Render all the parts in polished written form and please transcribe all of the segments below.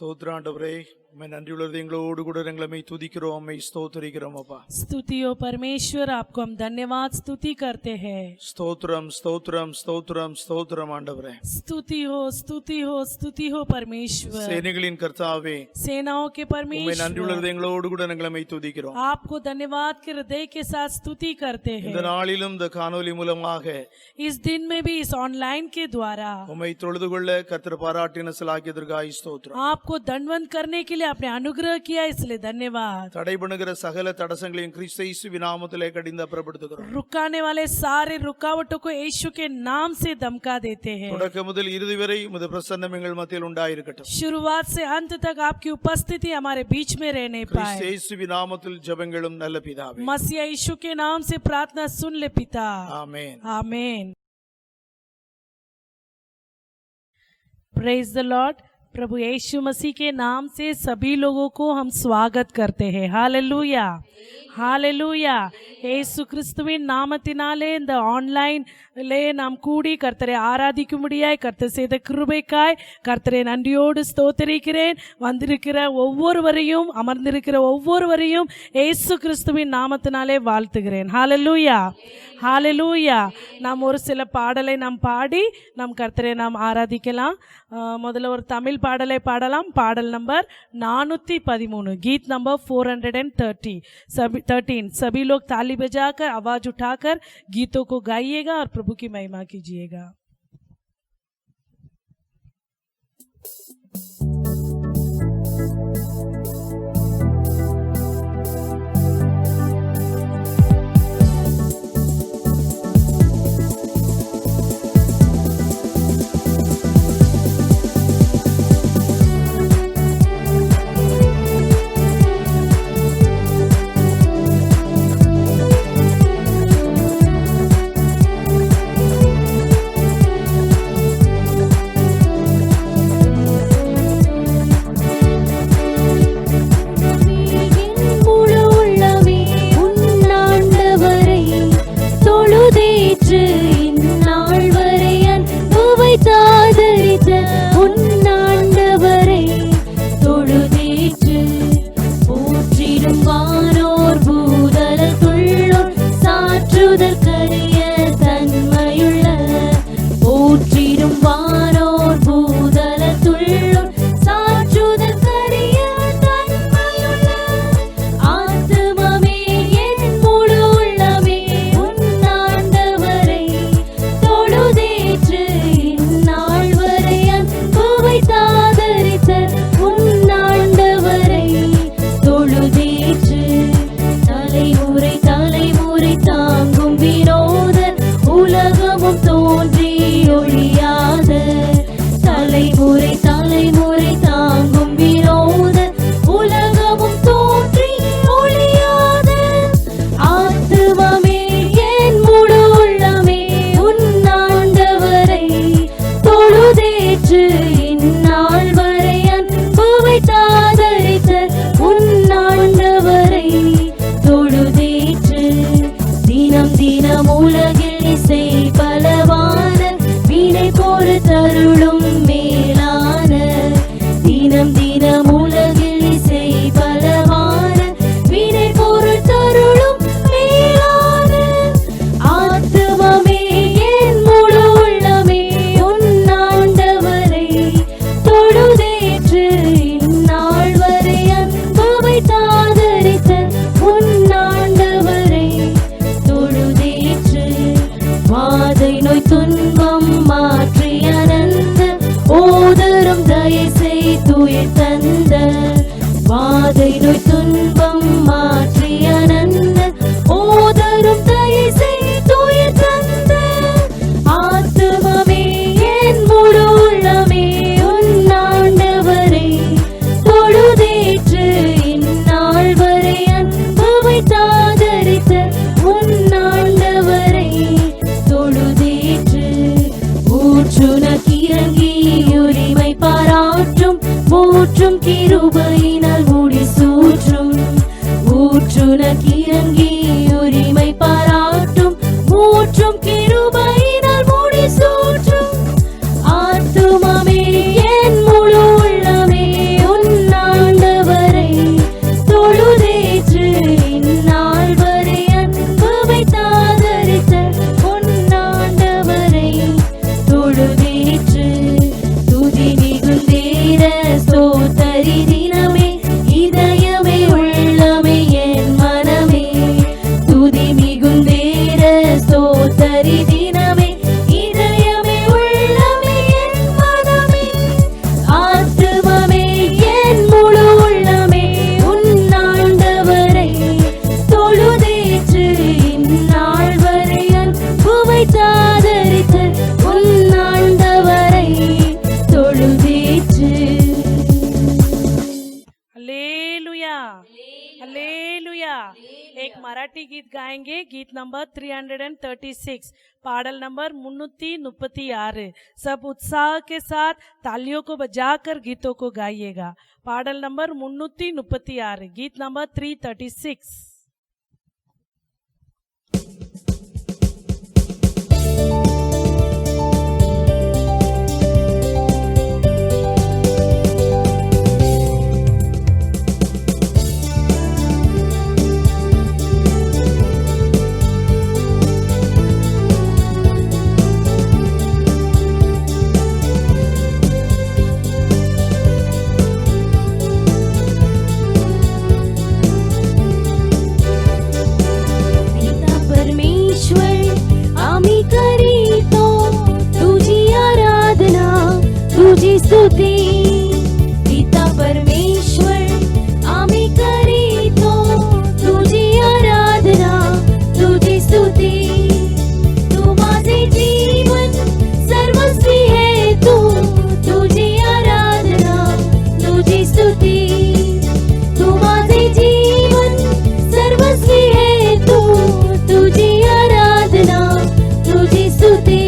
ஸ்தோத்திரம் ஆண்டவரே, मैं நன்றியுள்ளது எங்களோடு கூட எங்களை துதிக்கிறோம், மை ஸ்தோத்திரிக்கிறோம் அப்பா. स्तुतियो परमेश्वर, आपको हम धन्यवाद स्तुति करते हैं. ஸ்தோத்திரம் ஸ்தோத்திரம் ஸ்தோத்திரம் ஸ்தோத்திரம் ஆண்டவரே. स्तुति हो स्तुति हो स्तुति हो परमेश्वर. சேனைகளின் கர்த்தாவே, सेनाओं के परमेश्वर, நன்றியுள்ளது எங்களோடு கூட எங்களை துதிக்கிறோம். आपको धन्यवाद के हृदय के साथ स्तुति करते हैं. இந்த நாளிலும் இந்த காணொளி மூலமாக इस दिन में भी इस ऑनलाइन के द्वारा உம்மை தொழுது கொள்ள கர்த்தர் பாராட்டின சிலாக்கியதற்காக ஸ்தோத்திரம். आपको दंडवंदन करने के लिए आपने अनुग्रह किया, इसलिए धन्यवाद. தடை பண்ணுகிற சகல தடசங்களையும் கிறிஸ்து இயேசுவின் நாமத்திலே கடிந்து அப்புறப்படுத்துகிறோம். रुकाने वाले सारे रुकावटों को यीशु के नाम से धमका देते हैं. தொடக்கம் முதல் இறுதி வரை உம்முடைய பிரசன்னம் எங்கள் மத்தியில் உண்டாயிருக்கட்டும். शुरुआत से अंत तक आपकी उपस्थिति हमारे बीच में रहने पाए. கிறிஸ்து இயேசுவின் நாமத்தில் ஜெபங்களும் நல்ல பிதாவே. मसीह यीशु के नाम से प्रार्थना सुन ले पिता. आमीन आमीन. Praise the Lord. प्रभु यीशु मसीह के नाम से सभी लोगों को हम स्वागत करते हैं. Hallelujah hallelujah. ಯೇಸು ಕ್ರಿಸ್ತುವಿன் நாமத்தினாலே இந்த ஆன்லைன்லே நாம் கூடி கர்த்தரை ஆராதிக்கும்படியாய் கர்த்தர் செய்த கிருபைக்காய் கர்த்தரை நன்றியோடு ஸ்தோத்திரிக்கிறேன். வந்திருக்கிற ஒவ்வொருவரையும், அமர்ந்திருக்கிற ஒவ்வொருவரையும் இயேசு கிறிஸ்துவின் நாமத்தினாலே வாழ்த்துகிறேன். ஹalleluya ஹalleluya. நாம் ஒரு சில பாடலை நாம் பாடி நம் கர்த்தரை நாம் ஆராதிக்கலாம். முதல்ல ஒரு தமிழ் பாடலை பாடலாம். பாடல் நம்பர் 413, गीत नंबर 413. सभी लोग ताली बजाकर, आवाज उठाकर गीतों को गाइएगा और प्रभु की महिमा कीजिएगा. मराठी गीत गाएंगे, गीत नंबर 336, पाडल नंबर 336। सब उत्साह के साथ तालियों को बजाकर गीतों को गाइएगा। पाडल नंबर 336, गीत नंबर 336। तुझी स्तुती पिता परमेश्वर आम्ही करीतो, तुझी आराधना तुझी स्तुती। तू माझे जीवन सर्वस्वी है, तू तुझी आराधना तुझी स्तुती। तू माझे जीवन सर्वस्वी है, तू तुझी आराधना तुझी स्तुती।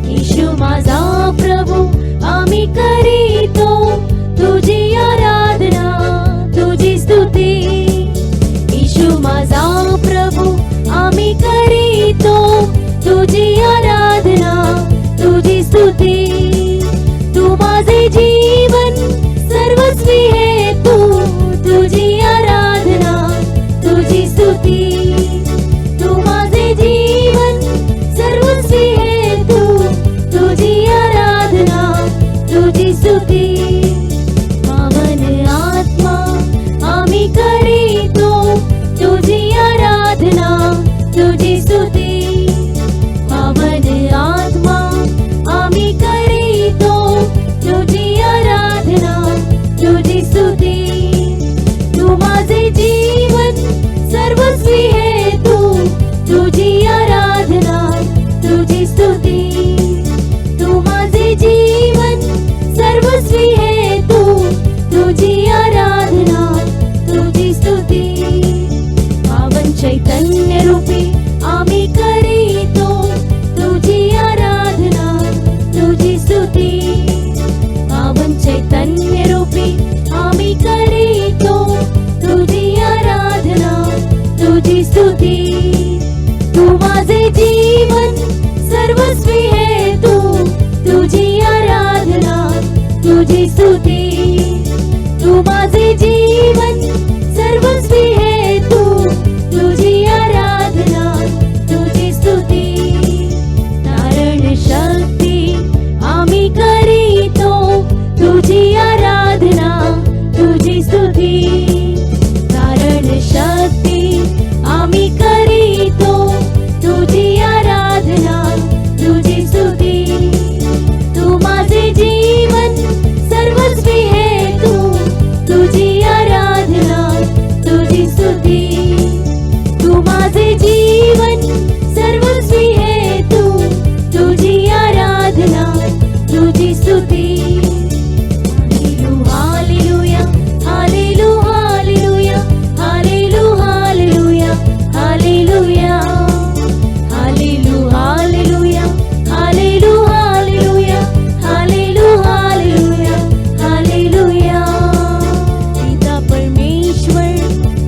यीशु माझा प्रभु आम्ही करीतो, तुझी आराधना तुझी स्तुती। यीशु माझा प्रभु आम्ही करीतो, तुझी आराधना तुझी स्तुती। तू माझे जीवन सर्वस्वी है, तू तुझी आराधना तुझी स्तुती। तू माझे जीवन सर्वस्वी है, तू तुझी आराधना तुझी स्तुती। पावन आत्मा आम्ही करीतो, तुझी आराधना तुझी स्तुती। पावन आत्मा आम्ही करीतो, तुझी आराधना तुझी स्तुती। तू माझे जीवन सर्वस्वी है, तू तुझी आराधना तुझी स्तुती। तू माझे जीवन सर्वस्वी है, तू तुझी आराधना तुझी स्तुती। पावन चैतन्य रूपी आम्ही करीतो, तुझी आराधना तुझी स्तुती। पावन चैतन्य रूपी आम्ही करीतो, तुझी आराधना तुझी स्तुती। तू माझे जीवन सर्वस्वी है, तू तुझी आराधना तुझी स्तुती। तू माझे जीवन सर्वस्वी है, तू तुझी आराधना तुझी स्तुती। तारण शक्ती आम्ही करीतो, तुझी आराधना तुझी स्तुती। तारण शक्ती आम्ही करीतो, तुझी आराधना तुझी स्तुती। तू माझे जीवन सर्वस्वी है, तू तुझी आराधना तुझी स्तुती। तू माझे जीवन सर्वस्वी है, तू तुझी आराधना तुझी स्तुती। हालेलुया हालेलुया हालेलुया हालेलुया हालेलुया हालेलुया हालेलुया हालेलुया हालेलुया। पिता परमेश्वर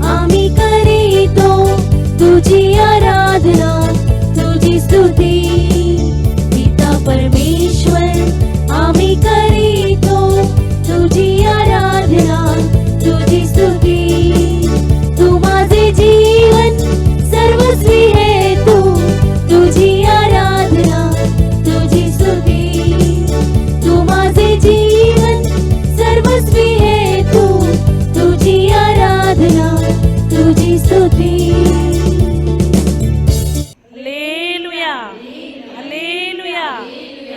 आम्ही करीतो, तुझी आराधना तुझी स्तुती। पिता परमेश्वर आम्ही करीतो, तुझी आराधना तुझी स्तुती। तू माझे जीवन सर्वस्वी है, तू तुझी आराधना तुझी स्तुती। तू माझे जीवन सर्वस्वी है, तू तुझी आराधना तुझी स्तुती। Hallelujah hallelujah.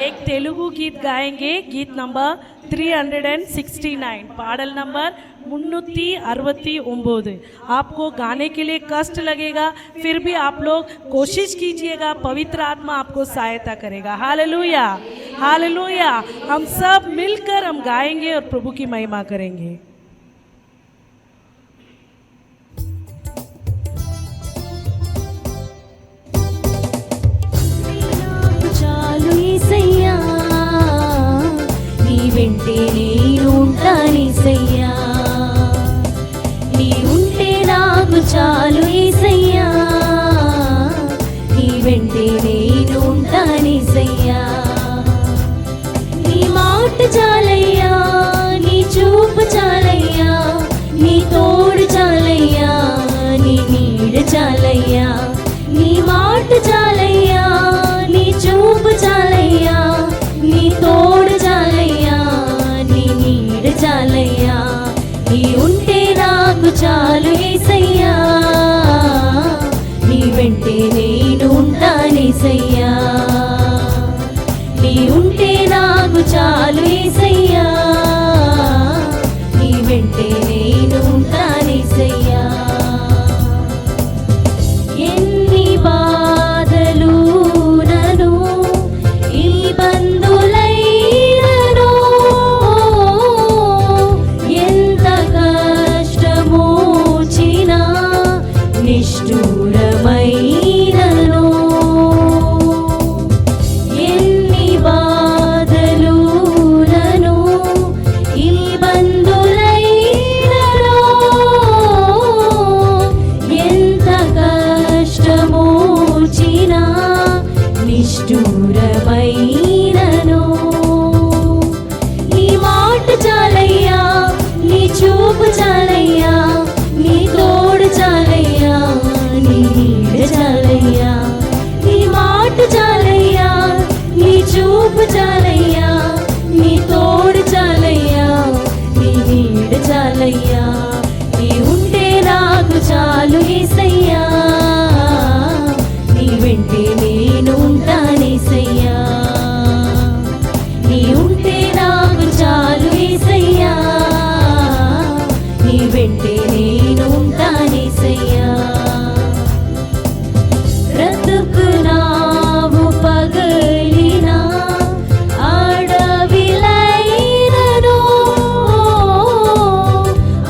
एक तेलुगु गीत गाएंगे, गीत नंबर 369, पाडल नंबर 369। आपको गाने के लिए कष्ट लगेगा, फिर भी आप लोग कोशिश कीजिएगा, पवित्र आत्मा आपको सहायता करेगा। Hallelujah hallelujah. हम सब मिलकर हम गाएंगे और प्रभु की महिमा करेंगे। యేసయ్యా నీ ఉంటే నాకు చాలు యేసయ్యా నీ వెంటే నేను ఉంటానేసయ్యా ఎన్ని బాధలు నను ఇబ్బందులైనను ఎంత కష్టమొచ్చినా నిష్ఠూరమైనను ఎన్ని బాధలు నను ఇబ్బందులైనను ఎంత కష్టమొచ్చినా నిష్ఠూరమైనను నీ మాట చాలయ్యా నీ చూపు చాలయ్యా నీ తోడు చాలయ్యా నీ నీడ చాలయ్యా నీ మాట చాలయ్యా నీ చూపు చాలయ్యా నీ తోడు చాలయ్యా నీ నీడ చాలయ్యా నీ ఉంటే నాకు చాలు యేసయ్యా నీ వెంటే నేను ఉంటానేసయ్యా నీ ఉంటే నాకు చాలు యేసయ్యా నీ వెంటే నేను ఉంటానేసయ్యా బ్రతుకు నావు పగలినా అడవిలైనను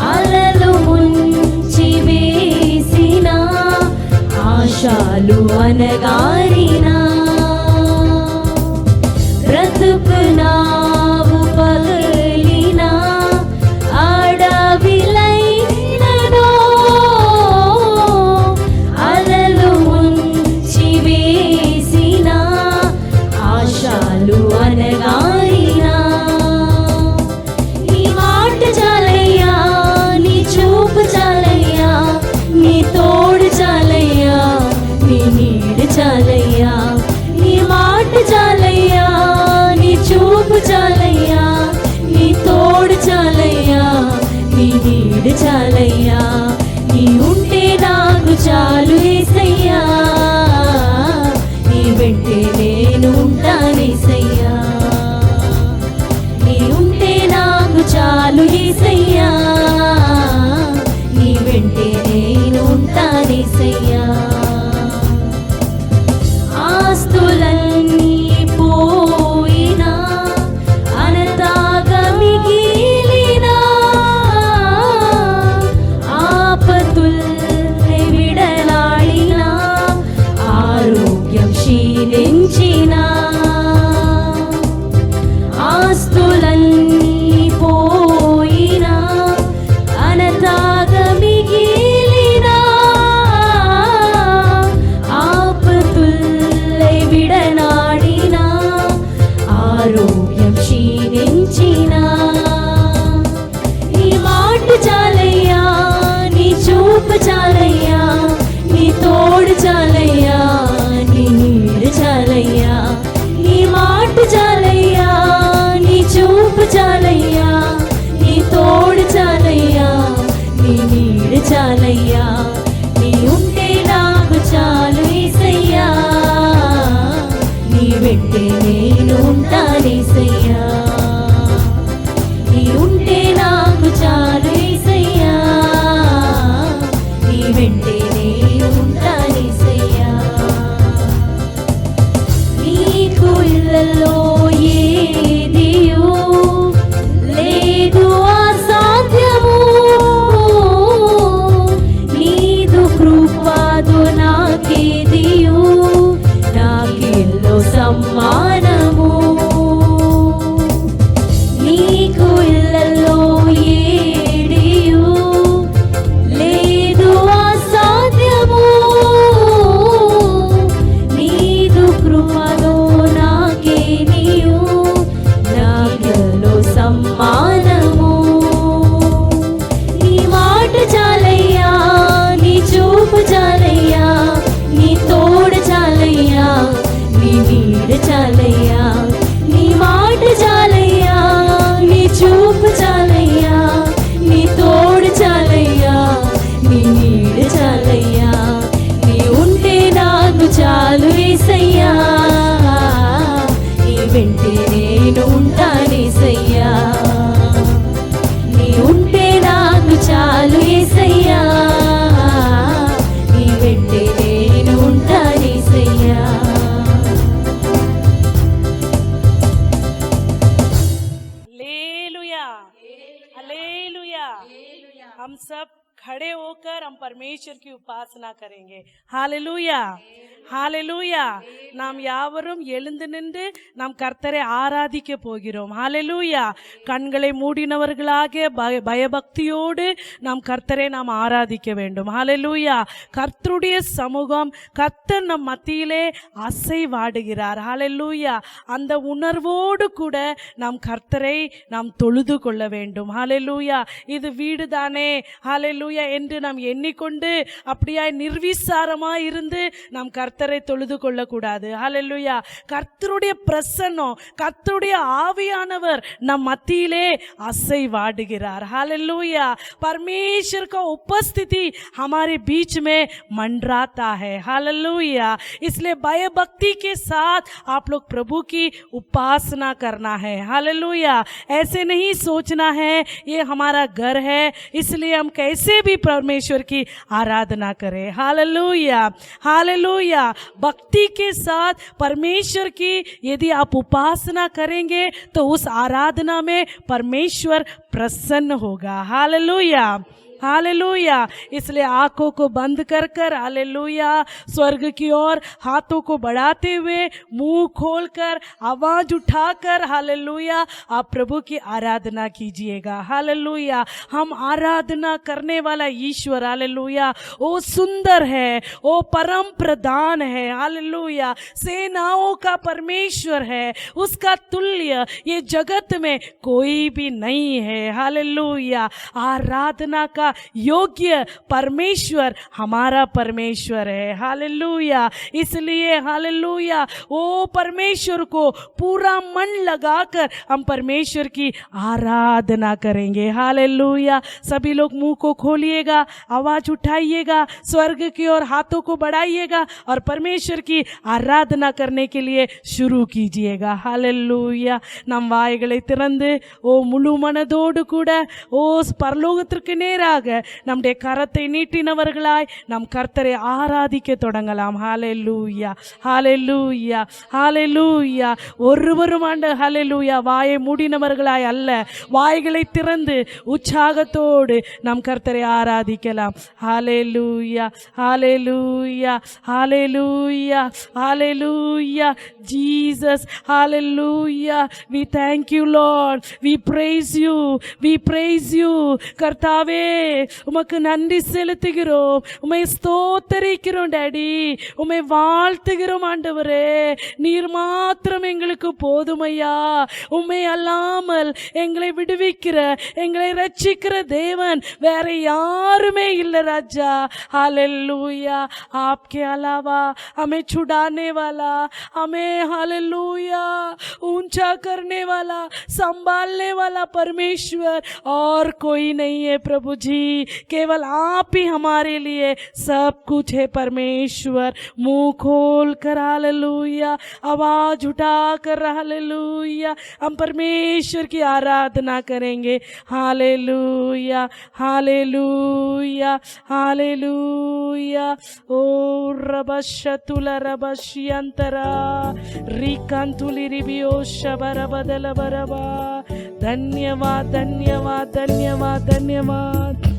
అలలు ముంచి వేసిన ఆశలు అనగారినా బ్రతుకు నావు పగలినా అడవిలైనను అలలు ముంచి వేసిన ఆశలు అనగారినా నీ మాట చాలయ్యా నీ చూపు చాలయ్యా నీ తోడు చాలయ్యా నీ నీడ చాలయ్యా నీ మాట చాలయ్యా నీ చూపు చాలయ్యా నీ తోడు చాలయ్యా నీ నీడ చాలయ్యా నీ ఉంటే నాకు చాలు యేసయ్యా నీ వెంటే నేను ఉంటానేసయ్యా నీ ఉంటే నాకు చాలు యేసయ్యా నీ వెంటే నేను ఉంటానేసయ్యా ఆస్తులన్నీ పోయినా అనతాగా మిగిలినా ఆపతుల్ని విడనాడినా ఆరోగ్యం క్షీణించినా ఆస్తులన్నీ పోయినా అనతాగా మిగిలినా ఆపతుల్ని విడనాడినా ఆరోగ్యం క్షీణించినా నీ మాట చాలయ్యా నీ చూపు చాలయ్యా నీ తోడు చాలయ్యా నీ నీడ చాలయ్యా నీ మాట చాలయ్యా నీ చూపు చాలయ్యా నీ తోడు చాలయ్యా నీ నీడ చాలయ్యా నీ ఉంటే నాకు చాలు యేసయ్యా నీ వెంటే నేను ఉంటానేసయ్యా నీ ఉంటే నాకు చాలు యేసయ్యా నీ వెంటే నేను ఉంటానేసయ్యా నీకు ఇళ్ళలో ఏదియో లేదు అసాధ్యము నీదు కృపతో నాకేదియో నాకిల్లో సమ్మానము నీకు ఇళ్ళలో ఏడియో లేదు అసాధ్యము నీదు కృపతో నాకేదియో నాకిల్లో సమ్మానము నీ మాట చాలయ్యా నీ చూపు చాలయ్యా నీ తోడు చాలయ్యా నీ నీడ చాలయ్యా నీ మాట చాలయ్యా నీ చూపు చాలయ్యా నీ తోడు చాలయ్యా నీ నీడ చాలయ్యా నీ ఉంటే నాకు చాలు యేసయ్యా खड़े होकर हम परमेश्वर की उपासना करेंगे. Hallelujah, hallelujah. நாம் யாவரும் எழுந்து நின்று நாம் கர்த்தரை ஆராதிக்க போகிறோம். ஹalleluya. கண்களை மூடினவர்களாக பயபக்தியோடு நாம் கர்த்தரை நாம் ஆராதிக்க வேண்டும். ஹalleluya. கர்த்தருடைய சமூகம், கர்த்தர் நம் மத்தியிலே அசைவாடுகிறார். ஹalleluya. அந்த உணர்வோடு கூட நாம் கர்த்தரை நாம் தொழுது கொள்ள வேண்டும். ஹalleluya. இது வீடு தானே ஹalleluya என்று நாம் எண்ணிக்கொண்டு அப்படியாய் நிர்விசாரமாய் இருந்து நாம் கர்த்தரை தொழுது கொள்ளக்கூடாது. ஹalleluya. கர்த்தருடைய பிரசன்னம், கர்த்தருடைய ஆவியானவர் நம் மத்தியிலே அசைவாடுகிறார். हालेलुया. परमेश्वर का उपस्थिति हमारे बीच में मंडराता है. हालेलुया. इसलिए भय भक्ति के साथ आप लोग प्रभु की उपासना करना है. हालेलुया. ऐसे नहीं सोचना है ये हमारा घर है इसलिए हम कैसे भी परमेश्वर की आराधना करें. Hallelujah, hallelujah. भक्ति के साथ परमेश्वर की यदि आप उपासना करेंगे तो उस आराधना में परमेश्वर प्रसन्न होगा. Hallelujah, hallelujah. इसलिए आंखों को बंद कर कर हालेलुया स्वर्ग की ओर हाथों को बढ़ाते हुए मुंह खोलकर आवाज उठाकर हालेलुया आप प्रभु की आराधना कीजिएगा. हालेलुया. हम आराधना करने वाला ईश्वर हालेलुया वो सुंदर है, वो परम प्रधान है. हालेलुया. सेनाओं का परमेश्वर है, उसका तुल्य ये जगत में कोई भी नहीं है. हालेलुया. आराधना का योग्य परमेश्वर हमारा परमेश्वर है. हालेलुया. इसलिए हालेलुया वो परमेश्वर को पूरा मन लगाकर हम परमेश्वर की आराधना करेंगे. हालेलुया. सभी लोग मुंह को खोलिएगा, आवाज उठाइएगा, स्वर्ग की ओर हाथों को बढ़ाइएगा और परमेश्वर की आराधना करने के लिए शुरू कीजिएगा. हालेलुया. நம் வாய்களை திறந்து முழு மனதோடு கூட பரலோகத்திற்கு நேராக நம்முடைய கரத்தை நீட்டினவர்களாய் நாம் கர்த்தரை ஆராதிக்க தொடங்கலாம். ஹalleluya, ஹalleluya, ஹalleluya. ஒருவரும் ஹalleluya வாயை மூடினவர்களாய் அல்ல, வாய்களை திறந்து உற்சாகத்தோடு நாம் கர்த்தரை ஆராதிக்கலாம். ஹalleluya, ஹalleluya, ஹalleluya, ஹalleluya. Jesus, hallelujah. We thank you Lord. We praise you. We praise you. கர்த்தாவே உமக்கு நன்றி செலுத்துகிறோம், உம்மை ஸ்தோத்தரிக்கிறோம் டாடி, உம்மை வாழ்த்துகிறோம் ஆண்டவரே. நீர் மாத்திரம் எங்களுக்கு போதுமையா. உம்மை அல்லாமல் எங்களை விடுவிக்கிற, எங்களை ரட்சிக்கிற தேவன் வேற யாருமே இல்லை ராஜா. हालेलुया. आपके अलावा हमें छुड़ाने वाला, हमें हालेलुया ऊंचा करने वाला, संभालने वाला परमेश्वर और कोई नहीं है प्रभु जी. केवल आप ही हमारे लिए सब कुछ है परमेश्वर. मुंह खोल कर हालेलुया, आवाज उठा कर हालेलुया हम परमेश्वर की आराधना करेंगे. हालेलुया, हालेलुया, हालेलुया. ओ रबशतुला रबशियंतरा रिकांतुली रिबियो शबरबदल बरबा. धन्यवाद, धन्यवाद, धन्यवाद, धन्यवाद.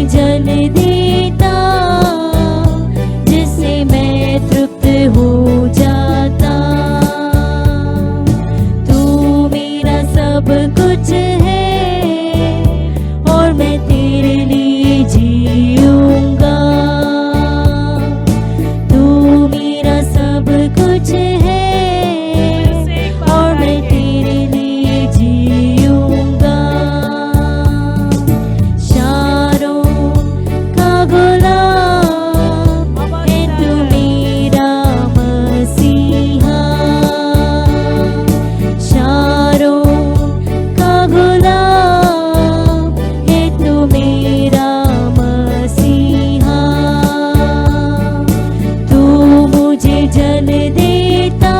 जल देता जिससे मैं तृप्त हो जाता। तू मेरा सब कुछ है और मैं तेरे लिए जीऊंगा। तू मेरा सब कुछ है और मैं तेरे लिए जीऊंगा। शारों का गुलाम है तू मेरा मसीहा। शारों का गुलाम है तू मेरा मसीहा। तू मुझे जल देता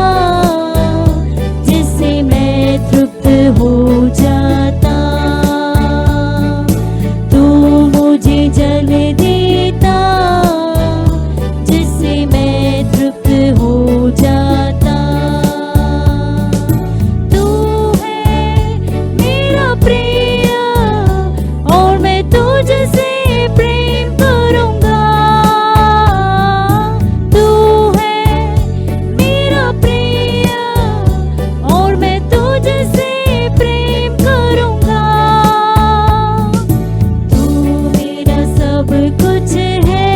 जिससे मैं तृप्त हो जाता। तू मुझे जल देता जिससे मैं तृप्त हो जाता। तू है मेरा प्रिय और मैं तुझसे प्रेम करूंगा। तू है मेरा प्रिय और मैं तुझसे प्रेम करूंगा। तू मेरा सब कुछ है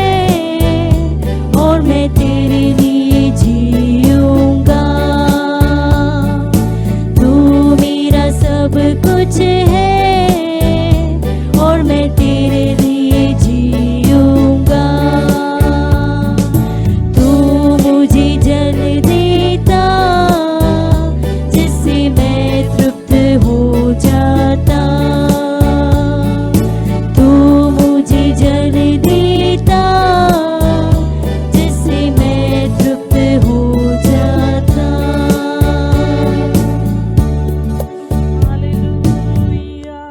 और मैं तेरे लिए जीऊंगा। तू मेरा सब कुछ है और मैं तेरे लिए जीऊंगा। तू मुझे जल देता जिससे मैं तृप्त हो जाता। तू मुझे जल देता जिससे मैं तृप्त हो जाता। हालेलुया।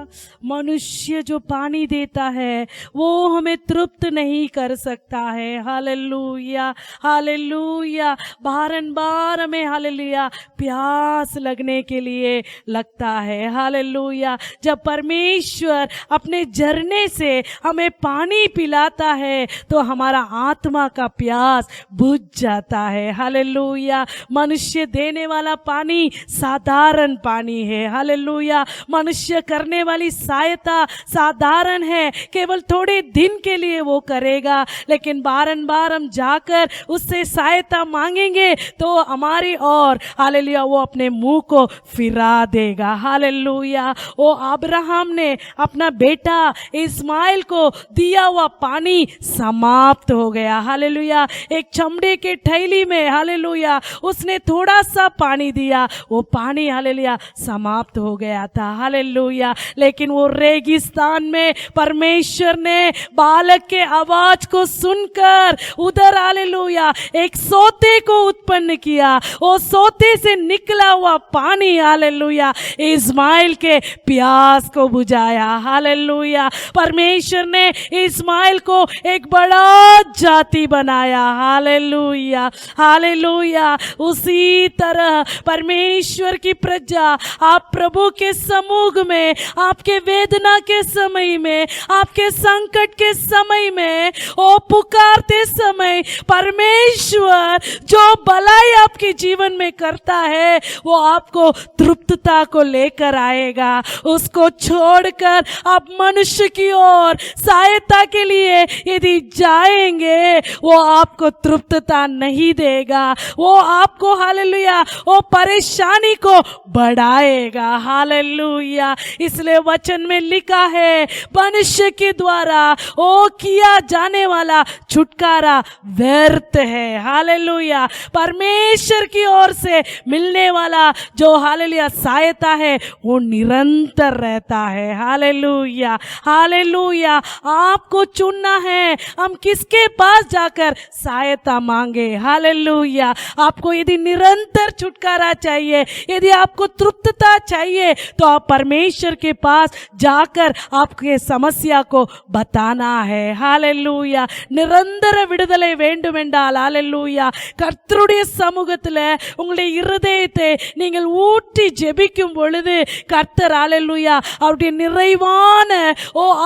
मनुष्य जो पानी देता है वो हमें तृप्त नहीं कर सकता है। Hallelujah hallelujah. बारंबार हमें हालेलुया प्यास लगने के लिए लगता है। हालेलुया। जब परमेश्वर अपने झरने से हमें पानी पिलाता है तो हमारा आत्मा का प्यास बुझ जाता है। हालेलुया। मनुष्य देने वाला पानी साधारण पानी है। हालेलुया। मनुष्य करने वाली सहायता साधारण है, केवल थोड़े दिन के लिए वो करेगा, लेकिन बारंबार हम जाकर उससे सहायता मांगेंगे तो हमारी ओर हालेलुया वो अपने मुंह को फिरा देगा। हालेलुया। वो अब्राहम ने अपना बेटा इस्माइल को दिया हुआ पानी समाप्त हो गया। हालेलुया। एक चमड़े के थैली में हालेलुया उसने थोड़ा सा पानी दिया, वो पानी हालेलुया समाप्त हो गया था। हालेलुया। लेकिन वो रेगिस्तान में परमेश्वर ने बालक के आवाज को सुनकर उधर हालेलुया एक सोते को उत्पन्न किया। वो सोते से निकला हुआ पानी हालेलुया इस्माइल के प्यास को बुझाया। हालेलुया। परमेश्वर ने इस्माइल को एक बड़ा जाति बनाया। Hallelujah hallelujah. उसी तरह परमेश्वर की प्रजा आप प्रभु के समूह में, आपके वेदना के समय में, आपके संकट के समय में, ओ पुकारते समय परमेश्वर जो भलाई आपके जीवन में करता है वो आपको तृप्तता को लेकर आएगा। उसको छोड़कर आप मनुष्य की ओर सहायता के लिए यदि जाएंगे वो आपको तृप्तता नहीं देगा, वो आपको हालेलुया वो परेशानी को बढ़ाएगा। हालेलुया। इसलिए वचन में लिखा है मनुष्य के द्वारा वो किया जाने वाला छुटकारा व्यर्थ है। हालेलुया। परमेश्वर की ओर से मिलने वाला जो हालेलुया सहायता है वो निरंतर रहता है। Hallelujah hallelujah. आपको चुनना है हम किसके पास जाकर सहायता मांगे। हालेलुया। आपको यदि निरंतर छुटकारा चाहिए, यदि आपको तृप्तता चाहिए तो आप परमेश्वर के पास जाकर आपके समस्या को बताना है. हालेलூயா. நிரந்தர விடுதலை வேண்டுமென்றால் ஹalleluya கர்த்தருடைய சமூகத்தில் உங்களுடைய இருதயத்தை நீங்கள் ஊற்றி ஜெபிக்கும் பொழுது கர்த்தர் ஹalleluya அவருடைய நிறைவான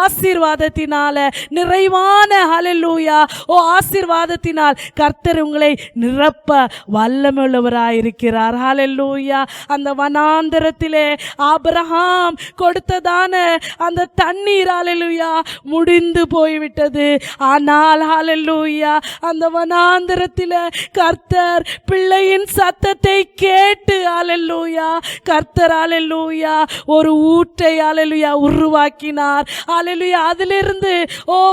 ஆசீர்வாதத்தினால நிறைவான ஹalleluya ஆசீர்வாதத்தினால் கர்த்தர் உங்களை நிரப்ப வல்லமையுள்ளவராயிருக்கிறார். ஹalleluya. அந்த வனாந்தரத்திலே ஆபிரகாம் கொடுத்ததான அந்த தண்ணீர் ஹalleluya முடிந்து போய்விட்டது. ஆனால் ஹalleluya அந்த வனாந்தரத்திலே கர்த்தர் பிள்ளையின் சத்தத்தை கேட்டு ஹalleluya கர்த்தர் ஹalleluya ஒரு ஊற்றை ஹalleluya உருவாக்கினார். ஹalleluya அதிலிருந்து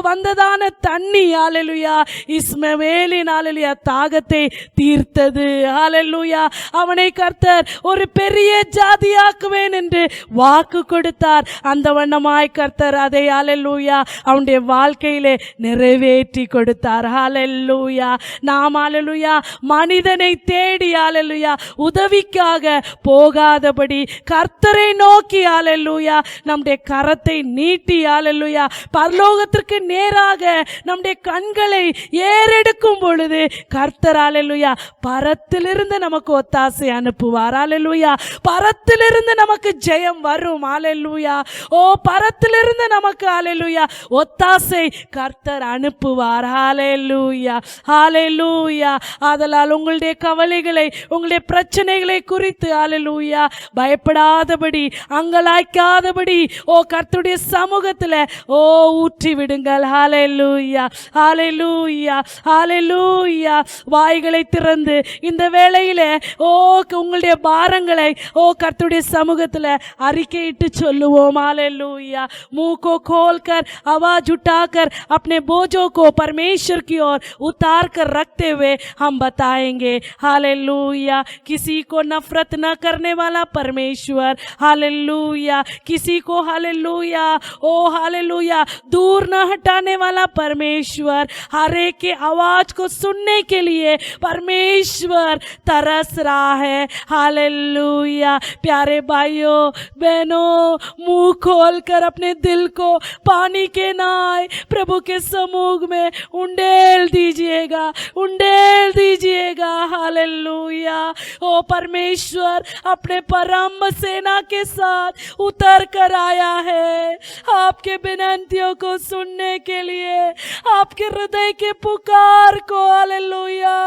வந்ததான தண்ணி ஹalleluya இஸ்மவேலின் ஹalleluya தாகத்தை தீர்த்தது. ஹalleluya அவனை கர்த்தர் ஒரு பெரிய ஜாதியாக்குவேன் என்று வாக்கு கொடுத்தார். அந்த வண்ணமாய் கர்த்தர் அதை ஹalleluya அவனுடைய வாழ்க்கையிலே நிறைவேற்றி கொடுத்தார். ஹalleluya நாம் ஹalleluya மனிதனை தேடி ஹalleluya உதவிக்காக போகாதபடி கர்த்தரை நோக்கி ஹalleluya நம்முடைய கரத்தை நீட்டி ஹalleluya பரலோகத்திற்கு நேராக நம்முடைய கண்களை ஏறெடுக்கும் பொழுது கர்த்தர் ஹalleluya பரத்திலிருந்து நமக்கு ஒத்தாசை அனுப்புவார். ஹalleluya பரத்திலிருந்து நமக்கு ஜெயம் வரும். ஹalleluya பரத்திலிருந்து நமக்கு ஹalleluya ஒத்தாசை கர்த்தர் அனுப்புவார். ஹalleluya ஹalleluya ஆதலால் உங்களுடைய கவலைகளை உங்களுடைய பிரச்சனைகளை குறித்து ஹalleluya பயப்படாதபடி அங்கலாய்க்காதபடி கர்த்தருடைய சமூகத்தில் ஊற்றி விடுங்கள். ஹalleluya ஹalleluya ஹalleluya வாய்களை திறந்து இந்த வேளையிலே உங்களுடைய பாரங்களை கர்த்தருடைய சமூகத்தில் அறிக்கையிட்டு சொல்லுவோம். हालेलुया मुंह को खोलकर आवाज उठाकर अपने बोझों को परमेश्वर की ओर उतार कर रखते हुए हम बताएंगे. हालेलुया किसी को नफरत न करने वाला परमेश्वर. हालेलुया किसी को हालेलुया हालेलुया दूर न हटाने वाला परमेश्वर. हर एक के आवाज को सुनने के लिए परमेश्वर तरस रहा है. हालेलुया प्यारे भाइयों बहनों मुंह खोलकर अपने दिल को पानी के नाय प्रभु के समूह में उंडेल दीजिएगा उंडेल दीजिएगा. हालेलुया परमेश्वर अपने परम सेना के साथ उतर कर आया है आपके विनतियों को सुनने के लिए, आपके हृदय के पुकार को हालेलुया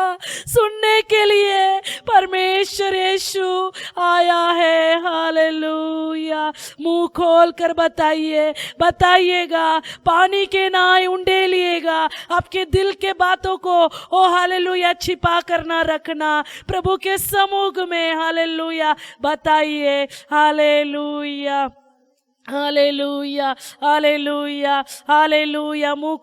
सुनने के लिए परमेश्वर यीशु आया है. हालेलुया मुंह खोल कर बताइएगा पानी के नाय उंडेलिएगा. आपके दिल के बातों को हालेलुया छिपा कर ना रखना, प्रभु के समूह में हालेलुया बताइए. हालेलुया हालेलुया हालेलुया हालेलुया मुंह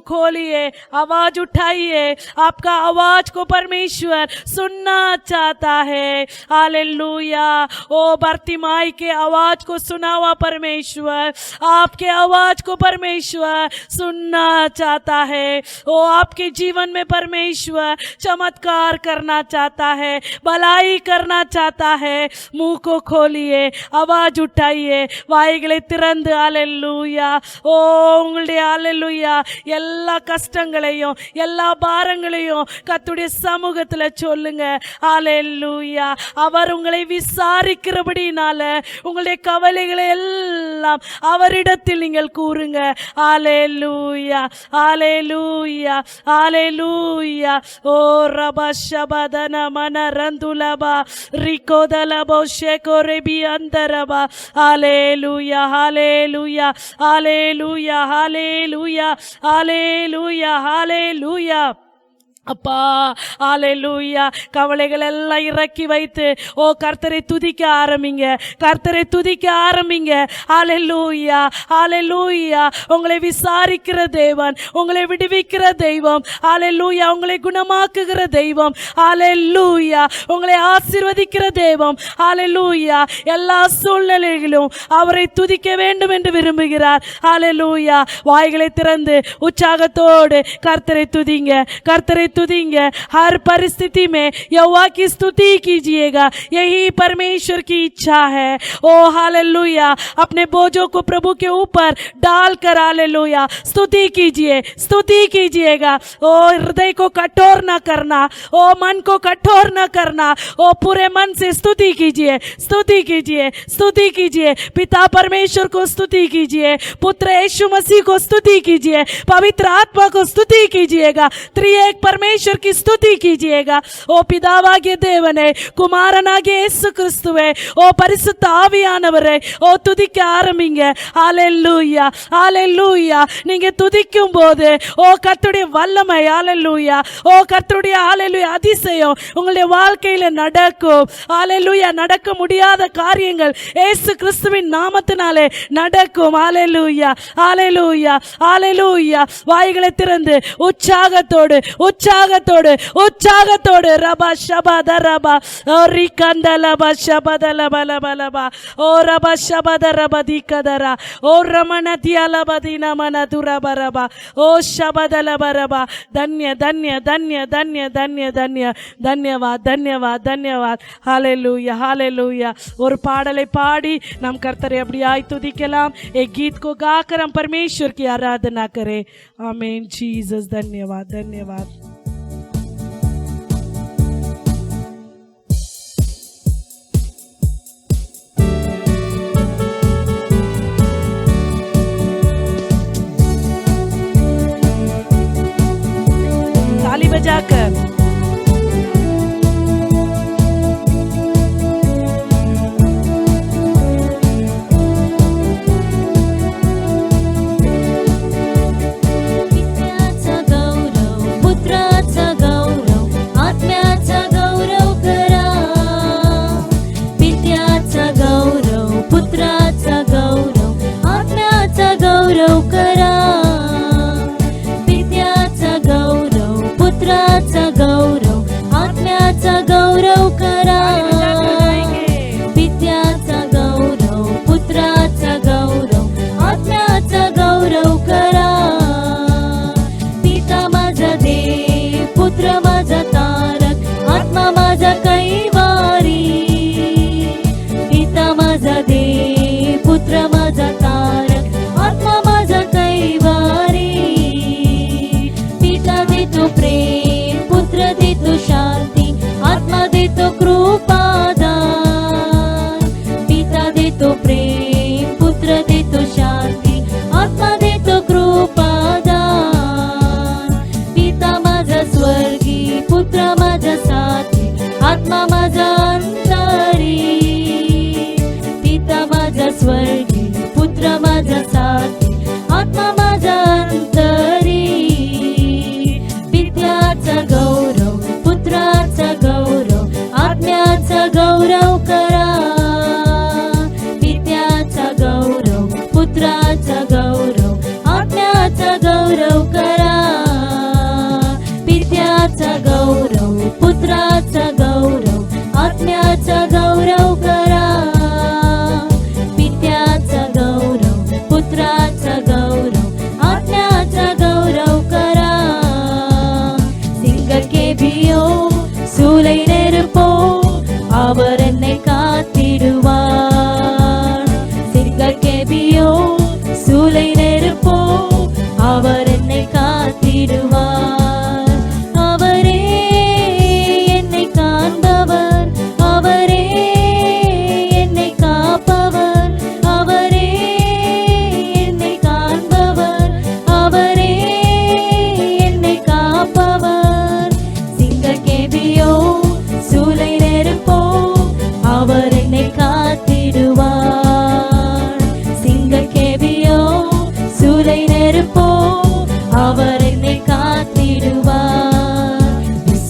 खोलिए आवाज उठाइए. आपका आवाज को परमेश्वर सुनना चाहता है. हालेलुया बर्तिमाई के आवाज को सुना हुआ परमेश्वर आपके आवाज को परमेश्वर सुनना चाहता है. आपके जीवन में परमेश्वर चमत्कार करना चाहता है, भलाई करना चाहता है. मुंह को खोलिए, आवाज उठाइए, வாய்களை திறந்து ஹalleluya உங்களுடைய ஹalleluya எல்லா கஷ்டங்களையும் எல்லா பாரங்களையும் கர்த்தருடைய சமூகத்தில் சொல்லுங்க. ஹalleluya அவர் உங்களை விசாரிக்கிறபடினால உங்களுடைய கவலைகளை எல்லாம் அவரிடத்தில் நீங்கள் கூறுங்க. ஹalleluya ஹalleluya ஹalleluya ரபஷபதன மனரந்துலபா ரிகோதலபோ ஷெகோரெபி அந்தரபா. Hallelujah, hallelujah, hallelujah, hallelujah, hallelujah, hallelujah. அப்பா ஹalleluya கவலைகள் எல்லாம் இறக்கி வைத்து கர்த்தரை துதிக்க ஆரம்பிங்க, கர்த்தரை துதிக்க ஆரம்பிங்க. ஹalleluya ஹalleluya உங்களை விசாரிக்கிற தேவன், உங்களை விடுவிக்கிற தெய்வம். ஹalleluya உங்களை குணமாக்குகிற தெய்வம். ஹalleluya உங்களை ஆசீர்வதிக்கிற தெய்வம். ஹalleluya எல்லா சூழ்நிலைகளிலும் அவரை துதிக்க வேண்டும் என்று விரும்புகிறார். ஹalleluya வாய்களை திறந்து உற்சாகத்தோடு கர்த்தரை துதிங்க, கர்த்தரை तुदिंगे, हर परिस्थिति में यहोवा की स्तुति कीजिएगा, यही परमेश्वर की इच्छा है। ओ हालेलुया, अपने बोझों को प्रभु के ऊपर डालकर हालेलुया स्तुति कीजिए, स्तुति कीजिएगा। ओ हृदय को कठोर न करना, ओ मन को कठोर न करना, ओ पूरे मन से स्तुति कीजिए, स्तुति कीजिए, स्तुति कीजिए। पिता परमेश्वर को स्तुति कीजिए, पुत्र यीशु मसीह को स्तुति कीजिए, पवित्र आत्मा को स्तुति कीजिएगा, त्रिएक परमेश्वर की स्तुति कीजिएगा। ओ पितावागिய தேவனே, குமாரனாகிய இயேசு கிறிஸ்துவே, ஓ பரிசுத்த ஆவியானவரே, ஓ துதிக்க ஆரம்பிங்க. ஹalleluya, ஹalleluya. நீங்க துதிக்கும் போது ஓ கர்த்தருடைய வல்லமை, ஹalleluya, ஓ கர்த்தருடைய ஹalleluya அதிசயம் உங்களுடைய வாழ்க்கையில நடக்கும். ஹalleluya, நடக்க முடியாத காரியங்கள் இயேசு கிறிஸ்துவின் நாமத்தினாலே நடக்கும். ஹalleluya, ஹalleluya, ஹalleluya. வாய்களை திறந்து உற்சாகத்தோடு உற்சாகத்தோடு உற்சாகத்தோடு ரபா ஷபத ரபா ஓரி கந்தலபா ஷபத லபலபலபா ஓ ரபா ஷபத ரபதி கதரா ஓ ரமணதி அலபதி நமன துரபரபா ஓ ஷபத லபரபா. தன்ய தன்ய தன்ய தன்ய தன்ய தன்ய தன்யவாத் தன்யவாத் தன்யவாத். ஹalleluya, ஹalleluya. ஒரு பாடலை பாடி நாம் கர்த்தரை அப்படியாய் துதிக்கலாம். एक गीत को गाकर हम परमेश्वर की आराधना करें. आमीन जीसस. धन्यवाद, धन्यवाद. ताली बजाकर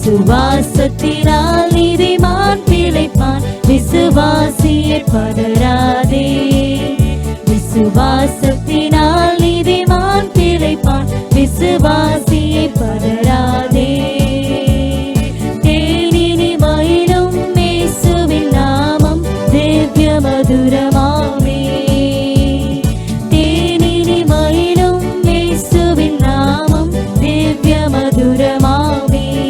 விசுவாசத்தினால் நீதிமான் பிழைப்பான், விசுவாசியை பதறாதே. விசுவாசத்தினால் நீதிமான் பிழைப்பான், விசுவாசியை பதறாதே. தேனினி மயிலும் இயேசுவின் நாமம் திவ்ய மதுரமாமே. தேனினி மயிலும் இயேசுவின் நாமம் திவ்ய மதுரமாமே.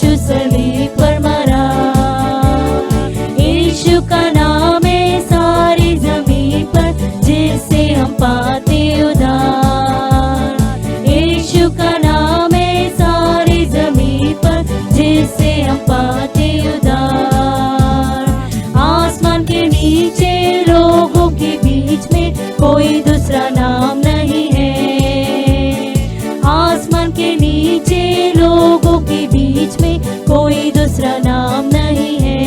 यीशु सलीब पर मरा। यीशु का नाम है सारी जमीन पर, जिससे हम पाते उद्धार। यीशु का नाम है सारी जमीन पर, जिससे हम पाते उद्धार। आसमान के नीचे लोगों के बीच में कोई दूसरा नाम नहीं है। आसमान के नीचे लोगों के बीच में कोई दूसरा नाम नहीं है।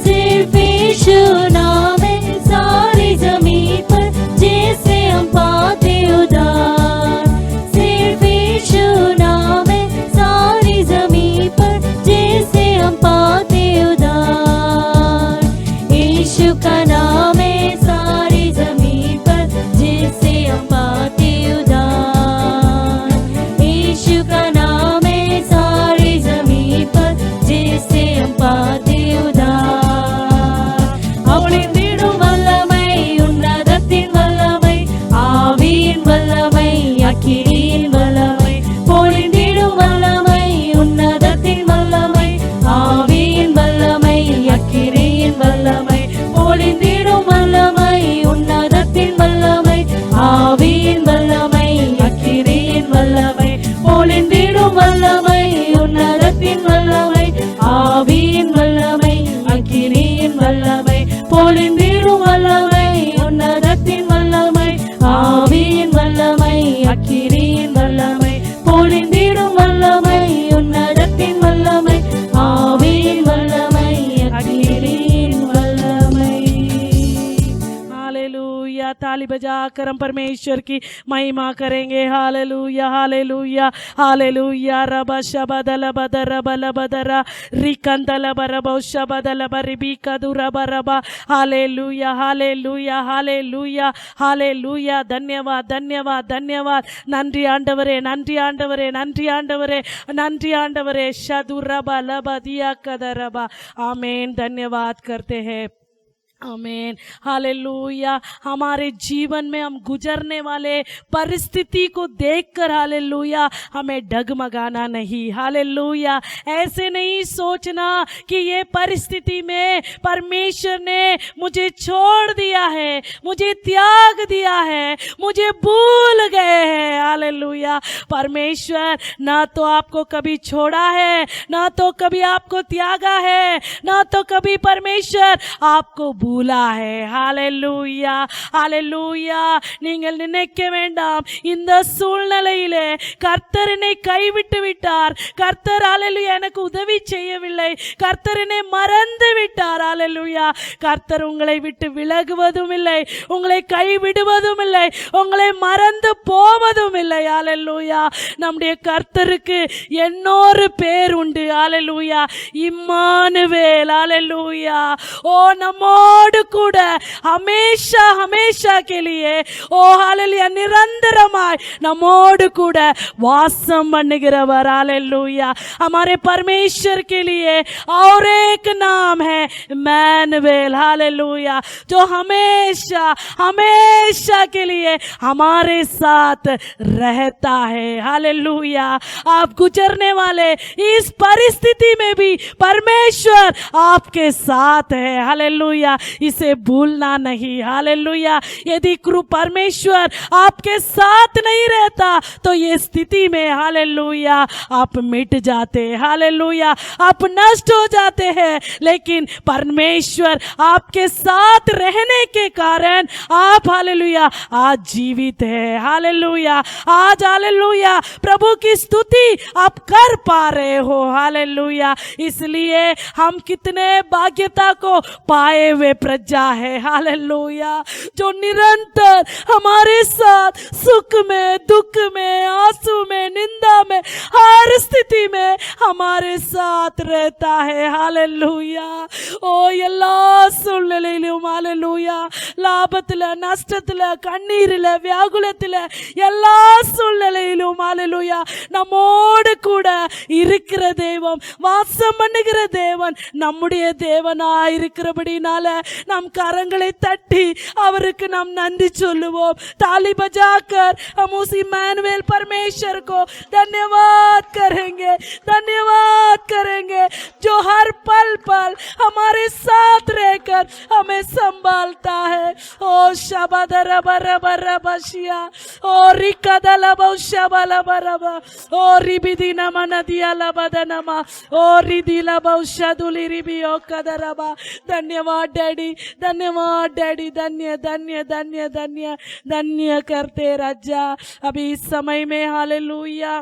सिर्फ यीशु नाम है सारी जमीन पर, जिससे हम पाते उद्धार। सिर्फ यीशु नाम है सारी जमीन पर, जिससे हम पाते उद्धार। यीशु का नाम है सारी जमीन पर, जिससे हम पाते उद्धार। यीशु का नाम है सारी जमीन पर, जिससे हम पाते उद्धार। அவளிந்திடும் வல்லமை, உன்னதத்தின் வல்லமை, ஆவியின் வல்லமை, அக்கினியின் வல்லமை. பொழிந்திடும் வல்லமை, உன்னதத்தின் வல்லமை, ஆவியின் வல்லமை, அக்கினியின் வல்லமை. பொழிந்திடும் வல்லமை, உன்னதத்தின் வல்லமை, ஆவியின் வல்லமை, அக்கினியின் வல்லமை. பொழிந்திடும் வல்லமை, உன்னதத்தின் வல்லமை, ஆவியின் வல்லமை, அக்கினியின் வல்லமை. பொழிந்திடும் வல்லமை, உன்னதத்தின் வல்லமை, ஆவியின் வல்லமை, அக்கினியின் வல்லமை. பொழிந்திடும் வல்லமை, உன்னதத்தின் வல்லமை, ஆவியின் வல்லமை, அக்கினியின் வல்லமை. हालेलुया। ताली बजाकर हम परमेश्वर की महिमा करेंगे। हालेलुया हालेलुया हालेलुया। रबा शबदल बदर बल बदरा रिकंदल बरबो शबदल बरिबी कदुरा बरबा। हालेलुया हालेलुया हालेलुया हालेलुया। धन्यवाद धन्यवाद धन्यवाद। नंरी आंडवरे नंरी आंडवरे नंरी आंडवरे नंरी आंडवरे। शदुरबा लबदिया कदरबा। आमीन। धन्यवाद करते हैं। आमीन हालेलुया। हमारे जीवन में हम गुजरने वाले परिस्थिति को देखकर हालेलुया हमें डगमगाना नहीं। हालेलुया। ऐसे नहीं सोचना कि ये परिस्थिति में परमेश्वर ने मुझे छोड़ दिया है, मुझे त्याग दिया है, मुझे भूल गए हैं। हालेलुया। परमेश्वर ना तो आपको कभी छोड़ा है, ना तो कभी आपको त्यागा है, ना तो कभी परमेश्वर आपको भूला है। Hallelujah hallelujah. நீங்கள் நினைக்க வேண்டாம் இந்த சூழ்நிலையிலே கர்த்தர் என்னை கைவிட்டு விட்டார், கர்த்தர் ஹalleluya எனக்கு உதவி செய்யவில்லை, கர்த்தர் என்னை மறந்து விட்டார். ஹalleluya. கர்த்தர் உங்களை விட்டு விலகுவதும் இல்லை, உங்களை கைவிடுவதும் இல்லை, உங்களை மறந்து போவதும் இல்லை. ஹalleluya. நம்முடைய கர்த்தருக்கு இன்னொரு பேர் உண்டு. ஹalleluya. இம்மானுவேல். ஹalleluya. ஓ நம்மோடு கூட हमेशा हमेशा के लिए ओ हालेलुया निरंतरमाय நம்மோடு கூட வாசம் பண்ணுகிறவர். हालेलुया. हमारे परमेश्वर के लिए और एक नाम है इम्मानुएल। हालेलुया। जो हमेशा हमेशा के लिए हमारे साथ रहता है। हालेलुया। आप गुजरने वाले इस परिस्थिति में भी परमेश्वर आपके साथ है। हालेलुया। इसे भूलना नहीं। हालेलुया। यदि परमेश्वर आपके साथ नहीं रहता तो ये स्थिति में हालेलुया आप मिट जाते। हालेलुया। आप नष्ट हो जाते हैं, लेकिन परमेश्वर आपके साथ रहने के कारण आप हालेलुया आज जीवित है। हालेलुया। आज हालेलुया प्रभु की स्तुति आप कर पा रहे हो। हालेलुया। इसलिए हम कितने भाग्यता को पाए हुए प्रजा है। हालेलुया। जो निरंतर हमारे साथ सुख में, दुख में, आंसू में, निंदा में, हर स्थिति में हमारे साथ रहता है। हालेलुया। ओ எல்லா சூழ்நிலையிலும் ஹalleluya லாபத்துல நஷ்டத்துல கண்ணீரில வியாகுலத்துல எல்லா சூழ்நிலையிலும் ஹalleluya நம்மோடு கூட இருக்கிற தெய்வம் வாசம் பண்ணுகிற தேவன் நம்முடைய தேவனாய் இருக்கிறபடினால நாம் கரங்களை தட்டி அவருக்கு நாம் நன்றி சொல்லுவோம் ताली बजाकर हम उस इमैनुएल परमेश्वर को धन्यवाद करेंगे जो हर पल पल हमारे साथ रहकर हमें संभालता है ओ शबदरबरबरबशिया ओ रिकदलबौशबलबरबा ओ रिबिदिना मनदिया लबदनमा ओ रिदिला बौशदुली रिबियो कदरबा धन्यवाद डैडी धन्य धन्य धन्य धन्य धन्य करते राजा। अभी इस समय में हालेलुया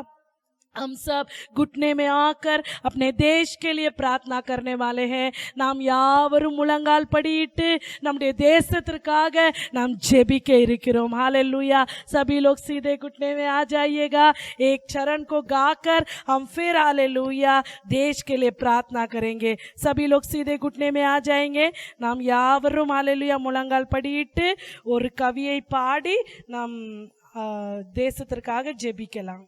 हम सब घुटने में आकर अपने देश के लिए प्रार्थना करने वाले हैं। நாம் யாவரும் முழங்கால் படியிட்டு நம்முடைய தேசத்திற்காக நாம் ஜெபிக்க இருக்கிறோம்। हालेलुया सभी लोग सीधे घुटने में आ जाइएगा। एक चरण को गाकर हम फिर हालेलुया देश के लिए प्रार्थना करेंगे। सभी लोग सीधे घुटने में आ जाएंगे। நாம் யாவரும் हालेलुया முழங்கால் படியிட்டு ஒரு கவியை பாடி நாம் தேசத்திற்காக ஜெபிக்கலாம்।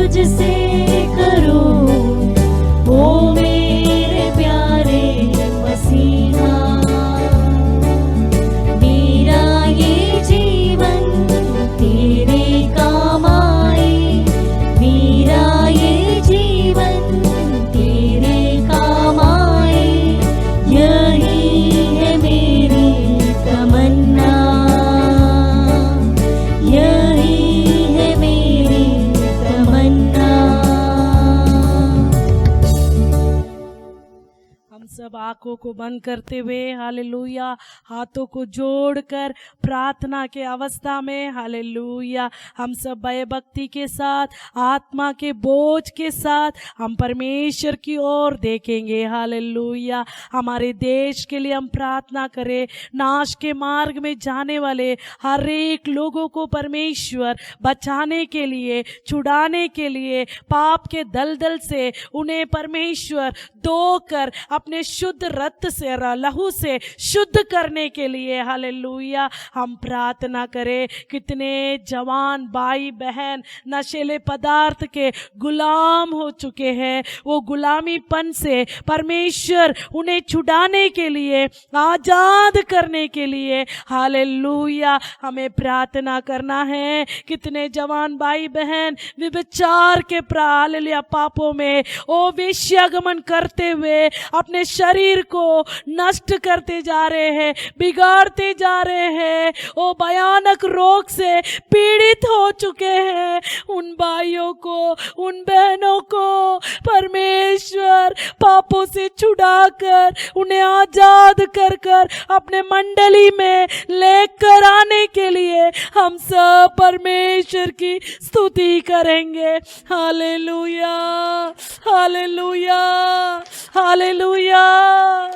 तुझसे करूं ओ मेरे प्यारे आंखों को बंद करते हुए हालेलुया हाथों को जोड़कर प्रार्थना के अवस्था में हालेलुया हम सब भयभक्ति के साथ आत्मा के बोझ के साथ हम परमेश्वर की ओर देखेंगे। हालेलुया हमारे देश के लिए हम प्रार्थना करें। नाश के मार्ग में जाने वाले हर एक लोगों को परमेश्वर बचाने के लिए, छुड़ाने के लिए, पाप के दलदल से उन्हें परमेश्वर धोकर अपने शुद्ध रक्त से लहू से शुद्ध करने के लिए हालेलुया हम प्रार्थना करें। कितने जवान भाई बहन नशीले पदार्थ के गुलाम हो चुके हैं, वो गुलामीपन से परमेश्वर उन्हें छुड़ाने के लिए, आजाद करने के लिए हालेलुया हमें प्रार्थना करना है। कितने जवान भाई बहन व्यभिचार के हालेलुया पापों में ओ वेश्यागमन करते हुए अपने शरीर को नष्ट करते जा रहे हैं, बिगाड़ते जा रहे हैं, ओ भयानक रोग से पीड़ित हो चुके हैं। उन भाइयों को, उन बहनों को परमेश्वर पापों से छुड़ाकर उन्हें आजाद कर कर अपने मंडली में लेकर आने के लिए हम सब परमेश्वर की स्तुति करेंगे। हालेलुया हालेलुया हालेलुया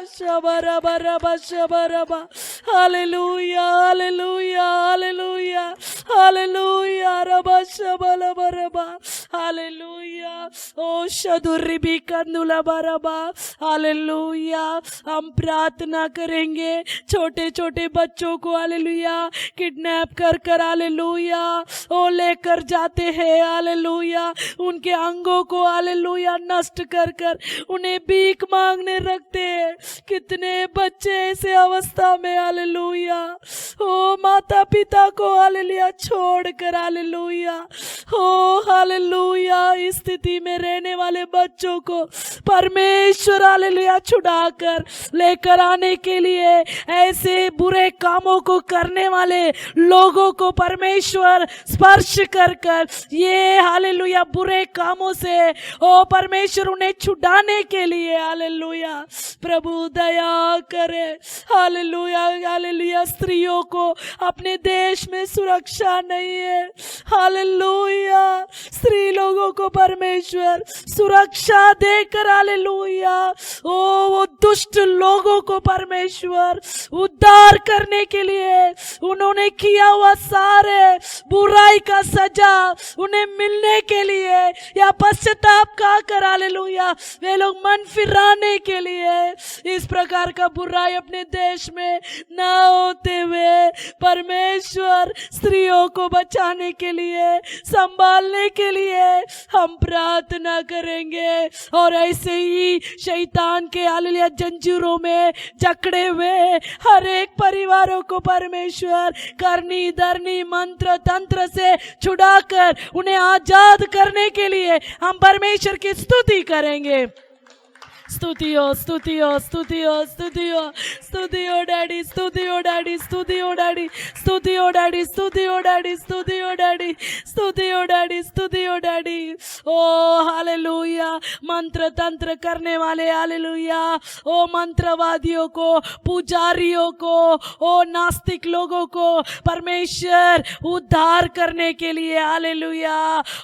शबरबा रबा शबरबा हालेलुया हालेलुया हालेलुया हालेलुया रबा शबलबा रबा हालेलुया ओ शदुर्रिबी कंदुला बरबा हालेलुया हम प्रार्थना करेंगे। छोटे छोटे बच्चों को हालेलुया किडनैप कर कर हालेलुया ओ लेकर जाते हैं हालेलुया, उनके अंगों को हालेलुया नष्ट कर कर उन्हें भीख मांगने रखते हैं। कितने बच्चे ऐसे अवस्था में हालेलुया ओ माता पिता को हालेलुया छोड़कर हालेलुया ओ हालेलुया इस स्थिति में रहने वाले बच्चों को परमेश्वर हालेलुया छुड़ाकर लेकर आने के लिए ऐसे बुरे कामों को करने वाले लोगों को परमेश्वर स्पर्श कर कर ये हालेलुया बुरे कामों से ओ परमेश्वर उन्हें छुड़ाने के लिए हालेलुया प्रभु दया करे। हालेलुया हालेलुया स्त्रियों को अपने देश में सुरक्षा नहीं है। हालेलुया स्त्री लोगों को परमेश्वर सुरक्षा देकर हालेलुया ओ वो दुष्ट लोगों को परमेश्वर उद्धार करने के लिए उन्होंने किया हुआ सारे बुराई का सजा उन्हें मिलने के लिए या पश्चाताप का कर हालेलुया वे लोग मन फिराने के लिए इस प्रकार का बुराई अपने देश में न होते हुए परमेश्वर स्त्रियों को बचाने के लिए, संभालने के लिए हम प्रार्थना करेंगे। और ऐसे ही शैतान के हालेलुया जंजीरों में जकड़े हुए हर एक परिवारों को परमेश्वर करनी धरनी मंत्र तंत्र से छुड़ाकर उन्हें आजाद करने के लिए हम परमेश्वर की स्तुति करेंगे। स्तुतियो स्तुतियो स्तुतियो स्तुतियो स्तुतियो डैडी स्तुतियो डैडी स्तुतियो डैडी स्तुतियो डैडी स्तुतियो डैडी स्तुतियो डैडी स्तुतियो डैडी स्तुतियो डैडी ओ हालेलुया मंत्र तंत्र करने वाले हालेलुया ओ मंत्रवादियों को, पुजारियों को, ओ नास्तिक लोगों को परमेश्वर उद्धार करने के लिए हालेलुया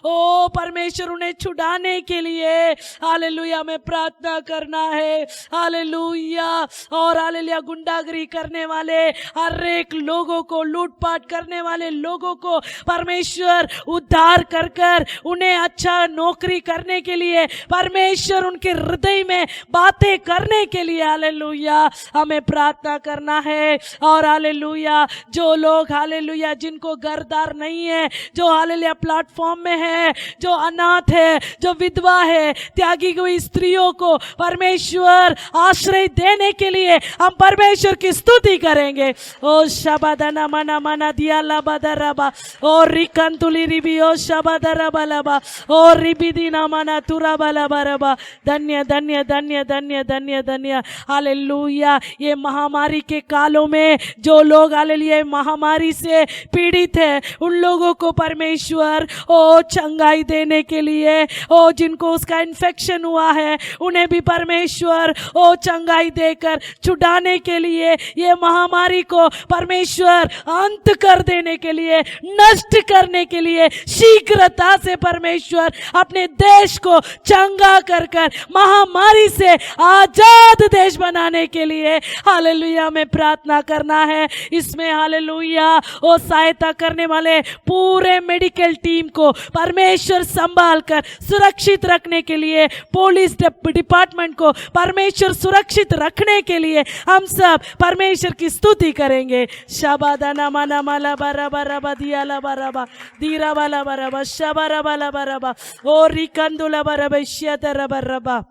ओ परमेश्वर उन्हें छुड़ाने के लिए हालेलुया में प्रार्थना करना है। हालेलुया और हालेलुया गुंडागिरी करने वाले हर एक लोगों को, लूटपाट करने वाले लोगों को परमेश्वर उद्धार कर कर उन्हें अच्छा नौकरी करने के लिए परमेश्वर उनके हृदय में बातें करने के लिए हालेलुया हमें प्रार्थना करना है। और हालेलुया जो लोग हालेलुया जिनको घरदार नहीं है, जो हालेलुया प्लेटफॉर्म में है, जो अनाथ है, जो विधवा है, त्यागी हुई स्त्रियों को परमेश्वर आश्रय देने के लिए हम परमेश्वर की स्तुति करेंगे। ओ शबदना मना मना दिया लबदरबा ओ रिकंतुली रिबी ओ शबदरबा लबा ओ रिबिदी नामाना तुरा बाला बारबा। धन्य धन्य धन्य धन्य धन्य धन्य हालेलुया। ये महामारी के कालों में जो लोग हालेलुया महामारी से पीड़ित है उन लोगों को परमेश्वर ओ चंगाई देने के लिए, ओ जिनको उसका इन्फेक्शन हुआ है उन्हें भी परमेश्वर ओ चंगाई देकर छुड़ाने के लिए, ये महामारी को परमेश्वर अंत कर देने के लिए, नष्ट करने के लिए शीघ्रता से परमेश्वर अपने देश को चंगा कर कर महामारी से आजाद देश बनाने के लिए हालेलुया में प्रार्थना करना है। इसमें हालेलुया ओ सहायता करने वाले पूरे मेडिकल टीम को परमेश्वर संभाल कर सुरक्षित रखने के लिए, पुलिस डिपार्टमेंट को परमेश्वर सुरक्षित रखने के लिए हम सब परमेश्वर की स्तुति करेंगे। शबादाना माना माला बारा बारा दियाला बारा दीरा वाला बारा शबारा वाला बारा ओ रिकंदुला बारा श्यतरा बारा।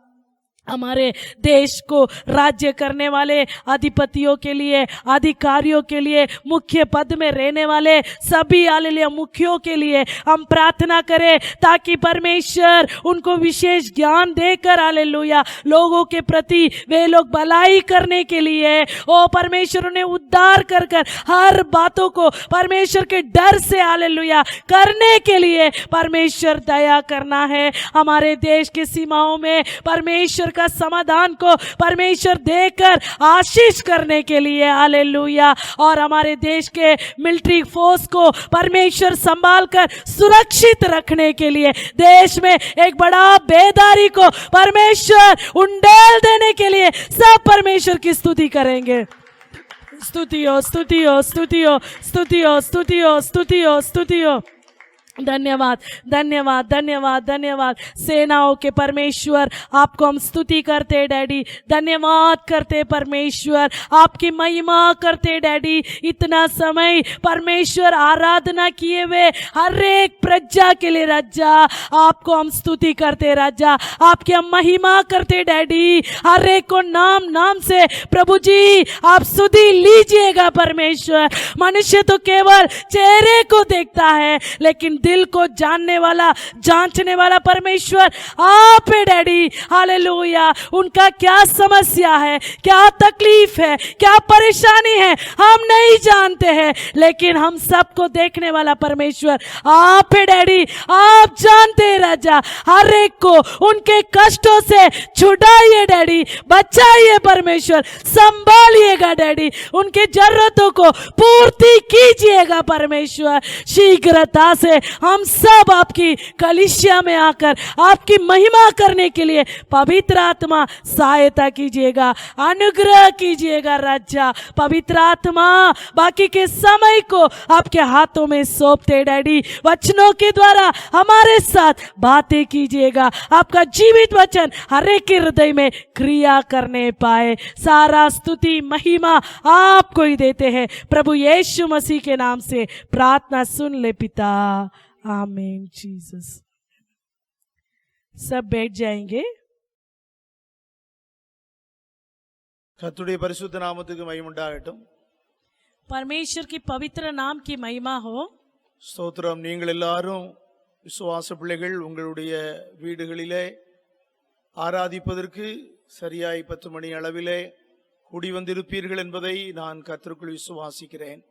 हमारे देश को राज्य करने वाले अधिपतियों के लिए, अधिकारियों के लिए, मुख्य पद में रहने वाले सभी हालेलुया मुखियों के लिए हम प्रार्थना करें ताकि परमेश्वर उनको विशेष ज्ञान देकर हालेलुया लोगों के प्रति वे लोग भलाई करने के लिए ओ परमेश्वर उन्हें उद्धार कर कर हर बातों को परमेश्वर के डर से हालेलुया करने के लिए परमेश्वर दया करना है। हमारे देश की सीमाओं में परमेश्वर का समाधान को परमेश्वर देकर आशीष करने के लिए हालेलुया, और हमारे देश के मिलिट्री फोर्स को परमेश्वर संभाल कर सुरक्षित रखने के लिए देश में एक बड़ा बेदारी को परमेश्वर उंडेल देने के लिए सब परमेश्वर की स्तुति करेंगे। स्तुतियो स्तुतियो स्तुतियो स्तुतियो स्तुतियो स्तुतियो स्तुतियो। धन्यवाद धन्यवाद धन्यवाद धन्यवाद। सेनाओं के परमेश्वर आपको हम स्तुति करते डैडी, धन्यवाद करते परमेश्वर, आपकी महिमा करते डैडी। इतना समय परमेश्वर आराधना किए हुए हर एक प्रजा के लिए राजा आपको हम स्तुति करते राजा, आपकी हम महिमा करते डैडी। हर एक को नाम नाम से प्रभु जी आप स्तुति लीजिएगा परमेश्वर। मनुष्य तो केवल चेहरे को देखता है लेकिन दिल को जानने वाला जांचने वाला परमेश्वर आप है डैडी हालेलुया। उनका क्या समस्या है, क्या तकलीफ है, क्या परेशानी है हम नहीं जानते हैं, लेकिन हम सबको देखने वाला परमेश्वर आप है डैडी। आप जानते हैं राजा, हर एक को उनके कष्टों से छुड़ाइए डैडी, बचाइए परमेश्वर, संभालिएगा डैडी, उनके जरूरतों को पूर्ति कीजिएगा परमेश्वर। शीघ्रता से हम सब आपकी कलीसिया में आकर आपकी महिमा करने के लिए पवित्र आत्मा सहायता कीजिएगा, अनुग्रह कीजिएगा राजा। पवित्र आत्मा बाकी के समय को आपके हाथों में सौंपते डैडी, वचनों के द्वारा हमारे साथ बातें कीजिएगा, आपका जीवित वचन हर एक के हृदय में क्रिया करने पाए। सारा स्तुति महिमा आपको ही देते हैं प्रभु यीशु मसीह के नाम से प्रार्थना सुन ले पिता, आमीन। जीसस। सब बैठ जाएंगे। கர்த்தருடைய பரிசுத்த நாமத்துக்கு மகிமை உண்டாகட்டும்। परमेश्वर की पवित्र नाम की महिमा हो। ஸ்தோத்திரம்। நீங்கள் எல்லாரும் விசுவாச பிள்ளைகள் உங்களுடைய வீடுகளிலே ஆராதிப்பதற்கு சரியாய் 10 மணி அளவிலே கூடி வந்திருப்பீர்கள் என்பதை நான் கர்த்தருக்குள் விசுவாசிக்கிறேன்।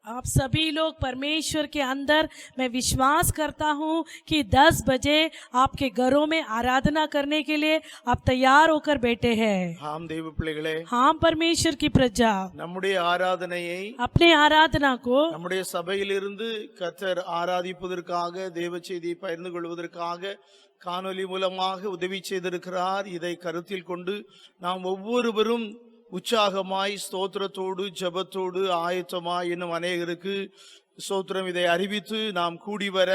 आप सभी लोग परमेश्वर के अंदर मैं विश्वास करता हूँ कि 10 बजे आपके घरों में आराधना करने के लिए आप तैयार होकर बैठे हैं। हम देव பிள்ளைகளே, हम परमेश्वर की प्रजा நம்முடைய ஆராதனையை अपने आराधना को நம்முடைய சபையிலிருந்து கர்த்தர் ஆராதிப்பதற்காக தேவ செய்தியை பகிர்ந்து கொள்வதற்காக காணொலி மூலமாக உதவி செய்திருக்கிறார்। இதை கருத்தில் கொண்டு நாம் ஒவ்வொருவரும் உற்சாகமாய் ஸ்தோத்திரத்தோடு ஜெபத்தோடு ஆயத்தமாய் இன்னும் அநேகருக்கு ஸ்தோத்திரம் இதை அறிவித்து நாம் கூடி வர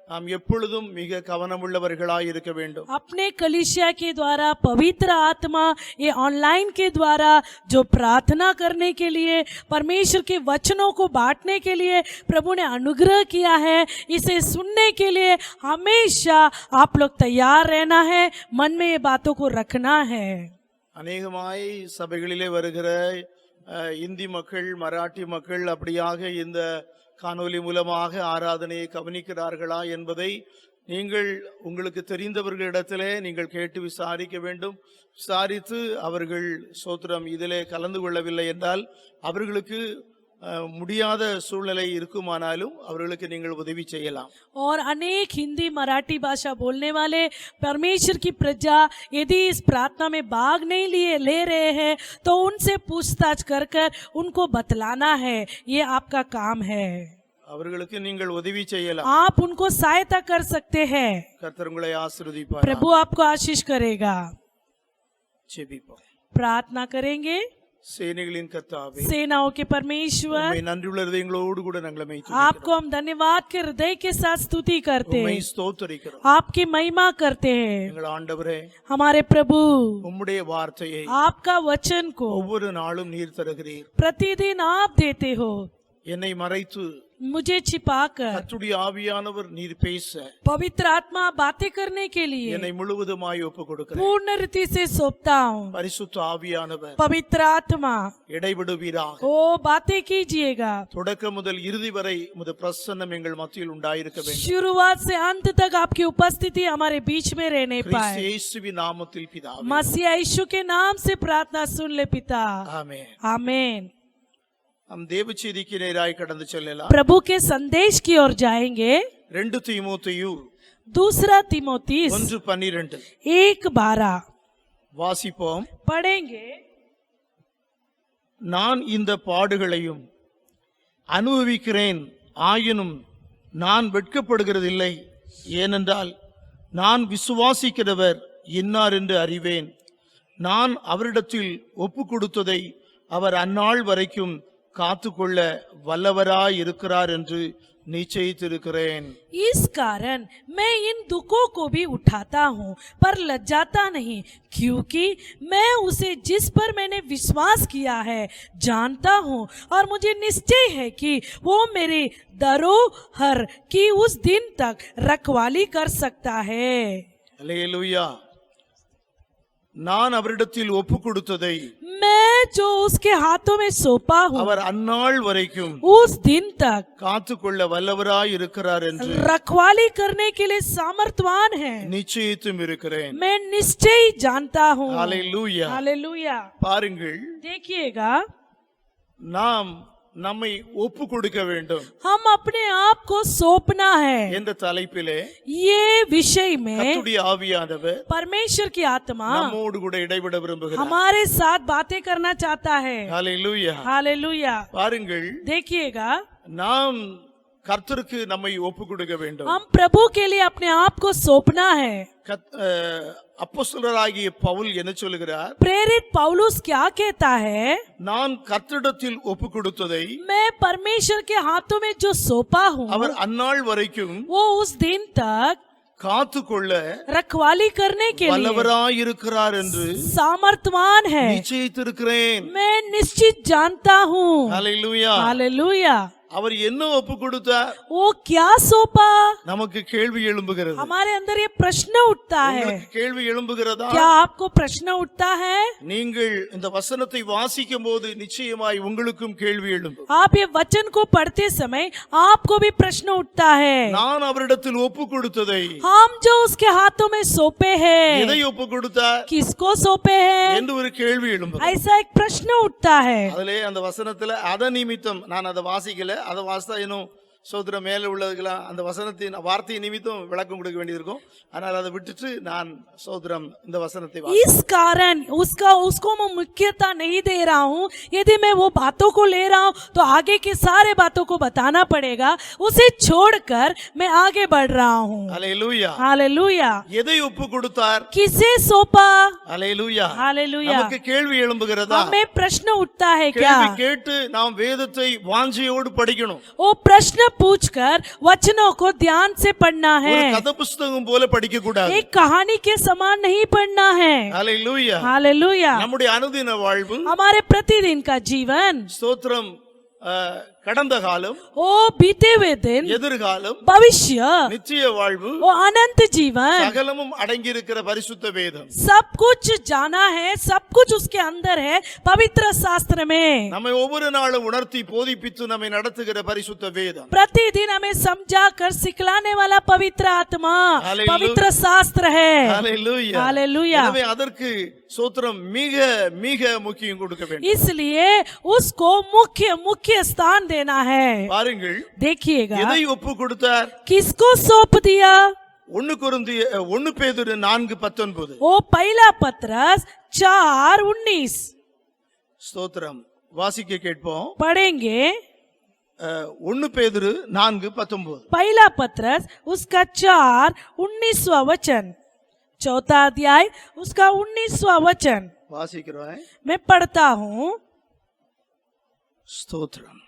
நாம் எப்பொழுதும் மிக கவனமுள்ளவர்களாய் இருக்க வேண்டும்। अपने कलीसिया के द्वारा पवित्र आत्मा ये ऑनलाइन के द्वारा जो प्रार्थना करने के लिए परमेश्वर के वचनों को बांटने के लिए प्रभु ने अनुग्रह किया है, इसे सुनने के लिए हमेशा आप लोग तैयार रहना है, मन में ये बातों को रखना है। அநேகமாய் சபைகளிலே வருகிற இந்தி மக்கள், மராட்டி மக்கள் அப்படியாக இந்த காணொலி மூலமாக ஆராதனையை கவனிக்கிறார்களா என்பதை நீங்கள் உங்களுக்கு தெரிந்தவர்களிடத்திலே நீங்கள் கேட்டு விசாரிக்க வேண்டும். விசாரித்து அவர்கள் ஸ்தோத்திரம் இதிலே கலந்து கொள்ளவில்லை என்றால் அவர்களுக்கு முடியாத சூழ்நிலை இருக்குமானாலும் அவர்களுக்கு நீங்கள் உதவி செய்யலாம். और अनेक हिंदी मराठी भाषा बोलने वाले परमेश्वर की प्रजा यदि इस प्रार्थना में भाग नहीं ले रहे हैं तो उनसे पूछताछ कर कर उनको बतलाना है, ये आपका काम है. அவர்களுக்கு நீங்கள் உதவி செய்யலாம். आप उनको सहायता कर सकते हैं. கர்த்தர் உங்களை ஆசீர்வதிப்பார். प्रभु आपको आशीष करेगा. ஜெபிப்போம். प्रार्थना करेंगे. சேனைகளின் கர்த்தாவே, सेनाओं के परमेश्वर, உம்மை நன்றியுள்ள இதயங்களோடு கூட நாங்கள் आपको हम धन्यवाद के हृदय के साथ स्तुति करते உம்மை हैं, ஸ்தோத்திரிக்கிறோம். आपकी महिमा करते हैं. எங்கள் ஆண்டவரே, हमारे प्रभु, உம்முடைய வார்த்தையை आपका वचन को ஒவ்வொரு நாளும் நீர் தருகிறீர். प्रतिदिन आप देते हो. என்னை மறைத்து मुझे छिपाकर கர்த்தருடைய ஆவியானவர் நீர் பேச पवित्र आत्मा बातें करने के लिए என்னை முழுவதுமாய் ஒப்பு கொடுக்கிறேன். पूर्ण रीति से सौंपता हूँ. பரிசுத்த ஆவியானவர் पवित्र आत्मा, இடைவிடுவீராக. ओ बातें कीजिएगा. தொடக்கம் முதல் இறுதி வரை உமது பிரசன்னம் எங்கள் மத்தியில் உண்டாயிருக்க வேண்டும். शुरुआत से अंत तक आपकी उपस्थिति हमारे बीच में रहने கிறிஸ்து पाए. இயேசுவின் நாமத்தில் பிதாவே, मसीह यीशु के नाम से प्रार्थना सुन ले पिता. ஆமென். आमीन. हम தேவ செய்திக்கு நேராய் கடந்து செல்லலாம். प्रभु के संदेश की ओर जाएंगे. 2 தீமோத்தேயு दूसरा तिमोथी 1:12 1:12 வாசிப்போம். पढ़ेंगे. நான் இந்த பாடுகளையும் அனுபவிக்கிறேன், ஆயினும் நான் வெட்கப்படுகிறதில்லை. ஏனென்றால் நான் விசுவாசிக்கிறவர் இன்னார் என்று அறிவேன். நான் அவரிடத்தில் ஒப்பு கொடுத்ததை அவர் அந்நாள் வரைக்கும் காத்துக்கொள்ள வல்லவராய் இருக்கிறார் என்று निश्चयित इस कारण मैं इन दुखों को भी उठाता हूँ पर लज्जाता नहीं, क्योंकि मैं उसे जिस पर मैंने विश्वास किया है जानता हूँ और मुझे निश्चय है कि वो मेरे धरोहर की उस दिन तक रखवाली कर सकता है. हालेलुया. நான் அவரிடத்தில் ஒப்பு கொடுத்ததை मैं जो उसके हाथों में सौंपा हूँ அவர் அந்நாள் வரைக்கும் उस दिन तक காத்துக்கொள்ள வல்லவராய் இருக்கிறார் என்று रखवाली करने के लिए सामर्थ्यवान है. நிச்சயித்தும் இருக்கிறேன். मैं निश्चय जानता हूँ. हालेलुया. हालेलुया. பாருங்கள், देखिएगा, நாம் நம்மை ஒப்பு கொடுக்க வேண்டும் हम अपने आप को सौंपना है. என்ற தலைப்பிலே ये विषय में கர்த்தருடைய ஆவியானவர் परमेश्वर की आत्मा நம்மோடு கூட இடைவிட விரும்புகிறார். हमारे साथ बातें करना चाहता है. ஹalleluya. हालेलुया. பாருங்கள், देखिएगा, நாம் கர்த்தருக்கு நம்மை ஒப்பு கொடுக்க வேண்டும். हम प्रभु के लिए अपने आप को सौंपना है. அப்போஸ்தலராகிய பவுல் என்ன சொல்கிறார்? प्रेरित पौलुस क्या कहता है? நான் கர்த்தரிடத்தில் ஒப்பு கொடுத்ததை मैं परमेश्वर के हाथों में जो सौंपा हूँ அவர் அந்நாள் வரைக்கும் वो उस दिन तक காத்துக்கொள்ள रखवाली करने के लिए வல்லவராய் இருக்கிறார் என்று सामर्थ्यवान है. நிச்சயித்திருக்கிறேன். मैं निश्चित जानता हूँ. ஹalleluya. हालेलुया. அவர் என்ன ஒப்பு கொடுத்தார்? वो क्या सौंपा? நமக்கு கேள்வி எழும்புகிறது. हमारे अंदर ये प्रश्न उठता है. உங்களுக்கு கேள்வி எழும்புகிறதா? क्या आपको प्रश्न उठता है? நீங்கள் இந்த வசனத்தை வாசிக்கும் போது நிச்சயமாய் உங்களுக்கும் கேள்வி எழும்பும். आप ये वचन को पढ़ते समय आपको भी प्रश्न उठता है. நான் அவரிடத்தில் ஒப்பு கொடுத்ததை हम जो उसके हाथों में सौंपे हैं, எதை ஒப்பு கொடுத்தார் किसको सौंपे हैं, என்று ஒரு கேள்வி எழும்பும். ऐसा एक प्रश्न उठता है. அதிலே அந்த வசனத்துல அத நிமித்தம் நான் அதை வாசிக்கல, அதை வாசித்தா இன்னும் சோதர மேல உள்ளதுக்கெல்லாம் அந்த வசனத்தின் வார்த்தை நிமித்தம் விளக்கம் கொடுக்க வேண்டியிருக்கும். ஆனால் அதை விட்டுட்டு நான் சோதரம் இந்த வசனத்தை इस कारण उसको मैं मुख्यता नहीं दे रहा हूँ. यदि मैं वो बातों को ले रहा हूँ तो आगे के सारे बातों को बताना पड़ेगा. उसे छोड़कर मैं आगे बढ़ रहा हूँ. ஹalleluya. हालेलुया. எதை ஒப்பு கொடுத்தார்? किसे सौंपा? ஹalleluya. हालेलुया. நமக்கு கேள்வி எழும்புகிறதா? हमें प्रश्न उठता है क्या? கேள்வி கேட்டு நாம் வேதத்தை வாஞ்சையோடு படிக்கணும். वो प्रश्न पूछकर वचनों को ध्यान से पढ़ना है. ஒரு கதை புத்தகம் போல படிக்க கூடாது. एक कहानी के समान नहीं पढ़ना है. ஹalleluya. हालेलुया. நம்முடைய அனுதின வாழ்வு हमारे प्रतिदिन का जीवन ஸ்தோத்திரம் கடந்த காலம், वो बीते हुए दिन, எதிர்காலம், भविष्य, நித்திய வாழ்வு, वो अनंत जीवन, சகலமும் அடங்கி இருக்கிற பரிசுத்த வேதம் सब कुछ जाना है, सब कुछ उसके अंदर है पवित्र शास्त्र में। நம்மை ஒவ்வொரு நாளும் உணர்த்தி போதிப்பித்து நம்மை நடத்துகிற பரிசுத்த வேதம் प्रतिदिन हमें समझा कर सिखलाने वाला पवित्र आत्मा, हालेलुया। पवित्र शास्त्र है। ஹல்லேலூயா. हालेलुया। எனவே அதற்கு ஸ்தோத்திரம் மிக மிக முக்கியம் கொடுக்க வேண்டும். इसलिए उसको मुख्य मुख्य स्थान देना है। பாருங்கள், देखिएगा எதை ஒப்பு கொடுத்தார்? किसको सौंप दिया। 1 பேதுரு 4:19. वो पहला पत्रस 4:19 ஸ்தோத்திரம் வாசிக்க கேட்போம். पढ़ेंगे। 1 பேதுரு 4:19. पहला पत्रस उसका 4:19वां वचन, चौथा अध्याय उसका 19वां वचन வாசிக்கிறோம். मैं पढ़ता हूँ। ஸ்தோத்திரம்.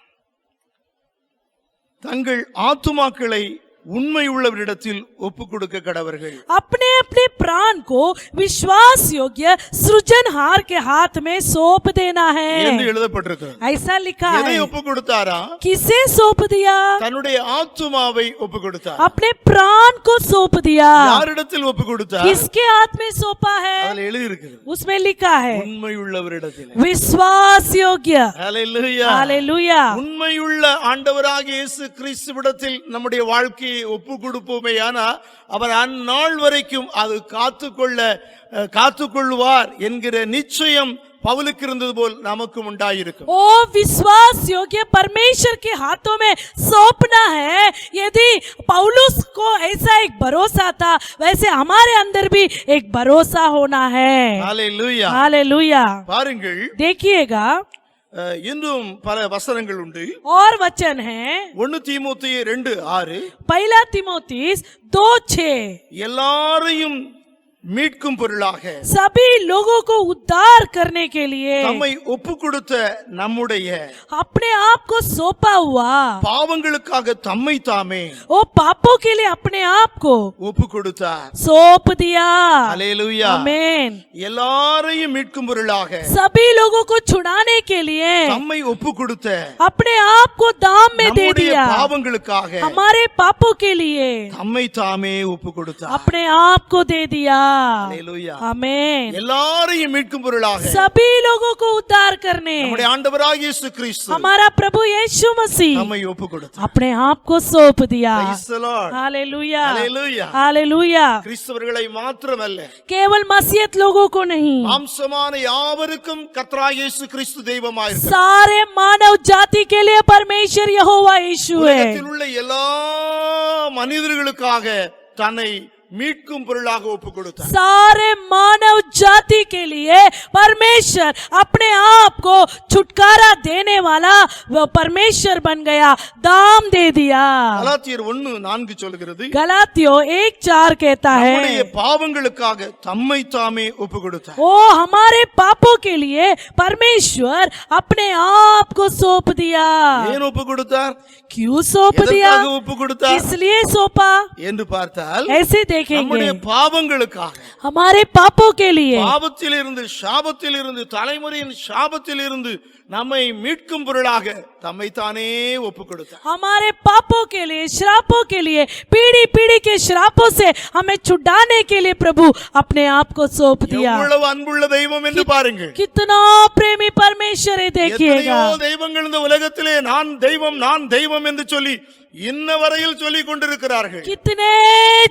தங்கள் ஆத்துமாக்களை உண்மை உள்ளவரிடத்தில் ஒப்பு கொடுக்க கடவர்கள். अपने अपने प्राण को विश्वास योग्य सृजनहार के हाथ में सौंप देना என்று है। எழுதப்பட்டிருக்கிறது. ऐसा लिखा எதை है। ஒப்பு கொடுத்தாரா? किसे सौंप दिया। தன்னுடைய ஆத்துமாவை ஒப்பு கொடுத்தார். अपने प्राण को सौंप दिया। யாரிடத்தில் ஒப்பு கொடுத்தார்? किसके हाथ में सौंपा है। அதுல எழுதி இருக்குது, उसमें लिखा है உண்மை உள்ளவரிடத்தில். विश्वास योग्य। ஹல்லேலூயா. हालेलुया। உண்மையுள்ள ஆண்டவராகிய இயேசு கிறிஸ்துவிடத்தில் நம்முடைய வாழ்க்கையை ஒப்பு கொடுப்போமேயானா அவர் அந்நாள் வரைக்கும் அது காத்துக்கொள்வார் என்கிற நிச்சயம் பவுலுக்கு இருந்தது போல் நமக்கும் உண்டாயிருக்கும். ओ विश्वास योग्य परमेश्वर के हाथों में सौंपना है। यदि पौलुस को ऐसा एक भरोसा था, वैसे हमारे अंदर भी एक भरोसा होना है। ஹல்லேலூயா. हालेलुया। பாருங்கள், देखिएगा இன்னும் பல வசனங்கள் உண்டு. और वचन है 1 தீமோத்தேயு 2:6. पहला तीमुथियुस 2:6 எல்லாரையும் மீட்கும் பொருளாக सभी लोगों को उद्धार करने के लिए தம்மை ஒப்பு கொடுத்த நம்முடைய अपने आप को सौंपा हुआ, பாவங்களுக்காக தம்மை தாமே वो पापों के लिए अपने आप को ஒப்பு கொடுத்தார். सौंप दिया। ஹல்லேலூயா. आमीन। எல்லாரையும் மீட்கும் பொருளாக सभी लोगों को छुड़ाने के लिए தம்மை ஒப்பு கொடுத்த अपने आप को दाम में दे நம்முடைய दिया। பாவங்களுக்காக हमारे पापों के लिए தம்மை தாமே ஒப்பு கொடுத்தார். अपने आप को दे दिया। ஹல்லேலூயா. आमीन। எல்லாரையும் மீட்கும் பொருளாக सभी लोगों को उद्धार करने நம்முடைய ஆண்டவராகிய இயேசு கிறிஸ்து हमारा प्रभु यीशु मसीह தம்மை ஒப்பு கொடுத்தார். अपने आप को सौंप दिया। Praise the Lord. Hallelujah. Hallelujah. Hallelujah. கிறிஸ்தவர்களை மாத்திரமல்ல, केवल मसीहत लोगों को नहीं, மாம்சமான யாவருக்கும் கர்த்தராகிய இயேசு கிறிஸ்து தெய்வமாயிருக்கிறார். सारे मानव जाति के लिए परमेश्वर यहोवा यीशु है। உலகத்தில் உள்ள எல்லா மனிதர்களுக்காக தன்னை மீட்கும் பொருளாக ஒப்பு கொடுத்தார். सारे मानव जाति के लिए परमेश्वर अपने आप को छुटकारा देने वाला वो परमेश्वर बन गया, दाम दे दिया। கலாத்தியர் 1:4 சொல்கிறது, गलातियों 1:4 कहता நம்முடைய है பாவங்களுக்காக தம்மை தாமே ஒப்பு கொடுத்தார். वो हमारे पापों के लिए परमेश्वर अपने आप को सौंप दिया। ஏன் ஒப்பு கொடுத்தார்? क्यों सौंप दिया? எதற்காக ஒப்பு கொடுத்தார் इसलिए सौंपा। என்று பார்த்தால், ऐसे நம்முடைய देखेंगे பாவங்களுக்காக, हमारे पापों के लिए, பாவத்திலிருந்து சாபத்திலிருந்து தலைமுறையின் சாபத்திலிருந்து நம்மை மீட்கும் பொருளாக தம்மை தானே ஒப்பு கொடுத்தார். हमारे पापों के लिए, श्रापों के लिए, पीढ़ी पीढ़ी के श्रापों से हमें छुड़ाने के लिए प्रभु अपने आप को सौंप दिया। எவ்வளவு அன்புள்ள தெய்வம் என்று பாருங்கள். कितना प्रेमी परमेश्वर है, देखिएगा। எத்தனையோ தெய்வங்கள் இந்த உலகத்திலே நான் தெய்வம் என்று சொல்லி இன்ன வரையில் சொல்லிக் கொண்டிருக்கிறார்கள். कितने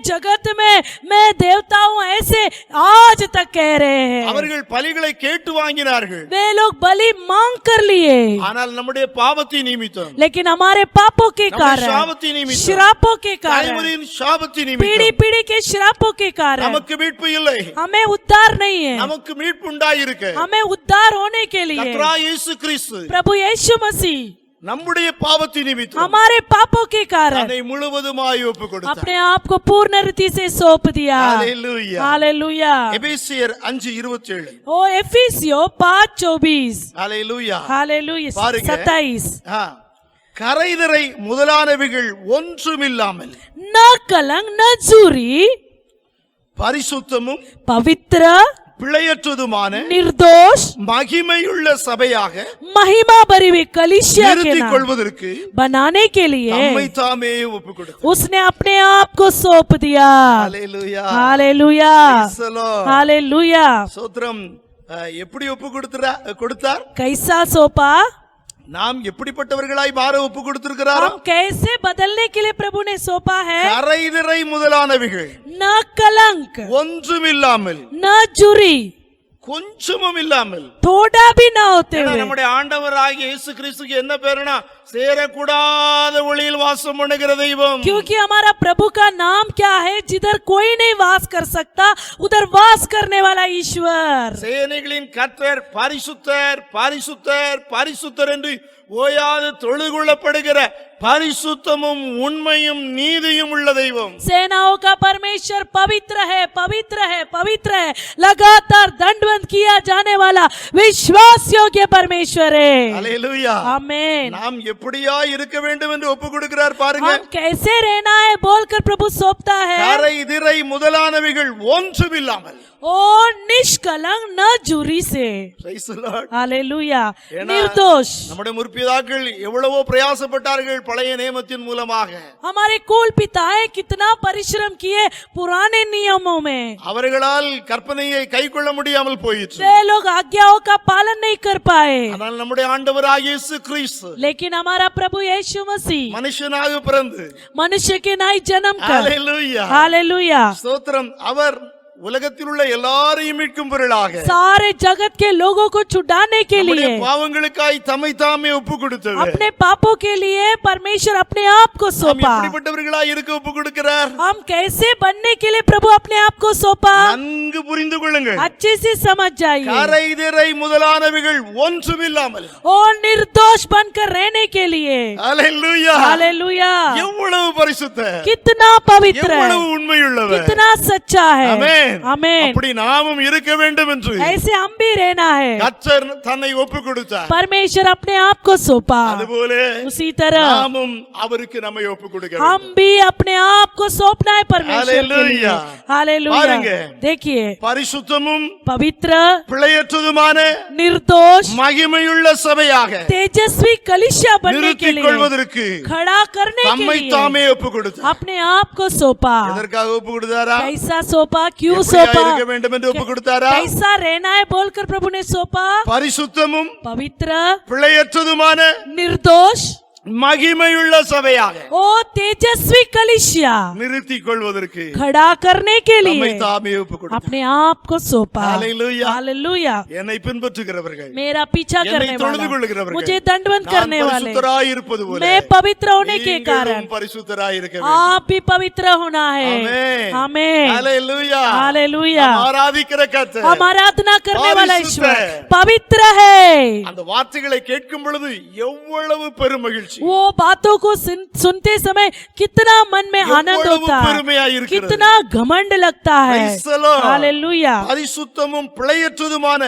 जगत में मैं देवता हूँ ऐसे आज तक कह रहे हैं। அவர்கள் பலிகளை கேட்டு வாங்கினார்கள். वे लोग बलि मांग कर लिए, ஆனால் நம்முடைய பாவத்தின் நிமித்தம், लेकिन हमारे पापों के நம்முடைய कारण, சாபத்தின் நிமித்தம், श्रापों के कारण, தலைமுறையின் சாபத்தின் पीढ़ी நிமித்தம் पीढ़ी के श्रापों के कारण நமக்கு மீட்பு இல்லை. हमें उद्धार नहीं है। நமக்கு மீட்பு உண்டாயிருக்க हमें उद्धार होने के लिए கர்த்தராகிய இயேசு கிறிஸ்து प्रभु यीशु मसीह நம்முடைய பாவத்தின் நிமித்தம் हमारे पापों के कारण அதை முழுவதுமாய் ஒப்பு கொடுத்தார். अपने आप को पूर्ण रीति से सौंप दिया। ஹல்லேலூயா. हालेलुया। எபேசியர் 5:27. ओ एफिसियों 5:24। ஹல்லேலூயா. हालेलुया। பாருங்க. 27। கரைதரை முதலானவைகள் ஒன்றுமில்லாமல் न कलंक न झूरी, பரிசுத்தமும் पवित्र, பிழையற்றதுமான निर्दोष மகிமையுள்ள சபையாக महिमा भरी हुई कलीसिया के நிறுத்திக் नाम கொள்வதற்கு बनाने के लिए தம்மை தாமே ஒப்பு கொடுத்தார். उसने अपने आप को सौंप दिया। ஹல்லேலூயா. हालेलुया Praise the Lord. हालेलुया। ஸ்தோத்திரம். எப்படி ஒப்பு கொடுத்தார்? कैसा सौंपा? நாம் எப்படிப்பட்டவர்களாய் மாற ஒப்பு கொடுத்திருக்கிறார்? हम कैसे बदलने के लिए प्रभु ने सौंपा है? கரைதிரை முதலானவைகள் न कलंक ஒன்றுமில்லாமல் न जुरी கொஞ்சமும் இல்லாமல் थोड़ा भी ना होते ஏன்னா हुए நம்முடைய ஆண்டவராகிய இயேசு கிறிஸ்துக்கு என்ன பேருனா சேரக்கூடாத ஒளியில் வாசம் பண்ணுகிற தெய்வம். क्योंकि हमारा प्रभु का नाम क्या है? जिधर कोई नहीं वास कर सकता उधर वास करने वाला ईश्वर। சேனைகளின் கர்த்தர் பரிசுத்தர் பரிசுத்தர் பரிசுத்தர் என்று ஓயாது தொழுகொள்ளப்படுகிற பரிசுத்தமும் உண்மையும் நீதியும் உள்ள தெய்வம். सेनाओं का परमेश्वर पवित्र है पवित्र है पवित्र है, लगातार दंडवत किया जाने वाला विश्वास योग्य परमेश्वर है। ஹல்லேலூயா. आमीन। நாம் எப்படியா இருக்க வேண்டும் என்று ஒப்பு கொடுக்கிறார் பாருங்க. हम कैसे रहना है बोलकर प्रभु सौंपता है। கரைதிரை முதலானவைகள் ஒன்றுமில்லாமல் ओ निष्कलंक न जुरी से। Praise the Lord. हालेलुया। ஏன்னா, निर्दोष நம்முடைய முற்பிதாக்கள் எவ்வளவோ பிரயாசப்பட்டார்கள் பழைய நியமத்தின் மூலமாக. हमारे कुल पिताएं कितना परिश्रम किए पुराने नियमों में। அவர்களால் கற்பனையை கைக்கொள்ள முடியாமல் போயிற்று. वे लोग आज्ञाओं का पालन नहीं कर पाए, ஆனால் நம்முடைய ஆண்டவராகிய இயேசு கிறிஸ்து लेकिन हमारा प्रभु यीशु मसीह மனுஷனாக பிறந்து मनुष्य के नाई जन्म कर। ஹல்லேலூயா. हालेलुया। ஸ்தோத்திரம். அவர் உலகத்தில் உள்ள எல்லாரையும் மீட்கும் பொருளாக सारे जगत के लोगों को छुड़ाने के நம்முடைய लिए பாவங்களுக்காய் தம்மை தாமே ஒப்பு கொடுத்தவர். अपने पापों के लिए परमेश्वर अपने आप को நாம் सौंपा। எப்படிப்பட்டவர்களாய் இருக்க ஒப்பு கொடுக்கிறார்? हम कैसे बनने के लिए प्रभु अपने आप को सौंपा? நன்கு புரிந்து கொள்ளுங்கள். अच्छे से समझ जाइए। கரைதிரை முதலானவைகள் ஒன்றுமில்லாமல் और निर्दोष बनकर रहने के लिए। ஹல்லேலூயா. हालेलुया। எவ்வளவு பரிசுத்தர், कितना पवित्र है, எவ்வளவு உண்மையுள்ளவர். कितना सच्चा है। ஆமென். आमीन। அப்படி நாமும் இருக்க வேண்டும் என்று ऐसे हम भी रहना है। கர்த்தர் தன்னை ஒப்பு கொடுத்தார். परमेश्वर अपने आप को सौंपा, அதுபோல उसी तरह நாமும் அவருக்கு நம்மை ஒப்பு கொடுக்க வேண்டும். हम भी अपने आप को सौंपना है परमेश्वर के लिए। हालेलुया। हालेलुया। பாருங்க. देखिए, பரிசுத்தமும் पवित्र பிழையற்றதுமான निर्दोष மகிமையுள்ள சபையாக तेजस्वी कलीसिया बनने के நிறுத்திக் लिए கொள்வதற்கு खड़ा करने के தம்மை लिए தாமே ஒப்பு கொடுத்தார். अपने आप को सौंपा। எதற்காக ஒப்பு கொடுத்தாரா? कैसा सौंपा? क्यों எப்படியா सौंपा? இருக்க வேண்டும் என்று ஒப்பு கொடுத்தாரா? कैसा रहना है बोलकर प्रभु ने सौंपा। பரிசுத்தமும் पवित्र பிழையற்றதுமான निर्दोष மகிமையுள்ள சபையாக ओ तेजस्वी कलीसिया நிறுத்திக் கொள்வதற்கு खड़ा करने के தம்மை लिए தாமே ஒப்பு கொடுத்தார். अपने आप को सौंपा। हालेलुया। हालेलुया। என்னை பின்பற்றுகிறவர்கள், मेरा पीछा என்னை करने தொழுது वाला, கொள்ளுகிறவர்கள், मुझे दंडवत நான் करने वाले, பரிசுத்தராய் இருப்பது போல मैं पवित्र होने के நீங்களும் कारण பரிசுத்தராய் இருக்க வேண்டும். आप भी पवित्र होना है। ஆமென். आमीन। ஹல்லேலூயா. हालेलुया। நாம் ஆராதிக்கிற கர்த்தர் हम आराधना करने वाला பரிசுத்த. ईश्वर पवित्र है। அந்த வார்த்தைகளை கேட்கும் பொழுது எவ்வளவு பெருமகிழ்ச்சி, वो बातों को सुनते समय कितना मन में आनंद எவ்வளவு होता है, பெருமையா இருக்கிறது. कितना घमंड लगता है। Praise the Lord. हालेलुया। பரிசுத்தமும் பிழையற்றதுமான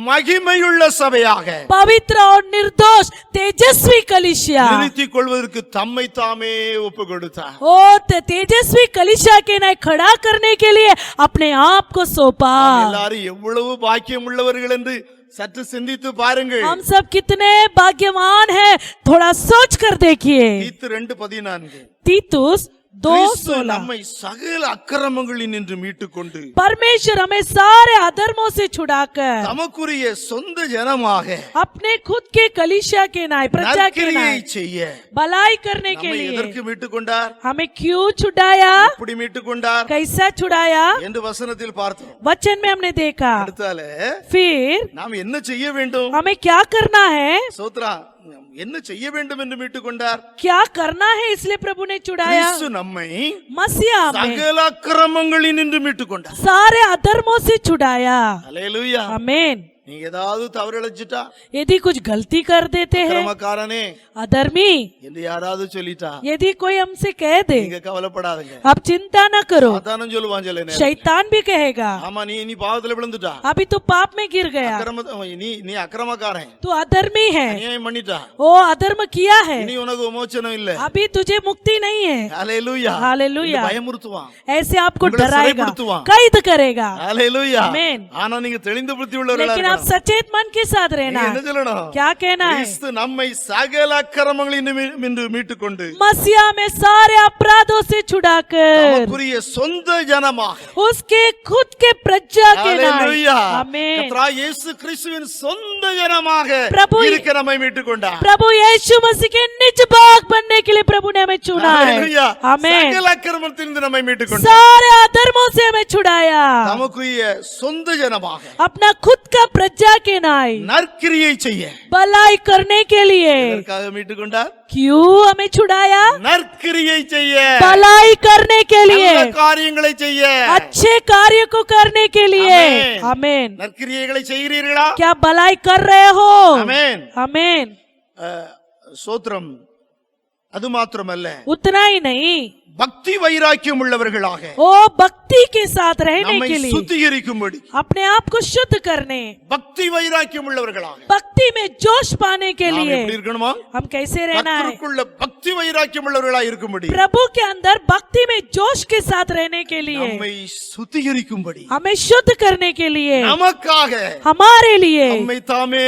மகிமையுள்ள சபையாக पवित्र और निर्दोष तेजस्वी कलीसिया நிறுத்திக் கொள்வதற்கு தம்மை தாமே ஒப்பு கொடுத்தார். और तेजस्वी कलीसिया के नाय खड़ा करने के लिए अपने आप को सौंपा। நாம் எல்லாரும் எவ்வளவு பாக்கியம் உள்ளவர்கள் என்று சற்று சிந்தித்து பாருங்கள். हम सब कितने भाग्यवान हैं, थोड़ा सोच कर देखिए। தீத்து 2:14 तीतुस கிறிஸ்து 2:16 நம்மை சகல அக்கிரமங்களில் நின்று மீட்டுக் கொண்டு परमेश्वर हमें सारे अधर्मों से छुड़ाकर தமக்குரிய சொந்த ஜனமாக अपने खुद के कलीसिया के नाय, प्रजा के நற்கிரியை नाय செய்ய भलाई करने के நம்மை लिए எதற்கு மீட்டுக் கொண்டார்? हमें क्यों छुड़ाया, எப்படி மீட்டுக் கொண்டார் कैसा छुड़ाया, என்று வசனத்தில் பார்த்தோம். वचन में हमने देखा। அடுத்தால फिर நாம் என்ன செய்ய வேண்டும்? हमें क्या करना है, சோத்ரா என்ன செய்ய வேண்டும் என்று மீட்டுக் கொண்டார்? क्या करना है, इसलिए प्रभु ने छुड़ाया। கிறிஸ்து நம்மை मसीहा हमें சகல அக்கிரமங்களில் நின்று மீட்டுக் கொண்டார். सारे अधर्मों से छुड़ाया। ஹல்லேலூயா. आमीन। நீங்க ஏதாவது தவறிழைச்சிட்டா यदि कुछ गलती कर देते हैं, கிரமக்காரனே अधर्मी, என்று யாராவது சொல்லிட்டா यदि कोई हमसे कह दे, நீங்க கவலைப்படாதீங்க. आप चिंता न करो, சாத்தானும் சொல்லுவான் சில நேரம். शैतान भी कहेगा ஆமா நீ பாவத்துல விழுந்துட்டா, अभी तो पाप में गिर गया, நீ அக்கிரமக்காரன், तू अधर्मी है, அநியாயம் பண்ணிட்டா, ओ अधर्म किया है, இனி உனக்கு விமோச்சனம் இல்ல. अभी तुझे मुक्ति नहीं है। ஹalleluya. हालेलुया। பயமுறுத்துவான், ऐसे आपको उंगले डराएगा, सिறைப்படுத்துவான்। कैद करेगा। ஹalleluya. आमीन। ஆனா நீங்க தெளிந்த புத்தி உள்ளவர்களா लेकिन आप இருக்கணும். सचेत मन के साथ रहना நீங்க என்ன है। சொல்லணும்? क्या कहना है? கிறிஸ்து நம்மை சகல அக்கிரமங்களினின்று மீட்டுக்கொண்டு मसीहा में सारे अपराधों से छुड़ाकर நமக்குரிய சொந்த ஜனமாக, उसके खुद के प्रजा के नाम। ஹalleluya, आमीन। கர்த்தராகிய இயேசு கிறிஸ்துவின் சொந்த ஜனமாக प्रभु இருக்க நம்மை மீட்டுக்கொண்டார். प्रभु यीशु मसीह के निज भाग बनने के लिए प्रभु ने हमें चुना है। ஹalleluya. आमीन। சகல அக்கிரமத்திலிருந்து நம்மை மீட்டுக்கொண்டார். सारे अधर्मों से हमें छुड़ाया, நமக்குரிய சொந்த ஜனமாக अपना खुद का प्रजा के नाई நற்கிரியை செய்ய भलाई करने के लिए। இதற்காக மீட்டுக்கொண்டார். क्यों हमें छुड़ाया? நற்கிரியை செய்ய, भलाई करने के लिए, நல்ல காரியங்களை செய்ய. अच्छे कार्य को करने के लिए। आमीन। आमीन। நற்கிரியைகளை செய்கிறீர்களா? क्या भलाई कर रहे हो? ஆமென். आमीन। சோத்ரம். அது மாத்திரமல்ல, उतना ही नहीं, பக்தி வைராக்கியம் உள்ளவர்களாக ओ भक्ति के साथ रहने நம்மை के लिए, சுத்திகரிக்கும்படி, अपने आप को शुद्ध करने, பக்தி வைராக்கியம் உள்ளவர்களாக भक्ति में जोश पाने के நாம் लिए எப்படி இருக்கணுமா? हम कैसे रहना है? கர்த்தருக்குள்ள பக்தி வைராக்கியம் உள்ளவர்களாக இருக்கும்படி, प्रभु के अंदर भक्ति में जोश के साथ रहने के लिए, நம்மை சுத்திகரிக்கும்படி, हमें शुद्ध करने के लिए, நமக்காக हमारे लिए நம்மை தாமே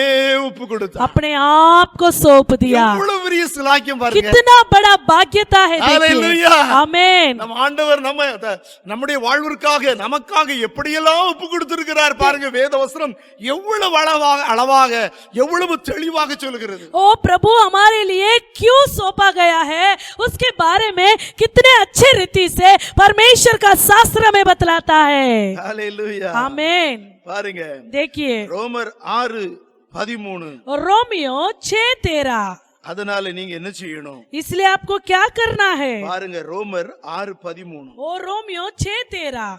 ஒப்பு கொடுத்தார். अपने आप को सौंप दिया। எவ்வளவு பெரிய சிலாக்கியம் பாருங்க. कितना बड़ा भाग्यता है, हालेलुया। देखिए। आमीन। நம்ம ஆண்டவர் நம்முடைய வாழ்விற்காக நமக்காக எப்படியெல்லாம் ஒப்பு கொடுத்திருக்கிறார் பாருங்க. வேத வசனம் எவ்வளவு அளவாக எவ்வளவு தெளிவாக சொல்கிறது. ओ प्रभु हमारे लिए क्यों सौंपा गया है, उसके बारे में कितने अच्छे रीति से परमेश्वर का शास्त्र में बतलाता है। ஹalleluya. आमीन। பாருங்க, देखिए ரோமர் 6:13. रोमियो 6:13। அதனால நீங்க என்ன செய்யணும்? इसलिए आपको क्या करना है? பாருங்க, ரோமர் 6:13. ओ रोमियो 6:13।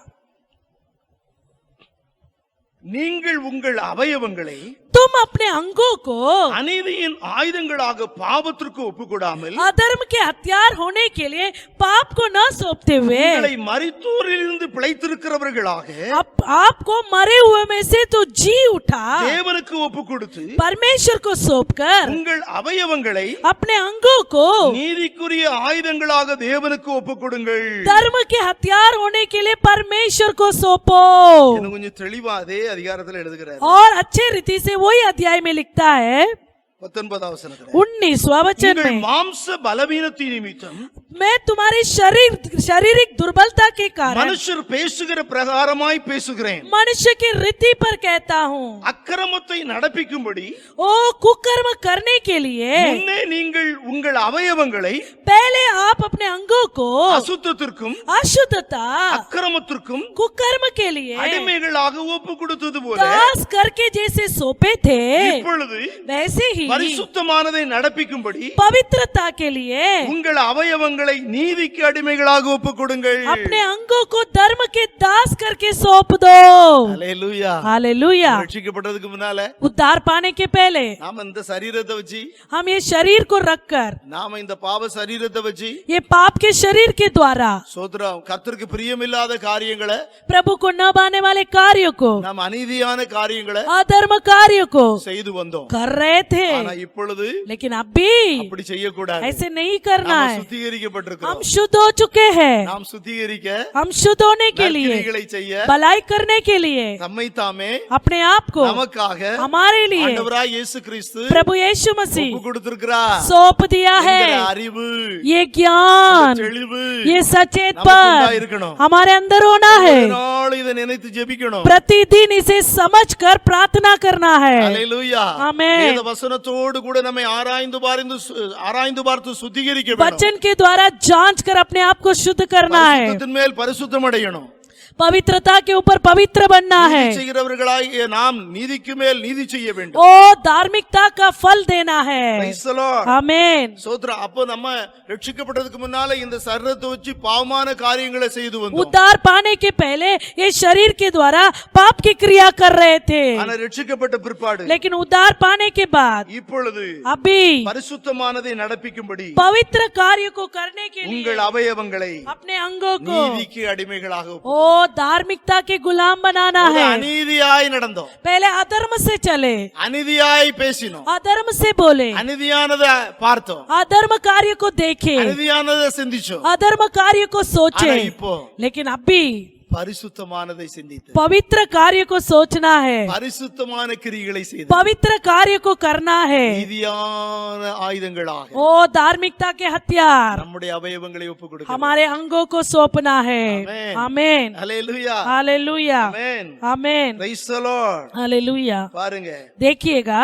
நீங்கள் உங்கள் அவயவங்களை तुम अपने अंगों को அநீதியின் ஆயுதங்களாக பாவத்திற்கு ஒப்புக்கொடாமல் अधर्म के हथियार होने के लिए पाप को न सौंपते हुए உங்களை மரித்தோரிலிருந்து பிழைத்திருக்கிறவர்களாக आपको मरे हुए में से तो जी उठा தேவனுக்கு ஒப்பு கொடுத்து परमेश्वर को सौंपकर உங்கள் அவயவங்களை अपने अंगों को நீதிக்குரிய ஆயுதங்களாக தேவனுக்கு ஒப்பு கொடுங்கள். धर्म के हथियार होने के लिए परमेश्वर को सौंपो। இன்னும் கொஞ்சம் தெளிவா அதே அதிகாரத்துல எழுதுகிறார். और अच्छे रीति से वही अध्याय में लिखता है 19 வசனத்துல, 19वां वचन உங்கள் में, மாம்ச பலவீனத்தின் நிமித்தம் मैं तुम्हारी शारीरिक दुर्बलता के कारण மனுஷர் பேசுகிற பிரகாரமாய் பேசுகிறேன். मनुष्य की रीति पर कहता हूँ, அக்கிரமத்தை நடப்பிக்கும்படி ओ कुकर्म करने के लिए முன்னே நீங்கள் உங்கள் அவயவங்களை पहले आप अपने अंगों को அசுத்தத்திற்கும் अशुद्धता அக்கிரமத்திற்கும் कुकर्म के लिए அடிமைகளாக ஒப்பு கொடுத்தது போல दास करके जैसे सौंपे थे, இப்பொழுது वैसे ही பரிசுத்தமானதை நடப்பிக்கும்படி पवित्रता के लिए உங்கள் அவயவங்களை நீதிக்கு அடிமைகளாக ஒப்பு கொடுங்கள். अपने अंगों को धर्म के दास करके सौंप दो। ஹalleluya. हालेलुया। ரட்சிக்கப்படுறதுக்கு முன்னால उद्धार पाने के पहले நாம இந்த சரீரத்தை வச்சு, हम ये शरीर को रखकर, நாம இந்த பாவ சரீரத்தை வச்சு ये पाप के शरीर के द्वारा சோத்ரம் கர்த்தருக்கு பிரியமில்லாத காரியங்களை, प्रभु को न भाने वाले कार्यों को, நாம் அநீதியான காரியங்களை अधर्म कार्यों को செய்து வந்தோம். कर रहे थे, ஆனா இப்பொழுது लेकिन अब भी அப்படி செய்யக்கூடாது. ऐसे नहीं करना நாம் है। हम சுத்திகரிக்கப்பட்டிருக்கிறோம். शुद्ध हो चुके हैं। நாம் சுத்திகரிக்க, हम शुद्ध होने के लिए, நற்கிரியைகளை செய்ய, भलाई करने के लिए, நம்மை தாமே अपने आप को நமக்காக हमारे लिए ஆண்டவராய் இயேசு கிறிஸ்து प्रभु यीशु मसीह ஒப்பு கொடுத்திருக்கிறார். सौंप दिया है। என்கிற அறிவு, ये ज्ञान, தெளிவு ये सचेत நமக்கு पर உண்டாயிருக்கணும். हमारे अंदर होना है। ஒரு நாள் இதை நினைத்து ஜெபிக்கணும். प्रतिदिन इसे समझकर प्रार्थना करना है। ஹalleluya. आमेन। வேத வசனத்தோடு கூட நம்மை ஆராய்ந்து பார்த்து சுத்திகரிக்க வேண்டும். वचन के द्वारा जांच कर अपने आप को शुद्ध करना है। பரிசுத்தத்தின் மேல் பரிசுத்தம் அடையணும். पवित्रता के ऊपर पवित्र बनना है। நீதி செய்கிறவர்களாகிய நாம் நீதிக்கு மேல் நீதி செய்ய வேண்டும். ओ धार्मिकता का फल देना है। Praise the Lord. आमेन। சோத்ரா அப்ப நம்ம ரட்சிக்கப்பட்டதுக்கு முன்னால இந்த சரீரத்தை வச்சு பாவமான காரியங்களை செய்து வந்தோம். उद्धार पाने के पहले ये शरीर के द्वारा पाप की क्रिया कर रहे थे, ஆனா ரட்சிக்கப்பட்ட பிற்பாடு लेकिन उद्धार पाने के बाद இப்பொழுது अभी பரிசுத்தமானதை நடப்பிக்கும்படி पवित्र कार्य को करने के लिए உங்கள் அவயவங்களை अपने अंगों को நீதிக்கு அடிமைகளாக ओ धार्मिकता के गुलाम बनाना है। அநீதியாய் நடந்தோம், पहले अधर्म से चले, அநீதியாய் பேசினோம், अधर्म से बोले, அநீதியானதை பார்த்தோம், अधर्म कार्य को देखे, அநீதியானதை சிந்திச்சோம். अधर्म कार्य को सोचे, ஆனா இப்போ लेकिन अभी பரிசுத்தமானதை சிந்தித்து पवित्र कार्य को सोचना है, பரிசுத்தமான கிரியைகளை செய்து पवित्र कार्य को करना है। நீதியான ஆயுதங்களாக ओ धार्मिकता के हथियार நம்முடைய அவயவங்களை ஒப்புக் கொடுக்க हमारे अंगों को सौंपना है। आमेन। आमेन, ஹல்லேலூயா, हालेलुया, ஆமென், आमेन, பிரைஸ் தி லார்ட். हालेलुया। பாருங்க, देखिएगा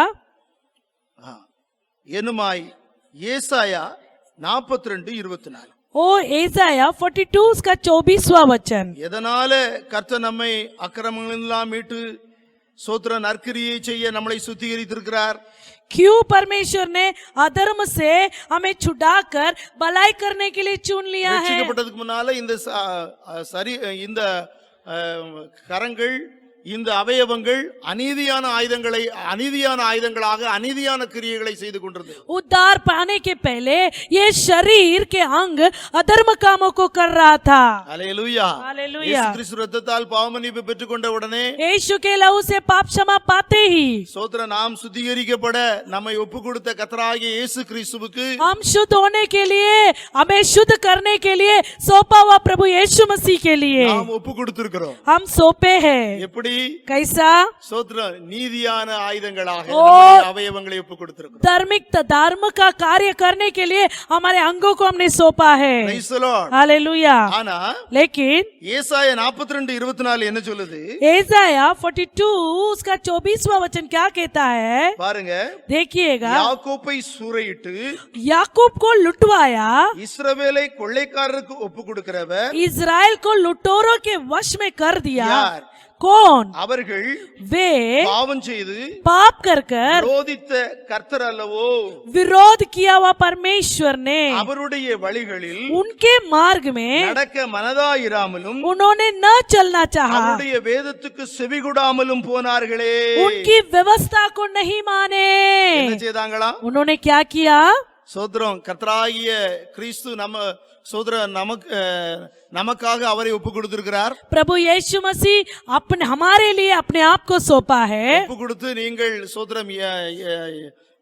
என்னுமாய் ஏசாயா 42:24. ओ ஏசாயா 42 उसका 24वां वचन। எதனால கர்த்தர் நம்மை அக்கிரமங்களெல்லாம் மீட்டு சோத்திர நற்கிரியை செய்ய நம்மளை சுத்திகரித்திருக்கிறார்? क्यों परमेश्वर ने अधर्म से हमें छुड़ाकर भलाई करने के लिए चुन लिया है? ரட்சிக்கப்பட்டதுக்கு முன்னால இந்த கரங்கள், இந்த அவயவங்கள் அநீதியான ஆயுதங்களாக அநீதியான கிரியைகளை செய்து கொண்டிருந்தது. उद्धार पाने के पहले ये शरीर के अंग अधर्म कामों को कर रहा था। ஹல்லேலூயா, हालेलुया। இயேசு கிறிஸ்து ரத்தத்தால் பாவமன்னிப்பு பெற்றுக்கொண்ட உடனே यीशु के लहू से पाप क्षमा पाते ही சோத்திர நாம் சுத்திகரிக்கப்பட நம்மை ஒப்பு கொடுத்த கர்த்தராகிய இயேசு கிறிஸ்துவுக்கு हम शुद्ध होने के लिए, हमें शुद्ध करने के लिए सौंपा हुआ प्रभु यीशु मसीह के लिए நாம் ஒப்பு கொடுத்திருக்கிறோம். हम सौंपे हैं। எப்படி? कैसा? சோத்திர நீதியான ஆயுதங்களாக ஓ! நம்முடைய அவயவங்களை ஒப்பு கொடுத்திருக்கிறோம். धर्म का कार्य करने के लिए हमारे अंगों को हमने सौंपा है। Praise the Lord. हालेलुया। ஆனா लेकिन ஏசாயா 42:24 என்ன சொல்லுது? एसाया 42 उसका 24वां वचन क्या कहता है? பாருங்க, देखिएगा, யாக்கோப்பை சூறையிட்டு याकूब को लुटवाया, இஸ்ரவேலை கொள்ளைக்காரருக்கு ஒப்பு கொடுக்கிறவர் इजराइल को लुटेरों के वश में कर दिया। யார்? कौन? அவர்கள் वे பாவம் செய்து पाप कर விரோதித்த கர்த்தர் அல்லவோ, विरोध किया हुआ परमेश्वर ने, அவருடைய வழிகளில் उनके मार्ग में நடக்க மனதாயிராமலும் उन्होंने न चलना चाहा, அவருடைய வேதத்துக்கு செவிகொடாமலும் போனார்களே. उनकी व्यवस्था को नहीं माने। என்ன செய்தாங்களா? उन्होंने क्या किया? சோத்திரம், கர்த்தராகிய கிறிஸ்து நமக்காக அவரை ஒப்பு கொடுத்திருக்கிறார். प्रभु यीशु मसीह हमारे लिए अपने आप को सौंपा है। ஒப்பு கொடுத்து நீங்கள் சோத்திரம்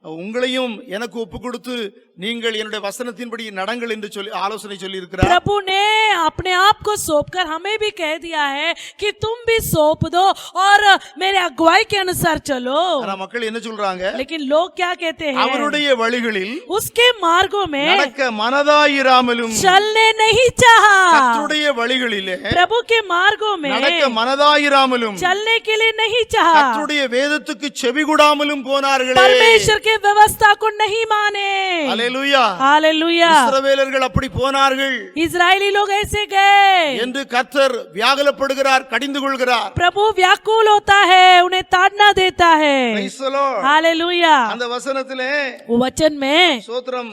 உங்களையும் எனக்கு ஒப்பு கொடுத்து நீங்கள் என்னுடைய வசனத்தின்படி நடங்கள் என்று சொல்லி ஆலோசனை சொல்லி இருக்கிறார். प्रभु ने अपने आप को सौंपकर हमें भी कह दिया है कि तुम भी सौंप दो और मेरे अगुवाई के अनुसार चलो। ஆனா மக்கள் என்ன சொல்றாங்க? लेकिन लोग क्या कहते हैं? அவருடைய வழிகளில் उसके मार्गों में நடக்க மனதாயிராமலும் चलने नहीं चाहा। கர்த்தருடைய வழிகளிலே प्रभु के मार्गों में நடக்க மனதாயிராமலும் चलने के लिए नहीं चाहा। கர்த்தருடைய வேதத்துக்கு செவிகொடாமலும் போனார்களே. परमेश्वर के व्यवस्था को नहीं माने। ஹல்லேலூயா, हालेलुया। இஸ்ரவேலர்கள் அப்படி போனார்கள் इजरायली लोग ऐसे गए என்று கர்த்தர் வியாகுலப்படுகிறார், கடிந்து கொள்கிறார். प्रभु व्याकुल होता है, उन्हें ताड़ना देता है। Praise the Lord. हालेलुया। அந்த வசனத்திலே वो वचन में சோத்திரம்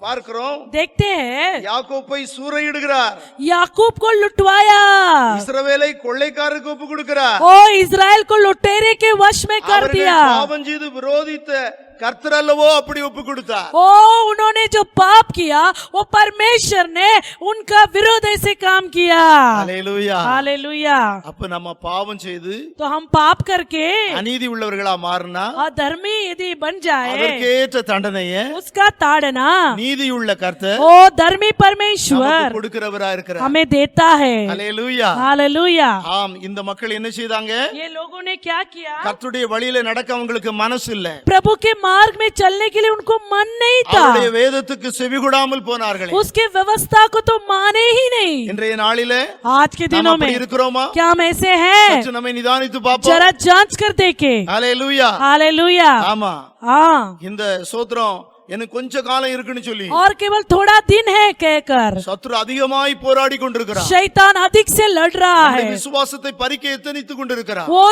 பார்க்கிறோம், देखते हैं யாக்கோப்பை சூறையிடுகிறார், याकूब को लुटवाया, இஸ்ரவேலை கொள்ளைக்காரருக்கு ஒப்பு கொடுக்கிறார். ओ इजराइल को लुटेरे के वश में कर அவர்கள் दिया। பாவம் செய்து விரோதித்த கர்த்தர் அல்லவோ அப்படி ஒப்பு கொடுத்தார். ओ उन्होंने जो पाप किया वो परमेश्वर ने उनका विरोध ऐसे काम किया। ஹல்லேலூயா. हालेलुया। அப்ப நம்ம பாவம் செய்து तो हम पाप करके அநீதி உள்ளவர்களா மாறினா अधर्मी यदि बन जाए, அதற்கேற்ற தண்டனையை उसका ताड़ना நீதியுள்ள கர்த்தர் ओ धर्मी परमेश्वर நமக்கு கொடுக்கிறவரா இருக்கிறார். हमें देता है। ஹல்லேலூயா. हालेलुया। ஆம், இந்த மக்கள் என்ன செய்தாங்க? ये लोगों ने क्या किया? கர்த்தருடைய வழியில நடக்க அவங்களுக்கு மனசு இல்ல, प्रभु के मार्ग में चलने के लिए उनको मन नहीं அவருடைய था, வேதத்துக்கு செவிகொடாமல் போனார்கள். उसके व्यवस्था को तो माने ही नहीं। இன்றைய நாளிலே आज के நாம் दिनों அப்படி में இருக்கிறோமா? क्या हम ऐसे हैं? சற்று நம்மை நிதானித்து பார்ப்போம். जरा जांच कर देखे। ஹல்லேலூயா. हालेलुया। ஆமா, हाँ, இந்த சோத்திரம் எனக்கு கொஞ்ச காலம் இருக்குன்னு சொல்லி और केवल थोड़ा दिन है कहकर சத்துரு அதிகமாய் போராடி கொண்டிருக்கிறார். शैतान अधिक से लड़ रहा நம்முடைய है। விசுவாசத்தை பறிக்க எத்தனித்துக் கொண்டிருக்கிறார். वो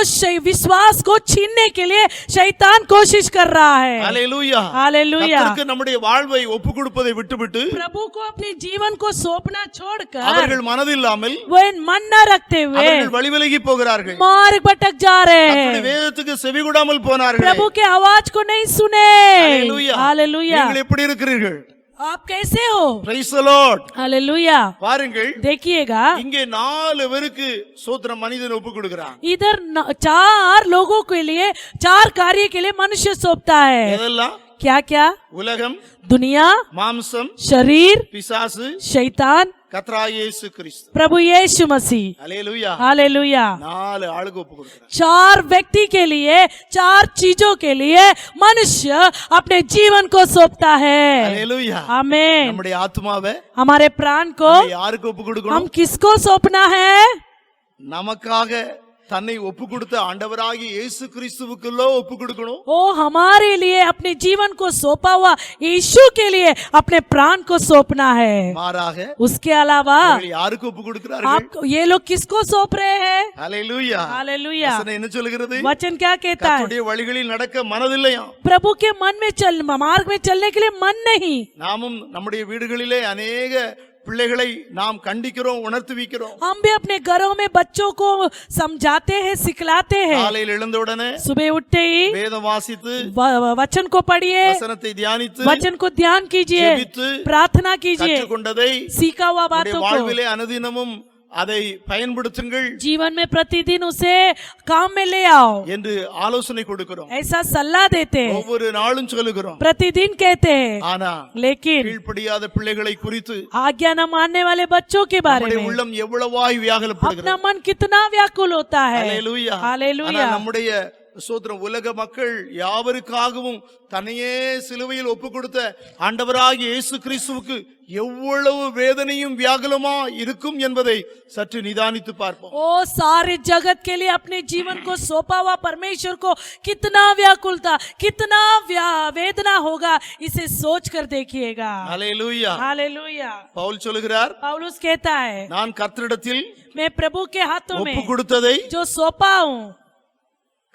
विश्वास को छीनने के लिए शैतान कोशिश कर रहा है। ஹalleluya. हालेलुया। கர்த்தருக்கு நம்முடைய வாழ்வை ஒப்புக் கொடுப்பதை விட்டுவிட்டு प्रभु को अपने जीवन को सौंपना छोड़कर அவர்கள் மனதில்லாமல் वो मन न रखते हुए அவர்கள் வழிவிலகி போகிறார்கள். मार्ग भटक जा रहे கர்த்தருடைய हैं, வேதத்துக்கு செவிகொடாமல் போனார்கள். प्रभु के आवाज को नहीं सुने। ஹalleluya. हालेलुया। நீங்கள் எப்படி இருக்கிறீர்கள்? आप कैसे हो? Praise the Lord. हालेलुया। பாருங்கள், देखिएगा இங்கே 4 பேருக்கு சோத்திரம் மனிதன் ஒப்புக் கொடுக்கிறான். इधर 4 लोगों के लिए 4 कार्य के लिए मनुष्य सौंपता है। எதெல்லாம்? क्या क्या? உலகம், दुनिया, மாம்சம், शरीर, பிசாசு, शैतान, கர்த்தராகிய இயேசு கிறிஸ்து. प्रभु यीशु मसीह। ஹalleluya. हालेलुया। 4 ஆளுக்கு ஒப்புக் கொடுக்கிறான். 4 व्यक्ति के लिए 4 चीजों के लिए मनुष्य अपने जीवन को सौंपता है। ஹalleluya. आमीन। நம்முடைய ஆத்மாவை हमारे प्राण को யாருக்கு ஒப்புக் हम கொடுக்கணும்? किसको सौंपना है? நமக்காக தன்னை ஒப்புக் கொடுத்த ஆண்டவராகிய இயேசு கிறிஸ்துவுக்குள்ளோ ஒப்புக் கொடுக்கணும். वो हमारे लिए अपने जीवन को सौंपा हुआ यीशु के लिए अपने प्राण को सौंपना है। மாறாக उसके अलावा இவர்கள் யாருக்கு ஒப்புக் கொடுக்கிறார்கள்? आप ये लोग किसको सौंप रहे हैं? ஹalleluya. हालेलुया। வசனம் என்ன சொல்கிறது? वचन क्या कहता है? கர்த்தருடைய வழிகளில் நடக்க மனதில்லையா? प्रभु के मन में मार्ग में चलने के लिए मन नहीं। நாமும் நம்முடைய வீடுகளிலே अनेक பிள்ளைகளை நாம் கண்டிக்கிறோம், உணர்த்துவிக்கிறோம். हम भी अपने घरों में बच्चों को समझाते हैं, सिखलाते हैं। காலையில் எழுந்த உடனே सुबह उठते ही வேதம் வாசித்து वचन को पढ़िए, வசனத்தை தியானித்து वचन को ध्यान कीजिए, ஜெபித்து प्रार्थना कीजिए, கற்றுக்கொண்டதை सीखा हुआ உங்களுடைய बातों को வாழ்விலே அனுதினமும் அதை பயன்படுத்துங்கள் जीवन में प्रतिदिन उसे काम में ले आओ, என்று ஆலோசனை கொடுக்கிறோம். ऐसा सलाह देते हैं, ஒவ்வொரு நாளும் சொல்லுகிறோம். प्रतिदिन कहते हैं। ஆனா लेकिन கீழ்ப்படியாத பிள்ளைகளை குறித்து आज्ञा न मानने वाले बच्चों के बारे நம்முடைய में உள்ளம் எவ்வளவாய் வியாகுலப்படுகிறது. अपना मन कितना व्याकुल होता है। ஹalleluya. हालेलुया। ஆனா நம்முடைய சோத்திரம் உலக மக்கள் யாவருக்காகவும் தன்னையே சிலுவையில் ஒப்புக் கொடுத்த ஆண்டவராகிய இயேசு கிறிஸ்துவுக்கு எவ்வளவு வேதனையும் வியாகுலமா இருக்கும் என்பதை சற்று நிதானித்து பார்ப்போம். ओ सारे जगत के लिए अपने जीवन को सौंपा हुआ परमेश्वर को कितना व्याकुलता, कितना वेदना होगा, इसे सोच कर देखिएगा। ஹalleluya. हालेलुया। பவுல் சொல்லுகிறார், पौलुस कहता है, நான் கர்த்தரிடத்தில் मैं प्रभु के हाथों में ஒப்புக் கொடுத்ததை जो सौंपा हूँ,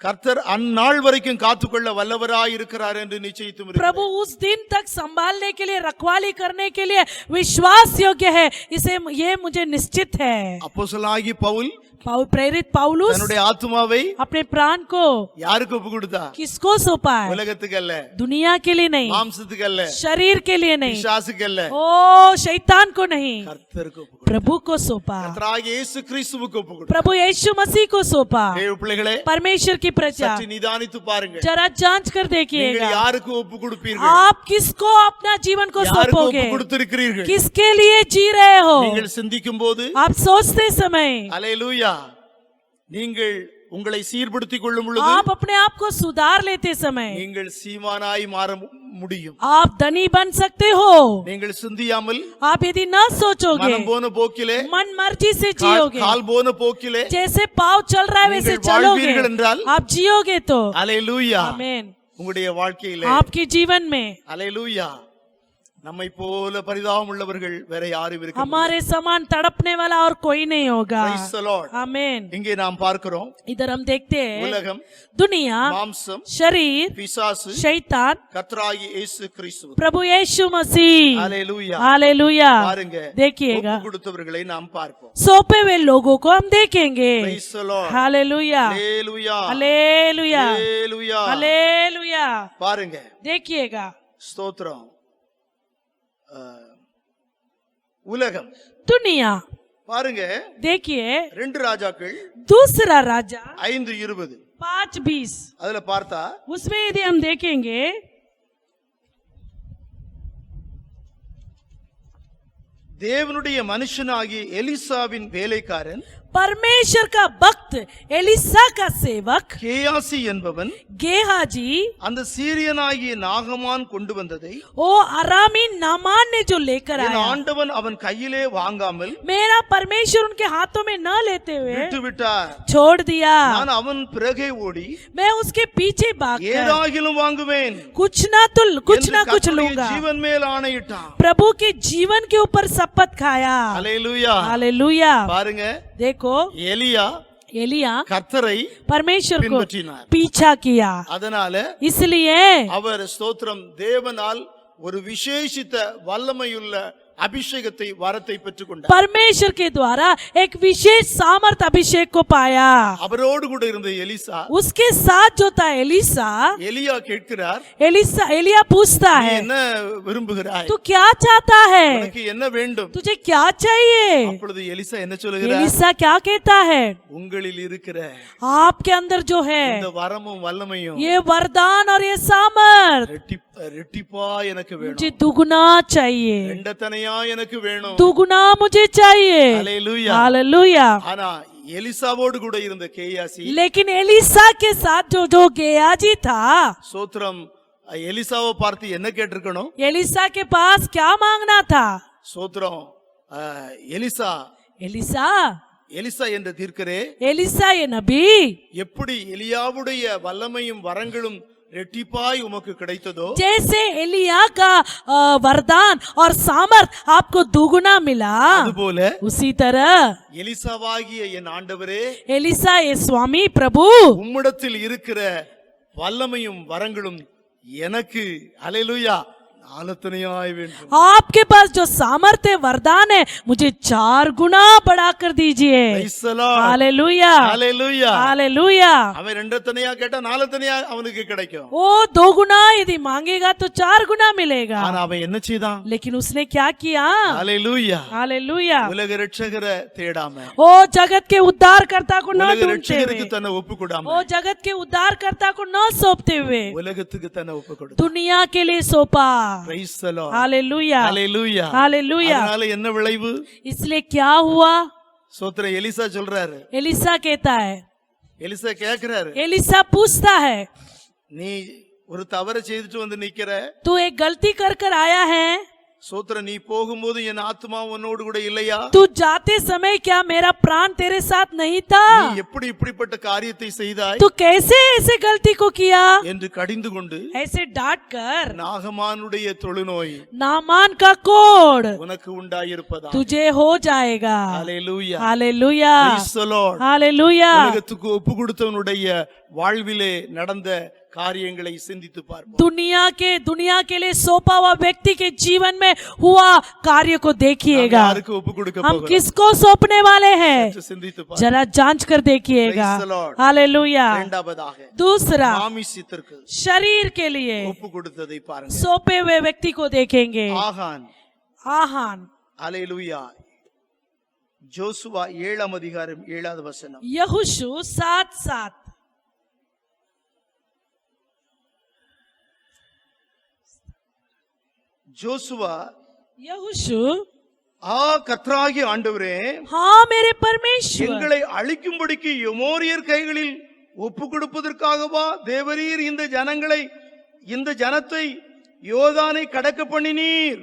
கர்த்தர் அந்நாள் வரைக்கும் காத்துக்கொள்ள வல்லவராய் இருக்கிறார் என்று நிச்சயித்தும் இருக்கிறார். प्रभु उस दिन तक संभालने के लिए, रखवाली करने के लिए विश्वास योग्य है, इसे ये मुझे निश्चित है। அப்போஸ்தலனாகிய பவுல் प्रेरित पौलुस தன்னுடைய ஆத்துமாவை अपने प्राण को யாருக்கு ஒப்புக் கொடுத்தா? किसको सौंपा है? உலகத்துக்கு அல்ல, दुनिया के लिए नहीं, மாம்சத்துக்கு அல்ல, शरीर के लिए नहीं, பிசாசுக்கு அல்ல, ओ शैतान को नहीं, கர்த்தருக்கு ஒப்புக் கொடுத்தார். प्रभु को सौंपा। கர்த்தராகிய இயேசு கிறிஸ்துவுக்கு ஒப்புக் கொடுத்தார். प्रभु यीशु मसीह को सौंपा। தேவ பிள்ளைகளே, परमेश्वर की प्रजा, சற்று நிதானித்து பாருங்கள். जरा जांच कर நீங்கள் देखिएगा, யாருக்கு ஒப்புக் கொடுப்பீர்கள்? आप किसको अपना जीवन को யாருக்கு सौंपोगे, ஒப்புக் கொடுத்திருக்கிறீர்கள்? किसके लिए जी रहे हो? நீங்கள் சிந்திக்கும் போது आप सोचते समय, அல்லேலூயா, நீங்கள் உங்களை சீர்படுத்திக் கொள்ளும் பொழுது आप अपने आप को सुधार लेते समय நீங்கள் சீமானாய் மாற முடியும். आप धनी बन सकते हो। நீங்கள் சிந்தியாமல் आप यदि न सोचोगे, மனம் போன போக்கிலே, मन मर्जी से जियोगे, கால் போன போக்கிலே जैसे पाव चल रहा है वैसे நீங்கள் चलोगे, வாழ்வீர்கள் என்றால், आप जियोगे तो அல்லேலூயா, आमीन, உங்களுடைய வாழ்க்கையிலே आपके जीवन में அல்லேலூயா, நம்மை போல பரிதாபம் உள்ளவர்கள் வேற யாரும் இருக்க முடியாது. हमारे समान तड़पने वाला और कोई नहीं होगा। Praise the Lord. आमीन। இங்கே நாம் பார்க்கிறோம், इधर हम देखते हैं உலகம், दुनिया, மாம்சம், शरीर, பிசாசு, शैतान, கர்த்தராகிய இயேசு கிறிஸ்து. प्रभु यीशु मसीह। அல்லேலூயா. हालेलुया। பாருங்க, देखिएगा, ஒப்புக் கொடுத்தவர்களை நாம் பார்ப்போம். सौंपे हुए लोगों को हम देखेंगे। Praise the Lord. Hallelujah, hallelujah. Hallelujah, hallelujah. Hallelujah. பாருங்க, देखिएगा, ஸ்தோத்திரம். உலகம் दुनिया, பாருங்க, देखिए 2 ராஜாக்கள் दूसरा राजा 5:20 5:20, அதுல பார்த்தா उसमें यदि हम देखेंगे, தேவனுடைய மனுஷனாகிய எலிசாவின் வேலைக்காரன் परमेश्वर का भक्त एलिसा का सेवक கேயாசி என்பவன் गेहाजी அந்த சீரியனாகிய நாகமான் கொண்டு வந்ததை ओ अरामी नामान ने जो लेकर என் आया, ஆண்டவன் அவன் கையிலே வாங்காமல் मेरा परमेश्वर उनके हाथों में न लेते हुए விட்டு விட்டார். छोड़ दिया। நான் அவன் பிறகே ஓடி मैं उसके पीछे भाग ஏதாகிலும் வாங்குவேன் कुछ ना कुछ என்று ना कुछ கர்த்தருடைய लूंगा। ஜீவன் மேல் ஆணையிட்டான். प्रभु के जीवन के ऊपर शपथ खाया। அல்லேலூயா. हालेलुया। பாருங்க, देखो எலியா एलिया கர்த்தரை परमेश्वर को பின்பற்றினார். पीछा किया, அதனால इसलिए அவர் ஸ்தோத்திரம் தேவனால் ஒரு விசேஷித்த வல்லமையுள்ள அபிஷேகத்தை வரத்தை பெற்றுக்கொண்டார். परमेश्वर के द्वारा एक विशेष सामर्थ अभिषेक को पाया। அவரோடு கூட இருந்த எலிசா, उसके साथ जो था एलिसा, எலியா கேட்கிறார், एलिया पूछता நீ है என்ன விரும்புகிறாய், तू क्या चाहता है, உனக்கு என்ன வேண்டும்? तुझे क्या चाहिए? அப்பொழுது எலிசா என்ன சொல்லுகிறார்? एलिसा क्या कहता है, உங்களில் இருக்கிற आपके अंदर जो है இந்த வரமும் வல்லமையும் ये वरदान और ये सामर्थ ரெட்டிப்பா எனக்கு வேணும், मुझे दुगुना चाहिए, ரெண்டத்தனையா எனக்கு வேணும். दुगुना मुझे चाहिए। அல்லேலூயா. हालेलुया। ஆனா எலிசாவோடு கூட இருந்த கேயாசி, लेकिन एलिसा के साथ जो गेहाजी था, சோத்திரம் எலிசாவை பார்த்து என்ன கேட்டிருக்கணும்? एलिसा के पास क्या मांगना था? சோத்திரம் எலிசா एलिसा என்ற தீர்க்கரே, एलिसा ये नबी, எப்படி எலியாவுடைய வல்லமையும் வரங்களும் ரெட்டிப்பாய் உமக்கு கிடைத்ததோ, जैसे एलिया का वरदान और सामर्थ आपको दुगुना मिला, அதுபோல उसी तरह எலிசாவாகிய என் ஆண்டவரே, एलिसा ये स्वामी प्रभु, உம்மிடத்தில் இருக்கிற வல்லமையும் வரங்களும் எனக்கு அல்லேலூயா நாலத்தனையாய் வேண்டும். आपके पास जो सामर्थ्य वरदान है मुझे 4 गुना बढ़ाकर दीजिए। Praise the Lord. Hallelujah. Hallelujah. Hallelujah. அவன் ரெண்டத்தனையா கேட்டா நாலத்தனையா அவனுக்கு கிடைக்கும். वो 2 गुना यदि मांगेगा तो 4 गुना मिलेगा। ஆனா அவன் என்ன செய்தான்? लेकिन उसने क्या किया? அல்லேலூயா. हालेलुया। உலக ரட்சகரை தேடாம, वो जगत के उद्धारकर्ता को न உலக ढूंढते ரட்சகருக்கு हुए, தன்னை ஒப்பு கொடாம, वो जगत के उद्धारकर्ता को न सौंपते हुए உலகத்துக்கு தன்னை ஒப்பு கொடு. दुनिया के लिए सौंपा। Praise the Lord. Hallelujah. Hallelujah. Hallelujah. அதனால என்ன விளைவு? इसलिए क्या हुआ? சோத்திர எலிசா சொல்றாரு, एलिसा कहता है, எலிசா கேக்குறாரு, एलिसा पूछता है, நீ ஒரு தவறை செய்துட்டு வந்து நிக்கிற, तू एक गलती कर आया है, சோத்திர நீ போகும்போது என் ஆத்மா உன்னோடு கூட இல்லையா? तू जाते समय क्या मेरा प्राण तेरे साथ नहीं था? நீ எப்படி இப்படிப்பட்ட காரியத்தை செய்தாய் तू कैसे ऐसे गलती को किया? என்று கடிந்து கொண்டு, ऐसे डांट कर நாகமானுடைய தொழுநோய் नामान का कोढ़ உனக்கு உண்டாயிருப்பதா. तुझे हो जाएगा। அல்லேலூயா. हालेलुया। Praise the Lord. हालेलुया। உலகத்துக்கு ஒப்பு கொடுத்தவனுடைய வாழ்விலே நடந்த காரியங்களை சிந்தித்து பார்ப்போம். दुनिया के लिए सौंपा हुआ व्यक्ति के जीवन में हुआ कार्य को देखिएगा। யாருக்கு ஒப்பு கொடுக்க हम போகிறோம்? किसको सौंपने वाले हैं? சிந்தித்து பார்ப்போம். जरा जांच कर देखिएगा। Praise the Lord. हालेलुया। இரண்டாவதாக दूसरा, மாமிசத்திற்கு शरीर के लिए ஒப்பு கொடுத்ததை பாருங்க. सौंपे हुए व्यक्ति को देखेंगे। ஆகான். आहान। அல்லேலூயா. ஜோசுவா 7 அதிகாரம் 7வது வசனம். यहोशू 7:7। ஜோசுவா, यहोशू, கர்த்தராகிய ஆண்டவரே, हाँ मेरे परमेश्वर, எங்களை அழிக்கும்படிக்கு எமோரியர் கைகளில் ஒப்பு கொடுப்பதற்காகவா தேவரீர் இந்த ஜனத்தை யோர்தானை கடக்க பண்ணினீர்?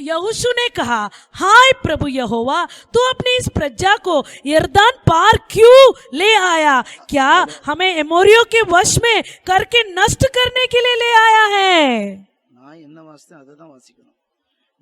यहोशू ने कहा, हाय प्रभु यहोवा, तू अपनी इस प्रजा को यरदान पार क्यों ले आया? क्या हमें एमोरियों के वश में करके नष्ट करने के लिए ले आया है? நான் என்ன வாசித்தேன் அதை தான் வாசிக்கணும்.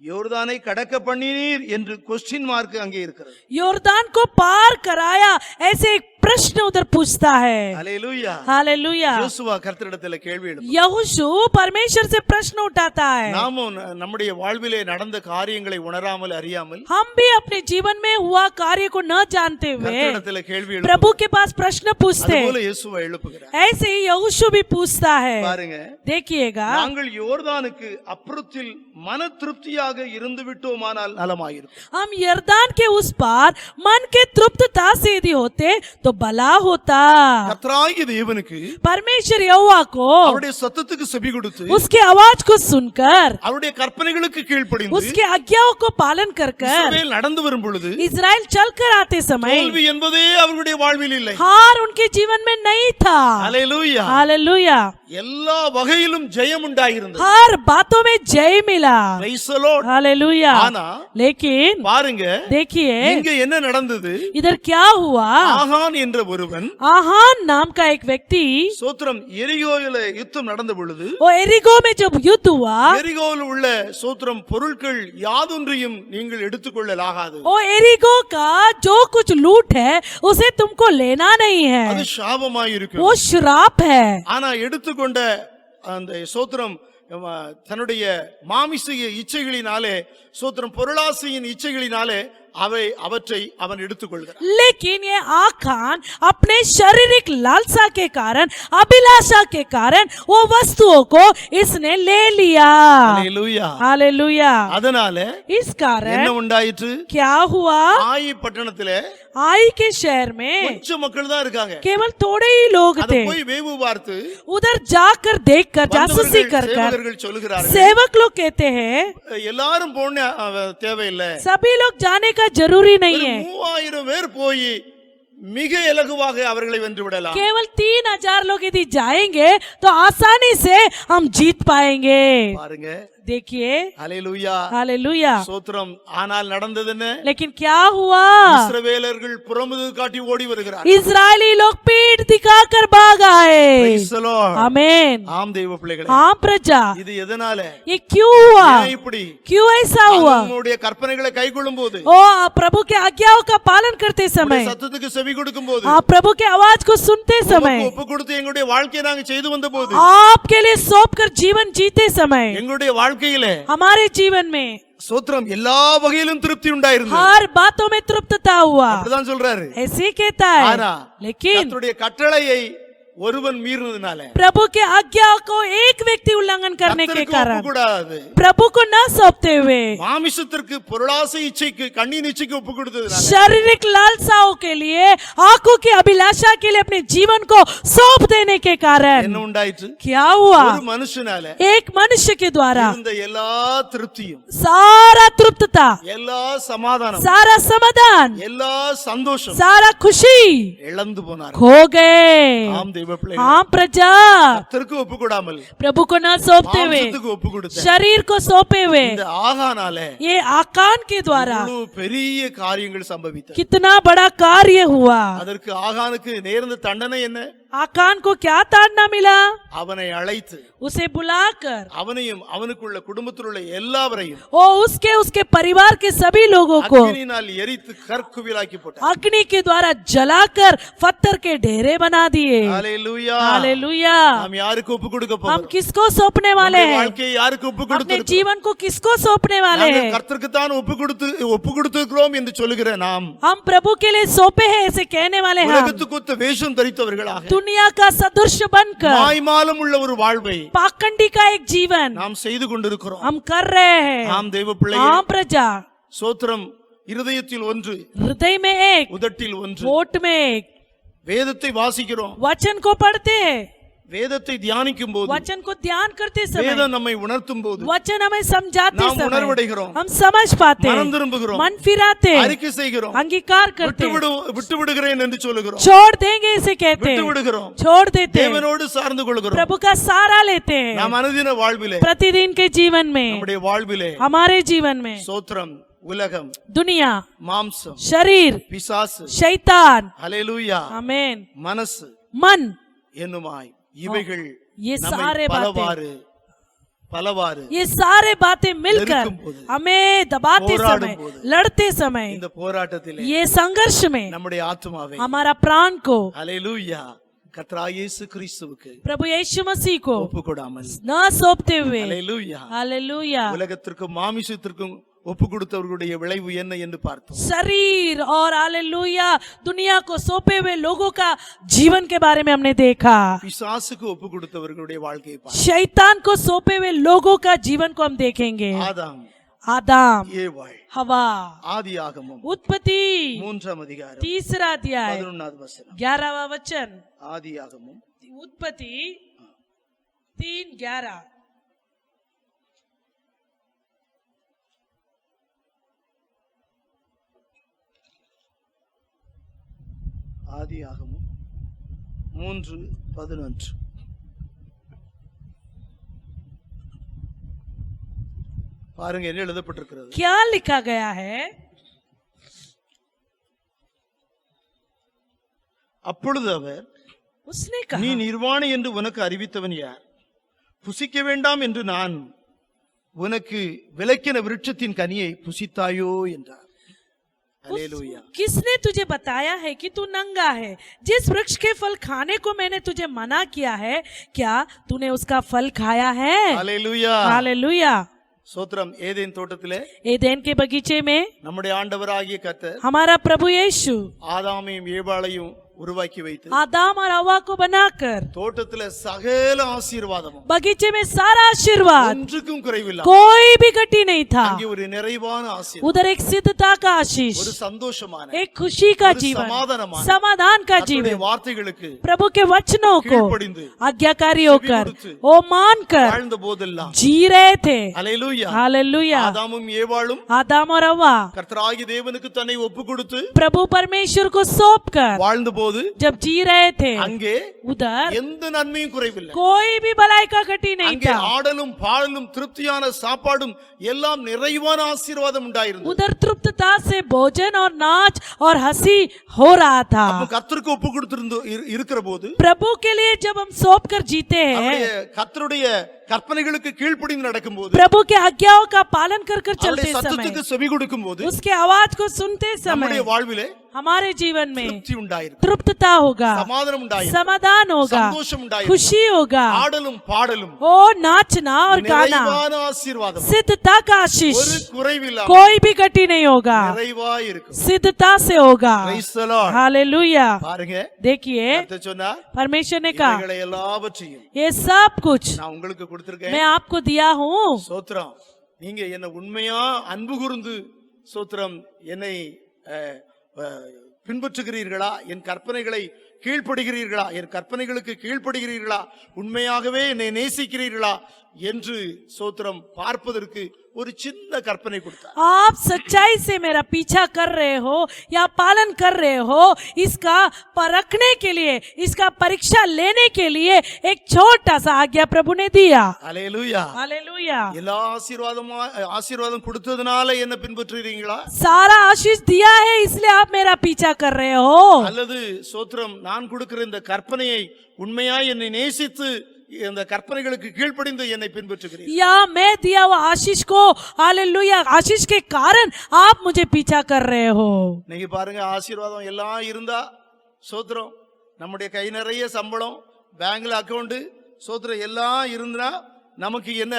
யோர்தானை கடக்க பண்ணினீர் என்று क्वेश्चन मार्क அங்கே இருக்கிறது. योरदान को पार कराया, ऐसे एक प्रश्न उधर पूछता है। அல்லேலூயா. हालेलुया। யோசுவா கர்த்தரிடத்தில் கேள்வி எழுப்புகிறார். यहोशू परमेश्वर से प्रश्न उठाता है। நாமும் நம்முடைய வாழ்விலே நடந்த காரியங்களை உணராமல் அறியாமல் हम भी अपने जीवन में हुआ कार्य को न जानते हुए கர்த்தரிடத்தில் கேள்வி प्रभु के पास प्रश्न पूछते हैं। அதுபோல யேசுவா எழுப்புகிறார். ऐसे ही यहोशू भी पूछता है। பாருங்க, देखिएगा, நாங்கள் யோர்தானுக்கு அப்புறத்தில் மன திருப்தியாக இருந்து விட்டோமானால் நலமாயிருக்கும். हम यरदान के उस पार मन के तृप्तता से यदि होते तो भला होता। கர்த்தராகிய தேவனுக்கு परमेश्वर यहोवा को அவருடைய சத்தத்துக்கு செவி கொடுத்து उसके आवाज को सुनकर அவருடைய கற்பனைகளுக்கு கீழ்ப்படிந்து उसके आज्ञाओं को पालन कर कर இஸ்ரவேல் நடந்து வரும் பொழுது इजराइल चलकर आते समय தோல்வி என்பதே அவர்களுடைய வாழ்வில் இல்லை. हार उनके जीवन में नहीं था। ஹalleluya. हालेलुया। எல்லா வகையிலும் ஜெயம் உண்டாயிருந்தது. हर बातों में जय मिला। Praise the Lord. हालेलुया। ஆனா लेकिन பாருங்க देखिए இங்க என்ன நடந்தது? इधर क्या हुआ? ஆகான் என்ற ஒருவன் आहान नाम का एक व्यक्ति சோத்திரம் எரிகோவில யுத்தம் நடந்த பொழுது वो एरिगो में जब युद्ध हुआ எரிகோவில் உள்ள சோத்திரம் பொருட்கள் யாதொன்றையும் நீங்கள் எடுத்துக்கொள்ளலாகாது. वो एरिगो का जो कुछ लूट है उसे तुमको लेना नहीं है, அது சாபமாய் இருக்கும். वो श्राप है। ஆனா எடுத்துக்கொண்ட அந்த சோத்திரம் தன்னுடைய மாமிச இச்சைகளினாலே சோத்திரம் பொருளாசையின் இச்சைகளினாலே அவற்றை அவன் எடுத்துக்கொள்கிறான். लेकिन ये आखान अपने शारीरिक लालसा के कारण, अभिलाषा के कारण वो वस्तुओं को इसने ले लिया। ஹalleluya. हालेलुया। அதனால इस कारण என்ன உண்டாயிற்று? क्या हुआ? ஆயி பட்டணத்திலே आई के शहर में கொஞ்சம் மக்கள் தான் இருக்காங்க. केवल थोड़े ही लोग அத थे। போய் வேவு பார்த்து उधर जाकर देखकर जासूसी कर कर சேவகர்கள் சொல்லுகிறார்கள் सेवक लोग कहते हैं எல்லாரும் போன தேவையில்லை, सभी लोग जाने का जरूरी नहीं है, 3000 பேர் போய் மிக இலகுவாக அவர்களை வென்று விடலாம். केवल 3000 लोग यदि जाएंगे तो आसानी से हम जीत पाएंगे। பாருங்க, देखिए ஹalleluya. हालेलुया। சோத்திரம். ஆனால் நடந்தது என்ன? लेकिन क्या हुआ? இஸ்ரவேலர்கள் புறமுது காட்டி ஓடி வருகிறார். इजरायली लोग पीठ दिखाकर भाग आए। Praise the Lord. आमेन। ஆம் தெய்வ பிள்ளைகளே, हाँ प्रजा, இது எதனால? ये क्यों हुआ? ஏன் இப்படி? क्यों ऐसा हुआ? நம்முடைய கற்பனைகளை கைக்கொள்ளும் போது, ओ प्रभु के आज्ञाओं का पालन करते समय, சத்தத்துக்கு செவி கொடுக்கும் போது, आप प्रभु के आवाज को सुनते समय, ஒப்பு கொடுத்து எங்களுடைய வாழ்க்கையை நாங்க செய்து வந்த போது, आपके लिए सौंप कर जीवन जीते समय, எங்களுடைய வாழ்க்கையிலே हमारे जीवन में சோத்திரம் எல்லா வகையிலும் திருப்தி உண்டாயிருந்தது. हर बातों में तृप्तता हुआ, அப்படிதான் சொல்றாரு. ऐसे कहता है। ஆனா लेकिन கர்த்தருடைய கட்டளையை ஒருவன் மீறினதுனால, प्रभु के आज्ञा को एक व्यक्ति उल्लंघन करने के கர்த்தருக்கு कारण ஒப்புக்கூடாது, प्रभु को न सौंपते हुए மாமிசத்திற்கு பொருளாசை இச்சைக்கு கண்ணின் இச்சைக்கு ஒப்பு கொடுத்ததுனால, शारीरिक लालसाओं के लिए, आंखों की अभिलाषा के लिए अपने जीवन को सौंप देने के कारण என்ன உண்டாயிற்று? क्या हुआ? ஒரு மனுஷனால एक मनुष्य के द्वारा இருந்த எல்லா திருப்தியும், सारा तृप्तता, எல்லா சமாதானம், सारा समाधान, எல்லா சந்தோஷம் सारा खुशी இழந்து போனார். खो गए। ஆம் தெய்வ பிள்ளைகளே, हाँ प्रजा, கர்த்தருக்கு ஒப்பு கொடாமல் प्रभु को न सौंपते हुए, மாம்சத்துக்கு ஒப்பு கொடுத்த शरीर को सौंपे हुए, இந்த ஆகானால ये आकान के द्वारा இவ்வளவு பெரிய காரியங்கள் சம்பவித்தது. कितना बड़ा कार्य हुआ। அதற்கு ஆகானுக்கு நேர்ந்த தண்டனை என்ன? आकान को क्या ताड़ना मिला? அவனை அழைத்து उसे बुलाकर அவனையும் அவனுக்குள்ள குடும்பத்தில் உள்ள எல்லாவரையும் वो उसके परिवार के सभी लोगों को அக்கினியினால் எரித்து கற்குவிலாக்கி போட்டார். अग्नि के द्वारा जलाकर पत्थर के ढेरे बना दिए। ஹalleluya. हालेलुया। நாம் யாருக்கு ஒப்பு கொடுக்க हम போகிறோம்? किसको सौंपने वाले நம்முடைய हैं? வாழ்க்கையை யாருக்கு ஒப்பு अपने கொடுத்திருக்கிறோம்? जीवन को किसको सौंपने वाले நாங்கள் हैं? கர்த்தருக்கு தான் ஒப்பு கொடுத்திருக்கிறோம் என்று சொல்லுகிற நாம் हम प्रभु के लिए सौंपे हैं ऐसे कहने वाले हैं। உலகத்துக்கு ஒத்த வேஷம் தரித்தவர்களாக दुनिया का सदृश बनकर மாய்மாலம் உள்ள ஒரு வாழ்வை पाखंडी का एक जीवन நாம் செய்து கொண்டிருக்கிறோம். हम कर रहे हैं। நாம் தெய்வ பிள்ளைகளே, हाँ प्रजा, சோத்திரம். இருதயத்தில் ஒன்று, हृदय में एक, உதட்டில் ஒன்று. होठ में एक, வேதத்தை வாசிக்கிறோம், वचन को पढ़ते हैं, வேதத்தை தியானிக்கும் போது, वचन को ध्यान करते समय, வேதம் நம்மை உணர்த்தும் போது वचन हमें समझाते நாம் समय உணர்வடைகிறோம், हम समझ पाते மனம் हैं, திரும்புகிறோம், मन फिराते, அறிக்கை செய்கிறோம், अंगीकार करते हैं, விட்டு விடுகிறேன் என்று சொல்லுகிறோம், छोड़ देंगे इसे कहते விட்டு हैं, விடுகிறோம், छोड़ देते हैं, தேவனோடு சார்ந்து கொள்கிறோம். प्रभु का सहारा लेते हैं। நாம் அனுதின வாழ்விலே, प्रतिदिन के जीवन में, நம்முடைய வாழ்விலே हमारे जीवन में சோத்திரம், உலகம், दुनिया, மாம்சம், शरीर, பிசாசு, शैतान, ஹalleluya, आमेन, மனசு मन, என்னுமாய் இவைகள் ये நம்மை सारे பலவாறு ये सारे बातें मिलकर நெருக்கும் போது, हमें दबाते போராடும் समय, போது, लड़ते समय, இந்த போராட்டத்திலே ये संघर्ष में நம்முடைய ஆத்துமாவை हमारा प्राण को ஹalleluya கர்த்தராகிய இயேசு கிறிஸ்துவுக்கு प्रभु यीशु मसीह को ஒப்புக்கொடாமல், न सौंपते हुए, ஹalleluya, हालेलुया, உலகத்திற்கும் மாமிசத்திற்கும் ஒப்பு கொடுத்தவர்களுடைய விளைவு என்ன என்று பார்த்தோம். शरीर और हालेलुया दुनिया को सौंपे हुए लोगों का जीवन के बारे में हमने देखा। பிசாசுக்கு ஒப்பு கொடுத்தவர்களுடைய வாழ்க்கையை பார்த்தோம். शैतान को सौंपे हुए लोगों का जीवन को हम देखेंगे। ஆதாம் आदाम, ஏவாள். हवा, ஆதியாகமம் उत्पत्ति 3ஆம் அதிகாரம் 3रा अध्याय 11வது வசனம். 11वां वचन, ஆதியாகமம் उत्पत्ति 3:11। ஆதியாகமம் 3:11. பாருங்க என்ன எழுதப்பட்டிருக்கிறது. क्या लिखा गया है? அப்பொழுது அவர், उसने நீ कहा, நிர்வாணி என்று உனக்கு அறிவித்தவன் யார்? புசிக்க வேண்டாம் என்று நான் உனக்கு விலக்கின விருட்சத்தின் கனியை புசித்தாயோ என்றார். அல்லேலூயா. किसने तुझे बताया है कि तू नंगा है? जिस वृक्ष के फल खाने को मैंने तुझे मना किया है, क्या तूने उसका फल खाया है? அல்லேலூயா. हालेलुया। சோத்திரம். ஏதேன் தோட்டத்திலே एदेन के बगीचे में நம்முடைய ஆண்டவராகிய கர்த்தர் हमारा प्रभु यीशु ஆதாமையும் ஏவாளையும் உருவாக்கி வைத்து आदम और हवा को बनाकर தோட்டத்திலே சகல ஆசீர்வாதமும் बगीचे में सारा आशीर्वाद, ஒன்றுக்கும் குறைவில்லை. कोई भी घटी नहीं था। அங்கே ஒரு நிறைவான ஆசீர்வாதம், उधर एक सिद्धता का आशीष, ஒரு சந்தோஷமான, एक खुशी का ஒரு जीवन, சமாதானமான, समाधान का கர்த்தருடைய जीवन, வார்த்தைகளுக்கு प्रभु के वचनों को கீழ்ப்படிந்து आज्ञाकारी होकर கொடுத்து ओ मानकर வாழ்ந்த போதெல்லாம் जी रहे थे। அல்லேலூயா. हालेलुया। ஆதாமும் ஏவாளும் आदम और हवा கர்த்தராகிய தேவனுக்கு தன்னை ஒப்பு கொடுத்து प्रभु परमेश्वर को सौंप कर வாழ்ந்தபோது जब जी रहे थे, அங்கே उधर எந்த நன்மையும் குறைவில்லை. कोई भी भलाई का घटी नहीं அங்கே था। ஆடலும் பாடலும் திருப்தியான சாப்பாடும் எல்லாம் நிறைவான ஆசீர்வாதம் உண்டாயிருந்தது. उधर तृप्तता से भोजन और नाच और हंसी हो रहा था। அப்ப கர்த்தருக்கு ஒப்பு கொடுத்திருந்தோ இருக்கிற போது प्रभु के लिए जब हम सौंप कर जीते हैं, அவருடைய கர்த்தருடைய கற்பனைகளுக்கு கீழ்ப்படிந்து நடக்கும்போது, प्रभु के आज्ञाओं का पालन कर कर அவருடைய चलते समय, சத்தத்துக்கு செவி கொடுக்கும்போது उसके आवाज को सुनते நம்முடைய समय வாழ்விலே हमारे जीवन में திருப்தி உண்டாயிருக்கும், तृप्तता होगा, சமாதானம் உண்டாயிருக்கும், समाधान होगा, சந்தோஷம் உண்டாயிருக்கும், खुशी होगा, ஆடலும் பாடலும் ओ नाचना और गाना, நிறைவான ஆசீர்வாதம், सिद्धता का आशीष, ஒரு குறைவில்லாம कोई भी घटी नहीं होगा, நிறைவாய் இருக்கும். सिद्धता से होगा। Praise the Lord. हालेलुया। பாருங்க, देखिए கர்த்தர் சொன்னார், परमेश्वर ने कहा, இவைகளை எல்லாவற்றையும் ये सब कुछ நான் உங்களுக்கு கொடுத்திருக்கேன். मैं आपको दिया हूँ। சோத்திரம். நீங்க என்ன உண்மையா அன்பு கூர்ந்து சோத்திரம் என்னை பின்பற்றுகிறீர்களா? என் கற்பனைகளை கீழ்ப்படுகிறீர்களா? என் கற்பனைகளுக்கு கீழ்ப்படுகிறீர்களா? உண்மையாகவே என்னை நேசிக்கிறீர்களா என்று சோத்திரம் பார்ப்பதற்கு ஒரு சின்ன கற்பனை கொடுத்தார். आप सच्चाई से मेरा पीछा कर रहे हो या पालन कर रहे हो, इसका परखने के लिए, इसका परीक्षा लेने के लिए एक छोटा सा आज्ञा प्रभु ने दिया। அல்லேலூயா. हालेलुया। எல்லா ஆசீர்வாதம் கொடுத்ததுனால என்ன பின்பற்றுறீங்களா? सारा आशीष दिया है इसलिए आप मेरा पीछा कर रहे हो, அல்லது சோத்திரம் நான் கொடுக்கிற இந்த கற்பனையை உண்மையாய் என்னை நேசித்து இந்த கற்பனைகளுக்கு கீழ்ப்படிந்து என்னை பின்பற்றுகிறீர்கள்? या मैं दिया हुआ आशीष को, हालेलुया, आशीष के कारण आप मुझे पीछा कर रहे हो। நீங்க பாருங்க, ஆசீர்வாதம் எல்லாம் இருந்தா சோத்திரம், நம்முடைய கை நிறைய சம்பளம், பேங்க்ல அக்கவுண்ட், சோத்திரம் எல்லாம் இருந்தா நமக்கு என்ன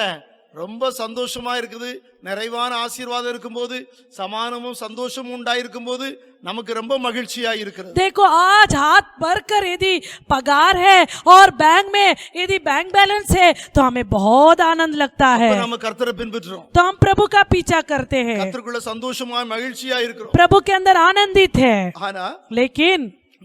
ரொம்ப சந்தோஷமா இருக்குது. நிறைவான ஆசீர்வாதம் இருக்கும்போது, சமானமும் சந்தோஷமும் உண்டாயிருக்கும் போது நமக்கு ரொம்ப மகிழ்ச்சியா இருக்கிறது. देखो आज हाथ भरकर यदि पगार है और बैंक में यदि बैंक बैलेंस है तो हमें बहुत आनंद लगता है, அப்ப நம்ம கர்த்தரை பின்பற்றுறோம், तो हम प्रभु का पीछा करते हैं, கர்த்தருக்குள்ள சந்தோஷமா மகிழ்ச்சியா இருக்கிறோம். प्रभु के अंदर आनंदित है। ஆனா लेकिन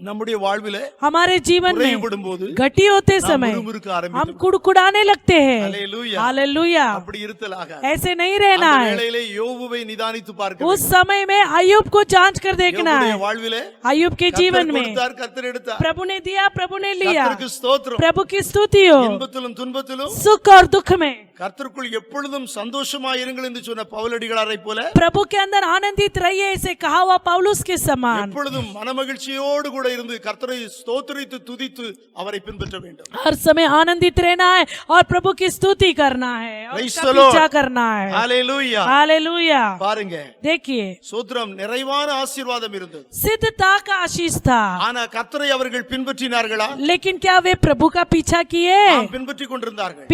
நம்முடைய வாழ்விலே हमारे जीवन में குறைபடும் போது घटी होते நாம் समय முறுமுறுக்க हम ஆரம்பிக்கிறோம். कुड़कुड़ाने लगते हैं। அல்லேலூயா. हालेलुया। அப்படி இருத்தலாக ऐसे नहीं रहना அந்த है। வேளையிலே யோபுவை நிதானித்து பார்க்க उस समय में अय्यूब को जांच कर देखना யோபுடைய है। வாழ்விலே अय्यूब के கர்த்தர் जीवन में கொடுத்தார், கர்த்தர் எடுத்தார். प्रभु ने दिया, प्रभु ने लिया। கர்த்தருக்கு ஸ்தோத்திரம். प्रभु की स्तुति हो, இன்பத்திலும் துன்பத்திலும் सुख और दुख में கர்த்தருக்குள் எப்பொழுதும் சந்தோஷமா இருங்கள் என்று சொன்ன பவுலடிகளாரை போல प्रभु के अंदर आनंदित रहिए, ऐसे कहा हुआ पौलुस के समान எப்பொழுதும் மனமகிழ்ச்சியோடு கூட இருந்து கர்த்தரை ஸ்தோத்திரித்து துதித்து அவரை பின்பற்ற வேண்டும். हर समय आनंदित रहना है और प्रभु की स्तुति करना है और Praise उसका the Lord. पीछा करना है। ஹalleluya. हालेलुया। பாருங்க, देखिए சோத்திரம், நிறைவான ஆசீர்வாதம் இருந்தது. सिद्धता का आशीष था, ஆனா கர்த்தரை அவர்கள் பின்பற்றினார்களா? लेकिन क्या वे प्रभु का पीछा किए? பின்பற்றி கொண்டிருந்தார்கள்.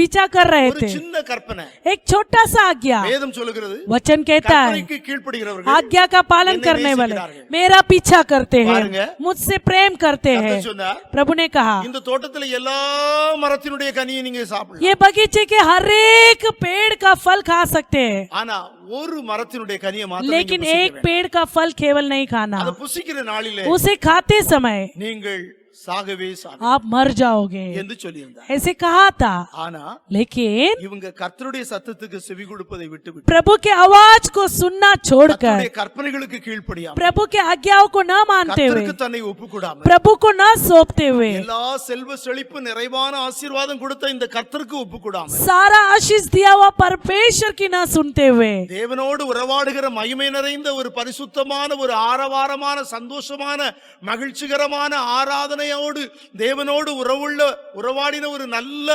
पीछा कर रहे रहे ஒரு थे। சின்ன கற்பனை एक छोटा सा आज्ञा, வேதம் சொல்லுகிறது, वचन कहता है கற்பனைக்கு கீழ்ப்படிகிறவர்கள் आज्ञा का पालन என்னை करने वाले நேசிக்கிறார்கள். मेरा पीछा करते பாருங்க. हैं, मुझसे प्रेम करते हैं। கர்த்தர் சொன்னார், प्रभु ने कहा இந்த தோட்டத்துல எல்லா மரத்தினுடைய கனியை நீங்க சாப்பிடலாம், ये बगीचे के हर एक पेड़ का फल खा सकते हैं, ஆனா ஒரு மரத்தினுடைய கனியை மாத்திரம் लेकिन நீங்க एक पेड़ का फल केवल नहीं खाना। அதை புசிக்கிற நாளிலே उसे खाते समय நீங்கள் சாகவே சாக आप मर जाओगे, என்று சொல்லியிருந்தார். ऐसे कहा था। ஆனா लेकिन இவங்க கர்த்தருடைய சத்தத்துக்கு செவி கொடுப்பதை விட்டுவிட்டு प्रभु के आवाज को सुनना छोड़कर, கர்த்தருடைய கற்பனைகளுக்கு கீழ்ப்படியாமல், प्रभु के आज्ञाओं को न मानते हुए, கர்த்தருக்கு தன்னை ஒப்புக்கூடாமல், प्रभु को न सौंपते हुए, எல்லா செல்வ செழிப்பு நிறைவான ஆசீர்வாதம் கொடுத்த இந்த கர்த்தருக்கு ஒப்புக்கூடாமல், सारा आशीष दिया हुआ परमेश्वर की न सुनते हुए, தேவனோடு உறவாடுகிற மகிமை நிறைந்த ஒரு பரிசுத்தமான ஒரு ஆரவாரமான சந்தோஷமான மகிழ்ச்சிகரமான ஆராதனையோடு தேவனோடு உறவாடின ஒரு நல்ல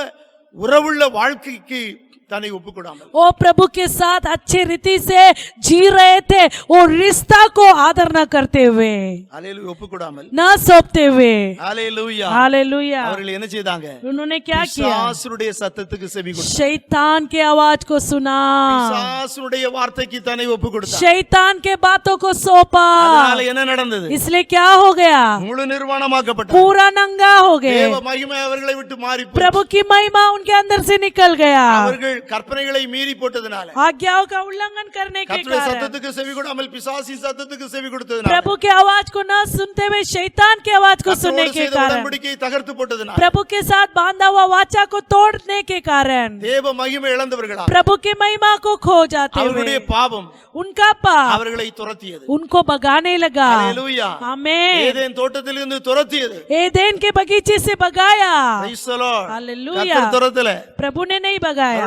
உறவுள்ள வாழ்க்கைக்கு தன்னை ஒப்புக்கூடாமல், वो प्रभु के साथ अच्छे रीति से जी रहे थे, वो रिश्ता को आदर न करते हुए, அல்லேலூயா, ஒப்புக்கூடாமல், न सौंपते हुए। அல்லேலூயா, हालेलुया। அவர்கள் என்ன செய்தாங்க? उन्होंने क्या किया? பிசாசுடைய சத்தத்துக்கு செவி கொடுத்தாங்க, शैतान के आवाज को सुना, பிசாசுடைய வார்த்தைக்கு தன்னை ஒப்புக்கொடுத்தாங்க. शैतान के बातों को सौंपा। அதனால என்ன நடந்தது? इसलिए क्या हो गया? முழு நிர்வாணமாக்கப்பட்டார். पूरा नंगा हो गए, தேவ மகிமை அவர்களை விட்டு மாறி போய், प्रभु की महिमा उनके अंदर से निकल गया, அவர்கள் கற்பனைகளை மீறி போட்டதனால, आज्ञाओं का उल्लंघन करने के கர்த்தருடைய कारण, சத்தத்துக்கு செவி கொடாமல் பிசாசின் சத்தத்துக்கு செவி கொடுத்ததனால, प्रभु के आवाज को न सुनते हुए शैतान की आवाज को सुनने கர்த்தரோடு के செய்த कारण, உடன்படிக்கையை தகர்த்து போட்டதனால, प्रभु के साथ बांधा हुआ वाचा को तोड़ने के कारण, தேவ மகிமை இழந்தவர்களா प्रभु की महिमा को खो जाते அவர்களுடைய हुए, பாவம் उनका पाप அவர்களை துரத்தியது. उनको भगाने लगा। அல்லேலூயா, आमेन। ஏதேன் தோட்டத்திலிருந்து துரத்தியது. एदेन के बगीचे से भगाया। Praise the Lord. हालेलुया। கர்த்தர் துரத்தல, प्रभु ने नहीं भगाया,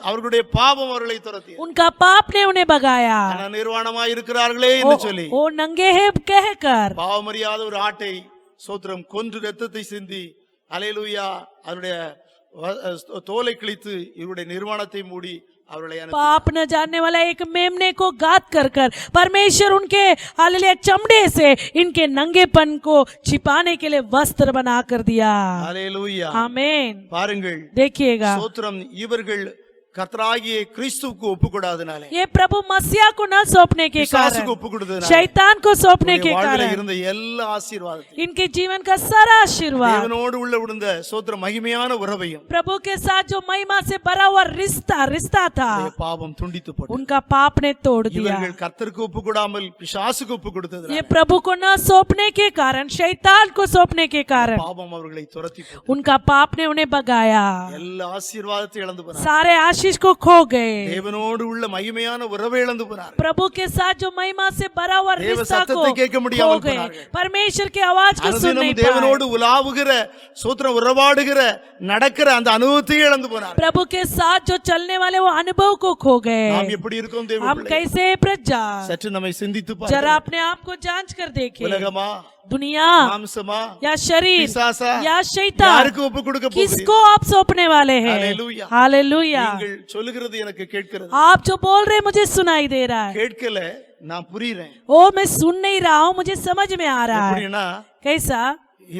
அவருடைய பாவம் அவர்களை துரத்தியது. उनका पाप ने उन्हें भगाया। ஆனா நிர்வாணமாய் இருக்கிறார்களே என்று சொல்லி वो नंगे हैं कहकर, பாவமறியாத ஒரு ஆட்டை சோத்திரம் கொன்று ரத்தத்தை சிந்தி, அல்லேலூயா, அவருடைய தோலை கிழித்து இவருடைய நிர்வாணத்தை மூடி அவர்களை पाप न जानने वाला एक मेमने को गात कर कर परमेश्वर उनके हालेलुया चमड़े से इनके नंगेपन को छिपाने के लिए वस्त्र बना कर दिया। அல்லேலூயா, आमीन। பாருங்கள், देखिएगा, சோத்திரம், இவர்கள் கர்த்தராகிய கிறிஸ்துவுக்கு ஒப்புக்கூடாதனாலே, ये प्रभु मसीहा को न सौंपने के பிசாசுக்கு कारण, ஒப்புக்கொடுத்ததனாலே, शैतान को सौंपने के வாழ்வில் कारण, இருந்த எல்லா ஆசீர்வாதத்தையும், इनके जीवन का सारा आशीर्वाद, தேவனோடு உள்ள சோத்திர மகிமையான உறவையும் प्रभु के साथ जो महिमा से भरा हुआ रिश्ता था, பாவம் துண்டித்து போட்டது. उनका पाप ने तोड़ दिया। இவர்கள் கர்த்தருக்கு ஒப்புக்கூடாமல் பிசாசுக்கு ஒப்புக்கொடுத்தது. ये प्रभु को न सौंपने के कारण, शैतान को सौंपने के कारण, பாவம் அவர்களை துரத்தி போட்டது. उनका पाप ने उन्हें भगाया, எல்லா ஆசீர்வாதத்தை இழந்து போனார். सारे आशीष को खो गए, தேவனோடு உள்ள மகிமையான உறவை இழந்து போனார். प्रभु के साथ जो महिमा से भरा हुआ தேவ रिश्ता को சத்தத்தை கேட்க खो முடியாமல் गए, போனார்கள். परमेश्वर की आवाज को सुन नहीं அனுதினம் पाए, தேவனோடு உலாவுகிற சோத்திரம் உறவாடுகிற நடக்கிற அந்த அனுபவத்தையே இழந்து போனார். प्रभु के साथ जो चलने वाले वो अनुभव को खो गए। நாம் எப்படி இருக்கோம் தேவ हम பிள்ளை? कैसे हैं प्रजा? சற்று நம்மை சிந்தித்து जरा பாருங்கள். अपने आप को जांच कर देखिए। உலகமா, दुनिया மாம்சமா, या शरीर பிசாசா, या शैतान, யாருக்கு ஒப்பு கொடுக்க போகிறீர்கள்? किसको आप सौंपने वाले हैं? हालेलुया। हालेलुया। நீங்கள் சொல்லுகிறது எனக்கு கேட்கிறது. आप जो बोल रहे हैं मुझे सुनाई दे रहा है, கேட்கல, நான் புரியுறேன். ओ मैं सुन नहीं रहा हूँ, मुझे समझ में आ रहा है। எப்படின்னா, कैसा?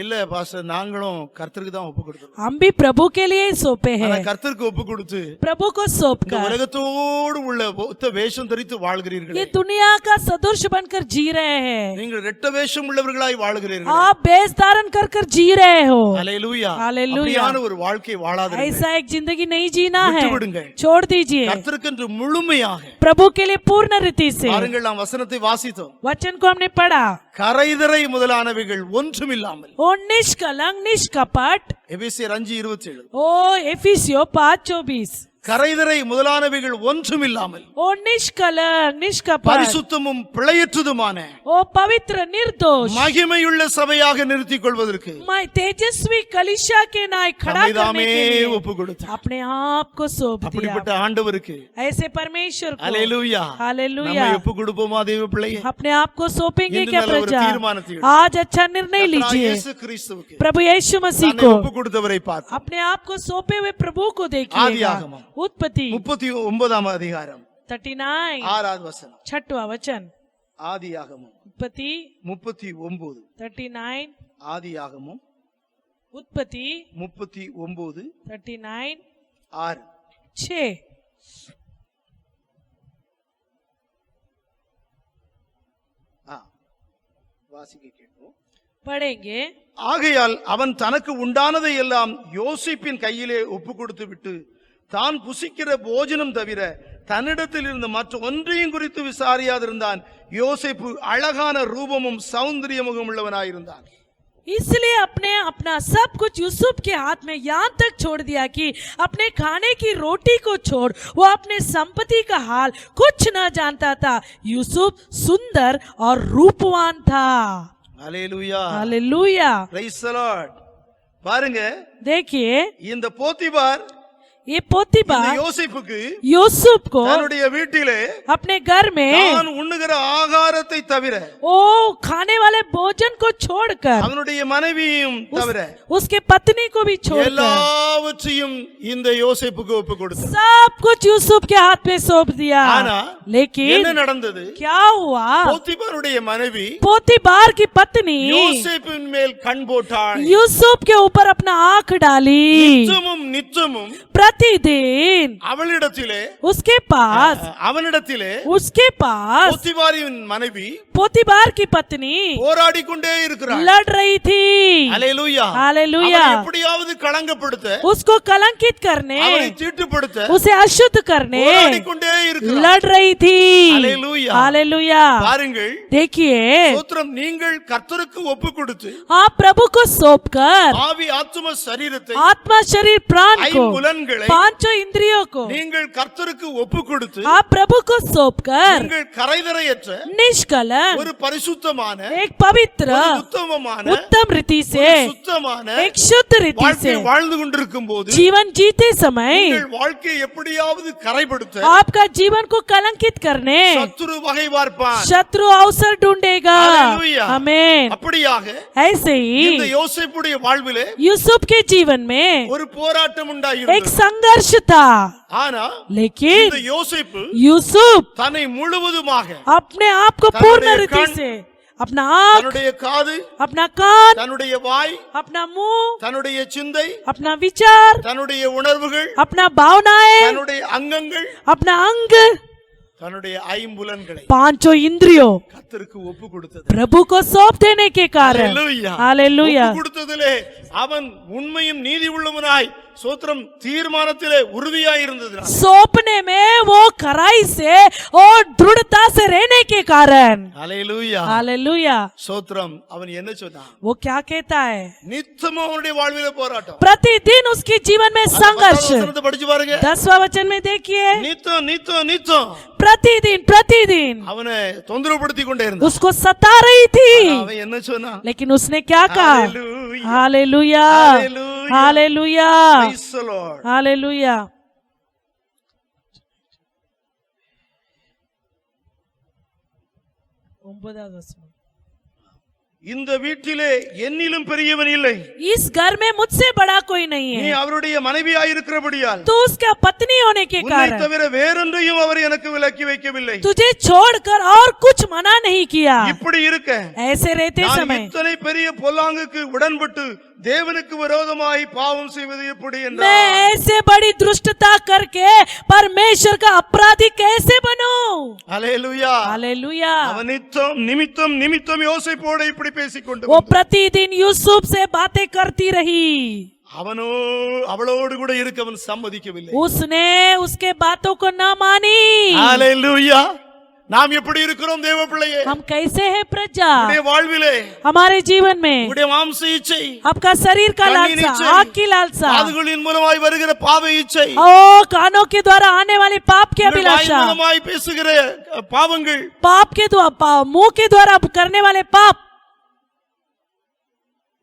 இல்ல பாஸ்டர், நாங்களும் கர்த்தருக்கு தான் ஒப்பு கொடுக்கிறோம். हम भी प्रभु के लिए ही सौंपे ஆனா हैं, கர்த்தருக்கு ஒப்பு கொடுத்து प्रभु को இந்த सौंपकर உலகத்தோடு உள்ள ஒத்த வேஷம் தரித்து வாழ்கிறீர்கள். ये दुनिया का सदृश बनकर जी रहे हैं, நீங்கள் ரெட்ட வேஷம் உள்ளவர்களாய் வாழ்கிறீர்கள். आप बेस धारण कर कर जी रहे हो। அல்லேலூயா. हालेलुया। அப்படியான ஒரு வாழ்க்கை வாழாதீர்கள். ऐसा एक जिंदगी नहीं जीना है, விட்டுவிடுங்கள். छोड़ दीजिए। கர்த்தருக்கென்று முழுமையாக प्रभु के लिए पूर्ण रीति से, பாருங்கள், நாம் வசனத்தை வாசித்தோம். वचन को हमने पढ़ा, கரைதரை முதலானவைகள் ஒன்றுமில்லாமல். ओ निष्कलंक निष्कपट, எபேசியர் 5:27. ओ एफिसियों 5:24, கரைதரை முதலானவைகள் ஒன்றுமில்லாமல் ओ निष्कलंक निष्कपट, பரிசுத்தமும் பிழையற்றதுமான ओ पवित्र निर्दोष, மகிமையுள்ள சபையாக நிறுத்திக் கொள்வதற்கு मैं तेजस्वी कलिशा के नाय खड़ा தம்மை करने தாமே के लिए ஒப்பு கொடுத்தார். अपने आप को सौंप दिया। அப்படிப்பட்ட ஆண்டவருக்கு ऐसे परमेश्वर को, அல்லேலூயா, हालेलुया, நம்மை ஒப்பு கொடுப்போமா தேவ பிள்ளையே? अपने आप को सौंपेंगे இன்று क्या நல்ல ஒரு प्रजा? தீர்மானத்தை எடு. आज अच्छा निर्णय கர்த்தராகிய लीजिए। இயேசு கிறிஸ்துவுக்கு प्रभु यीशु मसीह தன்னை को, ஒப்பு கொடுத்தவரை பார்த்து अपने आप को सौंपे हुए प्रभु को देखिएगा। ஆதியாகமம் उत्पत्ति 39 அதிகாரம் 39 6வது வசனம். 6वां वचन, ஆதியாகமம் उत्पत्ति 39. 39, ஆதியாகமம் उत्पत्ति 39 39 6. 6 வாசிக்க கேட்போம். पढ़ेंगे। ஆகையால் அவன் தனக்கு உண்டானதை எல்லாம் யோசிப்பின் கையிலே ஒப்பு கொடுத்து விட்டு தான் புசிக்கிற போஜனம் தவிர தன்னிடத்தில் இருந்த மற்ற ஒன்றையும் குறித்து விசாரியாதிருந்தான். யோசேப்பு அழகான ரூபமும் சௌந்தரியமும் உள்ளவனாயிருந்தான். इसलिए अपने अपना सब कुछ यूसुफ के हाथ में यहाँ तक छोड़ दिया कि अपने खाने की रोटी को छोड़ वो अपने संपत्ति का हाल कुछ न जानता था। यूसुफ सुंदर और रूपवान था। அல்லேலூயா, हालेलुया। Price the Lord. பாருங்க, देखिए இந்த போத்திபார் ये पोतीबार யோசேப்புக்கு यूसुफ को தன்னுடைய வீட்டிலே अपने घर में தான் உண்ணுகிற ஆகாரத்தை தவிர ओ खाने वाले भोजन को छोड़कर அவனுடைய மனைவியும் தவிர उसके पत्नी को भी छोड़कर எல்லாவற்றையும் இந்த யோசேப்புக்கு ஒப்பு கொடுத்தார். सब कुछ यूसुफ के हाथ में सौंप दिया। ஆனா लेकिन என்ன நடந்தது? क्या हुआ? போத்திபாருடைய மனைவி पोतीबार की पत्नी யோசேப்பின் மேல் கண் போட்டாள். यूसुफ के ऊपर अपना आंख डाली। நித்தமும் प्रतिदिन அவளிடத்திலே उसके पास போத்திபாரின் மனைவி पोतीबार की पत्नी போராடி கொண்டே இருக்கிறாள். लड़ रही थी। அல்லேலூயா, हालेलुया। அவளை எப்படியாவது களங்கப்படுத்த, उसको कलंकित करने, அவளை தீட்டுப்படுத்த उसे अशुद्ध करने போராடி கொண்டே இருக்கிறாள். लड़ रही थी। அல்லேலூயா, हालेलुया। பாருங்கள், देखिए ஸ்தோத்திரம். நீங்கள் கர்த்தருக்கு ஒப்பு கொடுத்து आप प्रभु को सौंप कर ஆவி ஆத்தும சரீரத்தை आत्मा शरीर प्राण को ஐம்புலன்களை पांचों इंद्रियों को நீங்கள் கர்த்தருக்கு ஒப்பு கொடுத்து आप प्रभु को सौंप कर நீங்கள் கரைதரையற்ற निष्कलंक ஒரு பரிசுத்தமான एक पवित्र ஒரு உத்தமமான उत्तम रीति से ஒரு சுத்தமான एक शुद्ध रीति வாழ்க்கை से வாழ்ந்து கொண்டிருக்கும் போது जीवन जीते समय உங்கள் வாழ்க்கையை எப்படியாவது கரைப்படுத்த आपका जीवन को कलंकित करने சத்துரு வகை பார்ப்பான். शत्रु अवसर ढूंढेगा। हालेलुया। आमीन। அப்படியாக ऐसे இந்த ही யோசேப்புடைய வாழ்விலே यूसुफ के जीवन में ஒரு போராட்டம் एक உண்டாயிருந்தது. संघर्ष था। ஆனா लेकिन இந்த யோசேப்பு यूसुफ தன்னை முழுவதுமாக अपने आप को तन्नुடைய पूर्ण रीति कण, से अपना आँख, தன்னுடைய காது, अपना कान, தன்னுடைய வாய், अपना मुंह, தன்னுடைய சிந்தை, अपना विचार, தன்னுடைய உணர்வுகள், अपना भावनाएं, தன்னுடைய அங்கங்கள், अपना अंग, தன்னுடைய ஐம்புலன்களை पांचों इंद्रियों கர்த்தருக்கு ஒப்பு கொடுத்தது. प्रभु को सौंप देने के कारण அல்லேலூயா. हालेलुया। ஒப்பு கொடுத்ததிலே அவன் உண்மையும் நீதி உள்ளவனாய் சோத்திரம் தீர்மானத்திலே உறுதியாய் இருந்தது. सौंपने में वो खराई से और दृढ़ता से रहने के कारण அல்லேலூயா, हालेलुया। சோத்திரம். அவன் என்ன சொன்னான்? वो क्या कहता है? நித்தமும் அவனுடைய வாழ்விலே போராட்டம். प्रतिदिन उसके जीवन में संघर्ष। வசனத்தை படிச்சு பாருங்க. 10वां वचन में देखिए, நித்தம் நித்தம் நித்தம் प्रतिदिन प्रतिदिन அவனை தொந்தரவுப்படுத்தி கொண்டே இருந்தான். उसको सता रही थी। அவன் என்ன சொன்னான்? लेकिन उसने क्या कहा? Hallelujah. Hallelujah, Hallelujah. Hallelujah, Praise the Lord. Hallelujah. இந்த வீட்டிலே என்னிலும் பெரியவன் இல்லை. इस घर में मुझसे बड़ा कोई नहीं நீ है। அவருடைய மனைவியாய் இருக்கிறபடியால் तू उसका पत्नी होने के உன்னை कारण தவிர வேறொன்றையும் அவர் எனக்கு விலக்கி வைக்கவில்லை. तुझे छोड़कर और कुछ मना नहीं किया। இப்படி இருக்க ऐसे रहते நான் समय இத்தனை பெரிய பொல்லாங்குக்கு உடன்பட்டு தேவனுக்கு விரோதமாய் பாவம் செய்வது எப்படி मैं என்றார். ऐसे बड़ी दुष्टता करके परमेश्वर का अपराधी कैसे बनूं? அல்லேலூயா. हालेलुया। அவன் நிமித்தம் நிமித்தம் யோசேப்போடு இப்படி பேசிக்கொண்டு वो प्रतिदिन यूसुफ से बातें करती रही। அவளோடு கூட இருக்க அவன் சம்மதிக்கவில்லை. उसने उसके बातों को न मानी। அல்லேலூயா. நாம் எப்படி இருக்கிறோம் தேவ பிள்ளையே? हम कैसे हैं प्रजा? உடைய வாழ்விலே हमारे जीवन में உடைய மாம்ச இச்சை, आपका शरीर का கண்ணின் लालसा, इच्छा, आँख की लालसा, காதுகளின் மூலமாய் வருகிற பாவ இச்சை, ओ कानों के द्वारा आने वाले पाप की உங்கள் வாய் अभिलाषा, மூலமாய் பேசுகிற பாவங்கள், पाप के द्वारा मुंह के द्वारा करने वाले पाप,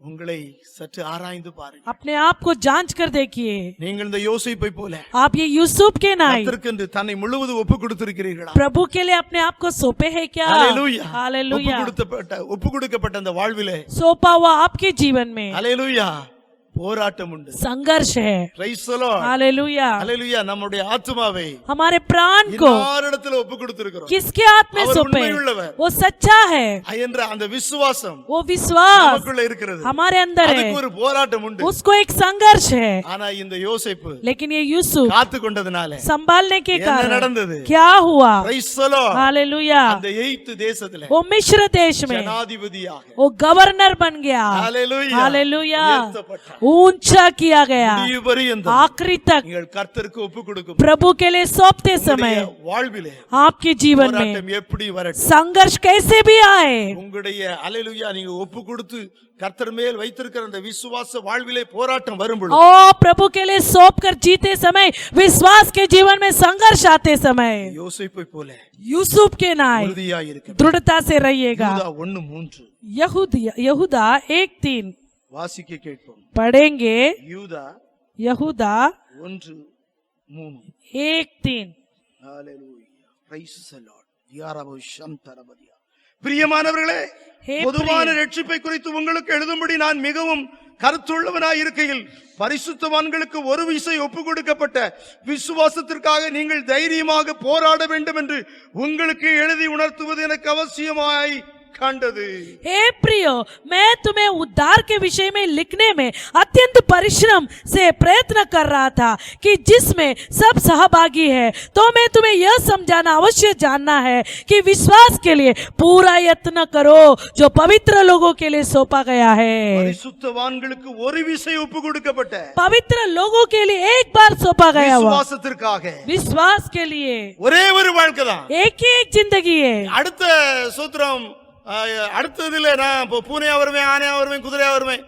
உங்களை சற்று ஆராய்ந்து பாருங்க. अपने आप को जांच कर देखिए। நீங்கள் இந்த யோசேப்பை போல आप ये यूसुफ के नाई கர்த்தருக்கென்று தன்னை முழுவதும் ஒப்பு கொடுத்திருக்கிறீர்களா? प्रभु के लिए अपने आप को सौंपे है क्या? அல்லேலூயா. हालेलुया। ஒப்பு கொடுக்கப்பட்ட அந்த வாழ்விலே सौंपा हुआ आपके जीवन में அல்லேலூயா போராட்டம் உண்டு. संघर्ष है। Praise the Lord. Hallelujah. Hallelujah. நம்முடைய ஆத்துமாவை हमारे प्राण को யாரிடத்தில் ஒப்பு கொடுத்திருக்கிறோம்? किसके हाथ में அவர் सौंपे? உண்மையுள்ளவர். वो सच्चा है। என்ற அந்த விசுவாசம் वो विश्वास நமக்குள்ள இருக்கிறது. हमारे अंदर है। அதுக்கு ஒரு போராட்டம் உண்டு. उसको एक संघर्ष है। ஆனா இந்த யோசேப்பு लेकिन ये यूसुफ காத்து கொண்டதனால संभालने के என்ன कारण நடந்தது? क्या हुआ? Praise the Lord. हालेलुया। அந்த எகிப்து தேசத்திலே वो मिस्र देश में ஜனாதிபதியாக वो गवर्नर बन गया। Hallelujah. हालेलुया। உயர்த்தப்பட்டார். ऊंचा किया गया। முடிவு பரியந்தம் आखिरी तक நீங்கள் கர்த்தருக்கு ஒப்பு கொடுக்கும் प्रभु के लिए सौंपते समय வாழ்விலே आपके जीवन में போராட்டம் எப்படி வரட்டும், संघर्ष कैसे भी आए, உங்களுடைய அல்லேலூயா நீங்க ஒப்பு கொடுத்து கர்த்தர் மேல் வைத்திருக்கிற அந்த விசுவாச வாழ்விலே போராட்டம் வரும்பொழுது और प्रभु के लिए सौंप कर जीते समय विश्वास के जीवन में संघर्ष आते समय யோசேப்பை போல यूसुफ के नाय உறுதியாய் இருக்க दृढ़ता से रहिएगा। யூதா 1:3 यहूदा 1:3 வாசிக்க கேட்போம். पढ़ेंगे। யூதா यहूदा 1:3. 1:3 ஹalleluya. praise the lord. யாரபோ சந்தரபதியா. பிரியமானவர்களே, हे பொதுவான ரட்சிப்பை குறித்து உங்களுக்கு எழுதும்படி நான் மிகவும் கருத்துள்ளவனாய் இருக்கையில் பரிசுத்தவான்களுக்கு ஒரு விசை ஒப்பு கொடுக்கப்பட்ட விசுவாசத்திற்காக நீங்கள் தைரியமாக போராட வேண்டும் என்று உங்களுக்கு எழுதி உணர்த்துவது எனக்கு அவசியமாய் கண்டது. हे प्रियो, मैं तुम्हें उद्धार के विषय में लिखने में अत्यंत परिश्रम से प्रयत्न कर रहा था कि जिसमें सब सहभागी है, तो मैं तुम्हें यह समझाना अवश्य जानना है कि विश्वास के लिए पूरा यत्न करो जो पवित्र लोगों के लिए सौंपा गया है। பரிசுத்தவான்களுக்கு ஒரு விசை ஒப்பு கொடுக்கப்பட்ட पवित्र लोगों के लिए एक बार सौंपा गया हुआ விசுவாசத்திற்காக विश्वास के लिए ஒரே ஒரு வாழ்க்கை தான். एक ही एक जिंदगी है। அடுத்த சூத்திரம் அடுத்ததுல நான் பூனையா வருவேன், ஆனையா வருவேன், குதிரையா வருவேன்,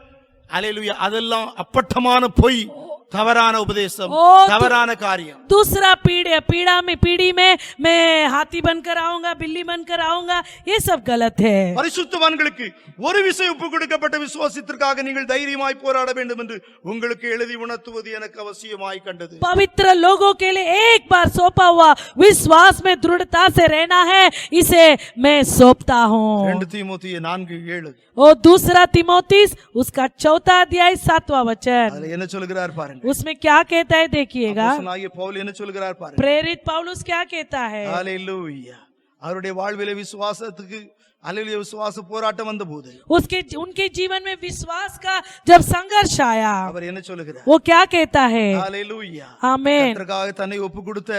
அல்லேலூயா, அதெல்லாம் அப்பட்டமான பொய், தவறான உபதேசம், தவறான காரியம். दूसरा पीढ़ी में मैं हाथी बनकर आऊंगा, बिल्ली बनकर आऊंगा, ये सब गलत है। பரிசுத்தவான்களுக்கு ஒரு விசை ஒப்பு கொடுக்கப்பட்ட விசுவாசத்திற்காக நீங்கள் தைரியமாய் போராட வேண்டும் என்று உங்களுக்கு எழுதி உணர்த்துவது எனக்கு அவசியமாய் கண்டது. पवित्र लोगों के लिए एक बार सौंपा हुआ विश्वास में दृढ़ता से रहना है, इसे मैं सौंपता हूँ। 2 தீமோத்தேயு 4:7. और दूसरा तिमोथी उसका 4 अध्याय 7वां वचन, அதுல என்ன சொல்கிறார் பாருங்க. उसमें क्या कहता है देखिएगा। அப்போஸ்தலனாகிய பவுல் என்ன சொல்கிறார் பாருங்க. प्रेरित पौलुस क्या कहता है। ஹalleluya. அவருடைய வாழ்விலே விசுவாசத்துக்கு அல்லேலூயா விசுவாச போராட்டம் வந்தபோது उनके जीवन में विश्वास का जब संघर्ष आया, அவர் என்ன சொல்கிறார்? वो क्या कहता है। ஹalleluya. आमेन। கர்த்தருக்காக தன்னை ஒப்பு கொடுத்த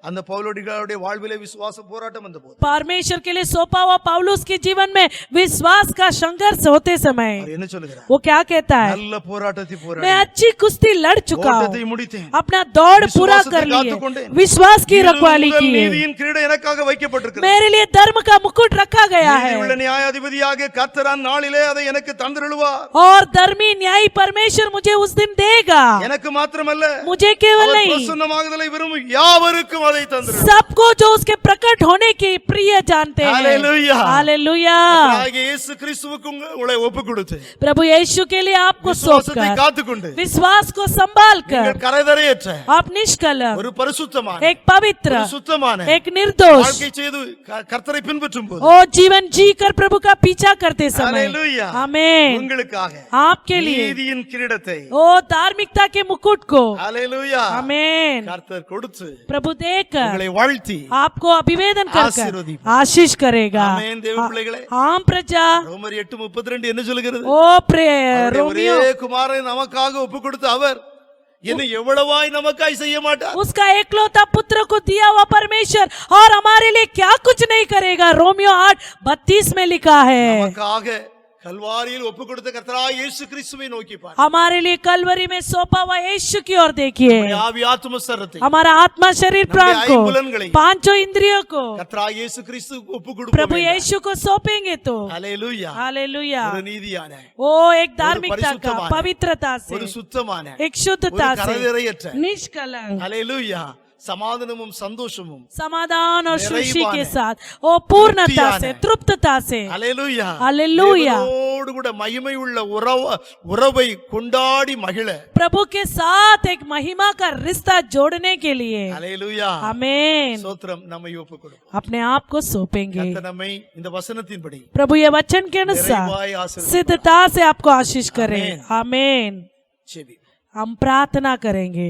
அந்த பவுலடிகளுடைய வாழ்விலே விசுவாச போராட்டம் வந்தபோது परमेश्वर के लिए सौंपा हुआ पौलुस के जीवन में विश्वास का संघर्ष होते समय அவர் என்ன சொல்கிறார்? वो क्या कहता है। நல்ல போராட்டத்தை मैं போராடி अच्छी कुश्ती लड़ चुका ஓட்டத்தை हूँ, முடித்தேன், अपना दौड़ पूरा विश्वासத்தை कर लिए, காத்துக்கொண்டேன், विश्वास की रखवाली முதல் की है, நீதியின் கிரீடம் எனக்காக வைக்கப்பட்டிருக்கிறது, मेरे लिए धर्म का मुकुट रखा गया है, நீதியுள்ள நியாயாதிபதியாக கர்த்தர் அந்நாளிலே அதை எனக்கு தந்திருளுவார். और धर्मी न्यायी परमेश्वर मुझे उस दिन देगा। எனக்கு மாத்திரமல்ல, मुझे केवल அவர் नहीं, பிரசன்னமாகுதலை விரும்பும் யாவருக்கும் அதை தந்திருளுவார். सबको जो उसके प्रकट होने की प्रिय जानते हैं। हालेलुया। हालेलुया। கர்த்தராகிய இயேசு கிறிஸ்துவுக்கு உங்களை ஒப்பு கொடுத்து प्रभु यीशु के लिए आपको விசுவாசத்தை सौंपकर காத்துக்கொண்டு विश्वास को संभाल कर நீங்கள் கரைதரையற்ற आप निष्कलंक, ஒரு பரிசுத்தமான एक पवित्र, ஒரு சுத்தமான एक निर्दोष வாழ்க்கை செய்து கர்த்தரை பின்பற்றும் போது और जीवन जी कर प्रभु का पीछा करते समय, ஹalleluya, आमेन, உங்களுக்காக आपके लिए நீதியின் கிரீடத்தை ओ धार्मिकता के मुकुट को, ஹalleluya, आमेन, கர்த்தர் கொடுத்து प्रभु देकर உங்களை வாழ்த்தி आपको अभिवेदन कर आशीर्वदिப்பார். आशीष करेगा। ஆமென். தேவ பிள்ளைகளே, आम प्रजा ரோமர் 8:32 என்ன சொல்கிறது? ओ அவருடைய रोमियो, ஒரே குமாரனை நமக்காக ஒப்பு கொடுத்த அவர் இன்னும் எவ்வளவாய் நமக்காய் செய்ய மாட்டார்? उसका एकलौता पुत्र को दिया हुआ परमेश्वर और हमारे लिए क्या कुछ नहीं करेगा। रोमियो 8:32 में लिखा है, நமக்காக கல்வாரியில் ஒப்பு கொடுத்த கர்த்தராகிய இயேசு கிறிஸ்துவை நோக்கி பார். हमारे लिए कलवरी में सौंपा हुआ यीशु की ओर देखिए। ஆவி ஆத்தும சரத்தை हमारा आत्मा शरीर प्राण को, ஐம்புலன்களை पांचों इंद्रियों को கர்த்தராகிய இயேசு கிறிஸ்து ஒப்பு प्रभु கொடுப்போம். यीशु को सौंपेंगे तो ஹalleluya. हालेलुया। ஒரு நீதியான, ओ एक धार्मिकता का, परिशुद्धமான, पवित्रता से, ஒரு சுத்தமான, एक शुद्धता ஒரு से, கரைதரையற்ற, निष्कलंक, ஹalleluya, சமாதானமும் சந்தோஷமும், समाधान और खुशी के நிறைவான, साथ, ओ पूर्णता திருப்தியான, से, तृप्तता से, ஹalleluya, हालेलुया, தேவனோடு கூட மகிமை உள்ள உறவை கொண்டாடி மகிழ, प्रभु के साथ एक महिमा का रिश्ता जोड़ने के लिए, ஹalleluya, आमेन, ஸ்தோத்திரம், நம்மை ஒப்பு கொடுப்போம். अपने आप को सौंपेंगे। கர்த்தர் நம்மை இந்த வசனத்தின்படி प्रभु ये वचन के अनुसार நிறைவாய் ஆசீர்வதிப்பார். सिद्धता से आपको आशीष करे। आमेन। செபி. हम प्रार्थना करेंगे।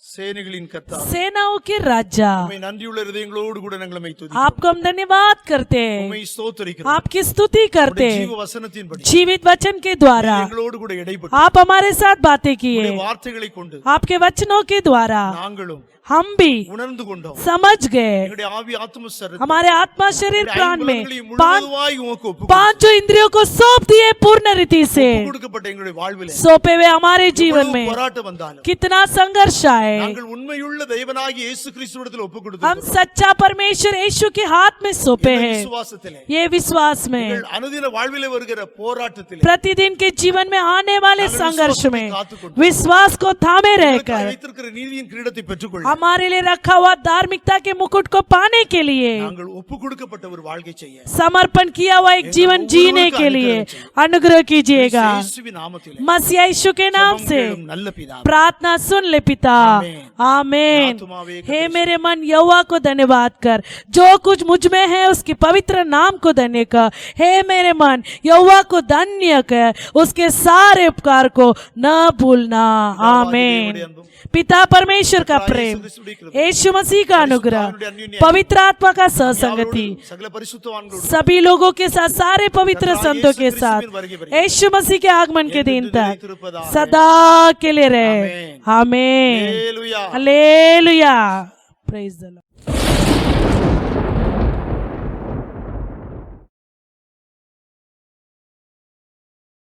சேனைகளின் கர்த்தா, सेनाओं के राजा, உம்மை நன்றியுள்ள இதயங்களோடு கூட நாங்கள் உம்மை துதிக்கிறோம். आपको हम धन्यवाद करते हैं, உம்மை ஸ்தோத்திரிக்கிறோம். आपकी स्तुति करते உம்முடைய हैं। ஜீவ வசனத்தின்படி जीवित वचन के द्वारा எங்களோடு கூட இடைப்பட்டு आप हमारे साथ बातें किए, உம்முடைய வார்த்தைகளை கொண்டு आपके वचनों के द्वारा நாங்களும் हम भी உணர்ந்து கொண்டோம். समझ गए। எங்களுடைய ஆவி ஆத்ம சரீரம் हमारे आत्मा शरीर प्राण में முழுவதுமாய் உமக்கு ஒப்பு पांचों इंद्रियों को सौंप दिए पूर्ण रीति से, கொடுக்கப்பட்ட எங்களுடைய வாழ்விலே सौंपे हुए हमारे जीवन में போராட்டம் வந்தாலும் कितना संघर्ष आए, நாங்கள் உண்மையுள்ள தெய்வனாகிய இயேசு கிறிஸ்துவிடத்தில் ஒப்பு हम கொடுத்தோம். सच्चा परमेश्वर यीशु के हाथ में सौंपे இந்த हैं। விசுவாசத்திலே ये विश्वास में எங்கள் அனுதின வாழ்விலே வருகிற போராட்டத்திலே प्रतिदिन के जीवन में आने वाले हमें संघर्ष विश्वास में को कातुकोंडु। विश्वास को थामे எங்களுக்கு रहकर வைத்திருக்கிற நீதியின் கிரீடத்தை பெற்றுக்கொள்ள हमारे लिए रखा हुआ धार्मिकता के मुकुट को पाने के लिए நாங்கள் ஒப்பு கொடுக்கப்பட்ட ஒரு வாழ்க்கை செய்ய समर्पण किया हुआ एक जीवन जीने के लिए अनुग्रह कीजिएगा। இயேசுவின் நாமத்திலே मसीह यीशु के नाम से ஜெபம் நல்ல பிதாவே. प्रार्थना सुन ले पिता, आमीन। आत्मावे हे मेरे मन यहोवा को धन्यवाद कर, जो कुछ मुझ में है उसके पवित्र नाम को धन्य कर। हे मेरे मन यहोवा को धन्य कर, उसके सारे उपकार को न भूलना। आमीन। पिता परमेश्वर का प्रेम, यीशु मसीह का अनुग्रह, पवित्र आत्मा का सहसंगति சகல பரிசுத்தவான்களோடு सभी लोगों के साथ, सारे पवित्र संतों के साथ यीशु मसीह के आगमन के दिन तक सदा के लिए रहे। आमीन। ஹalleluya. हालेलुया। Praise the Lord.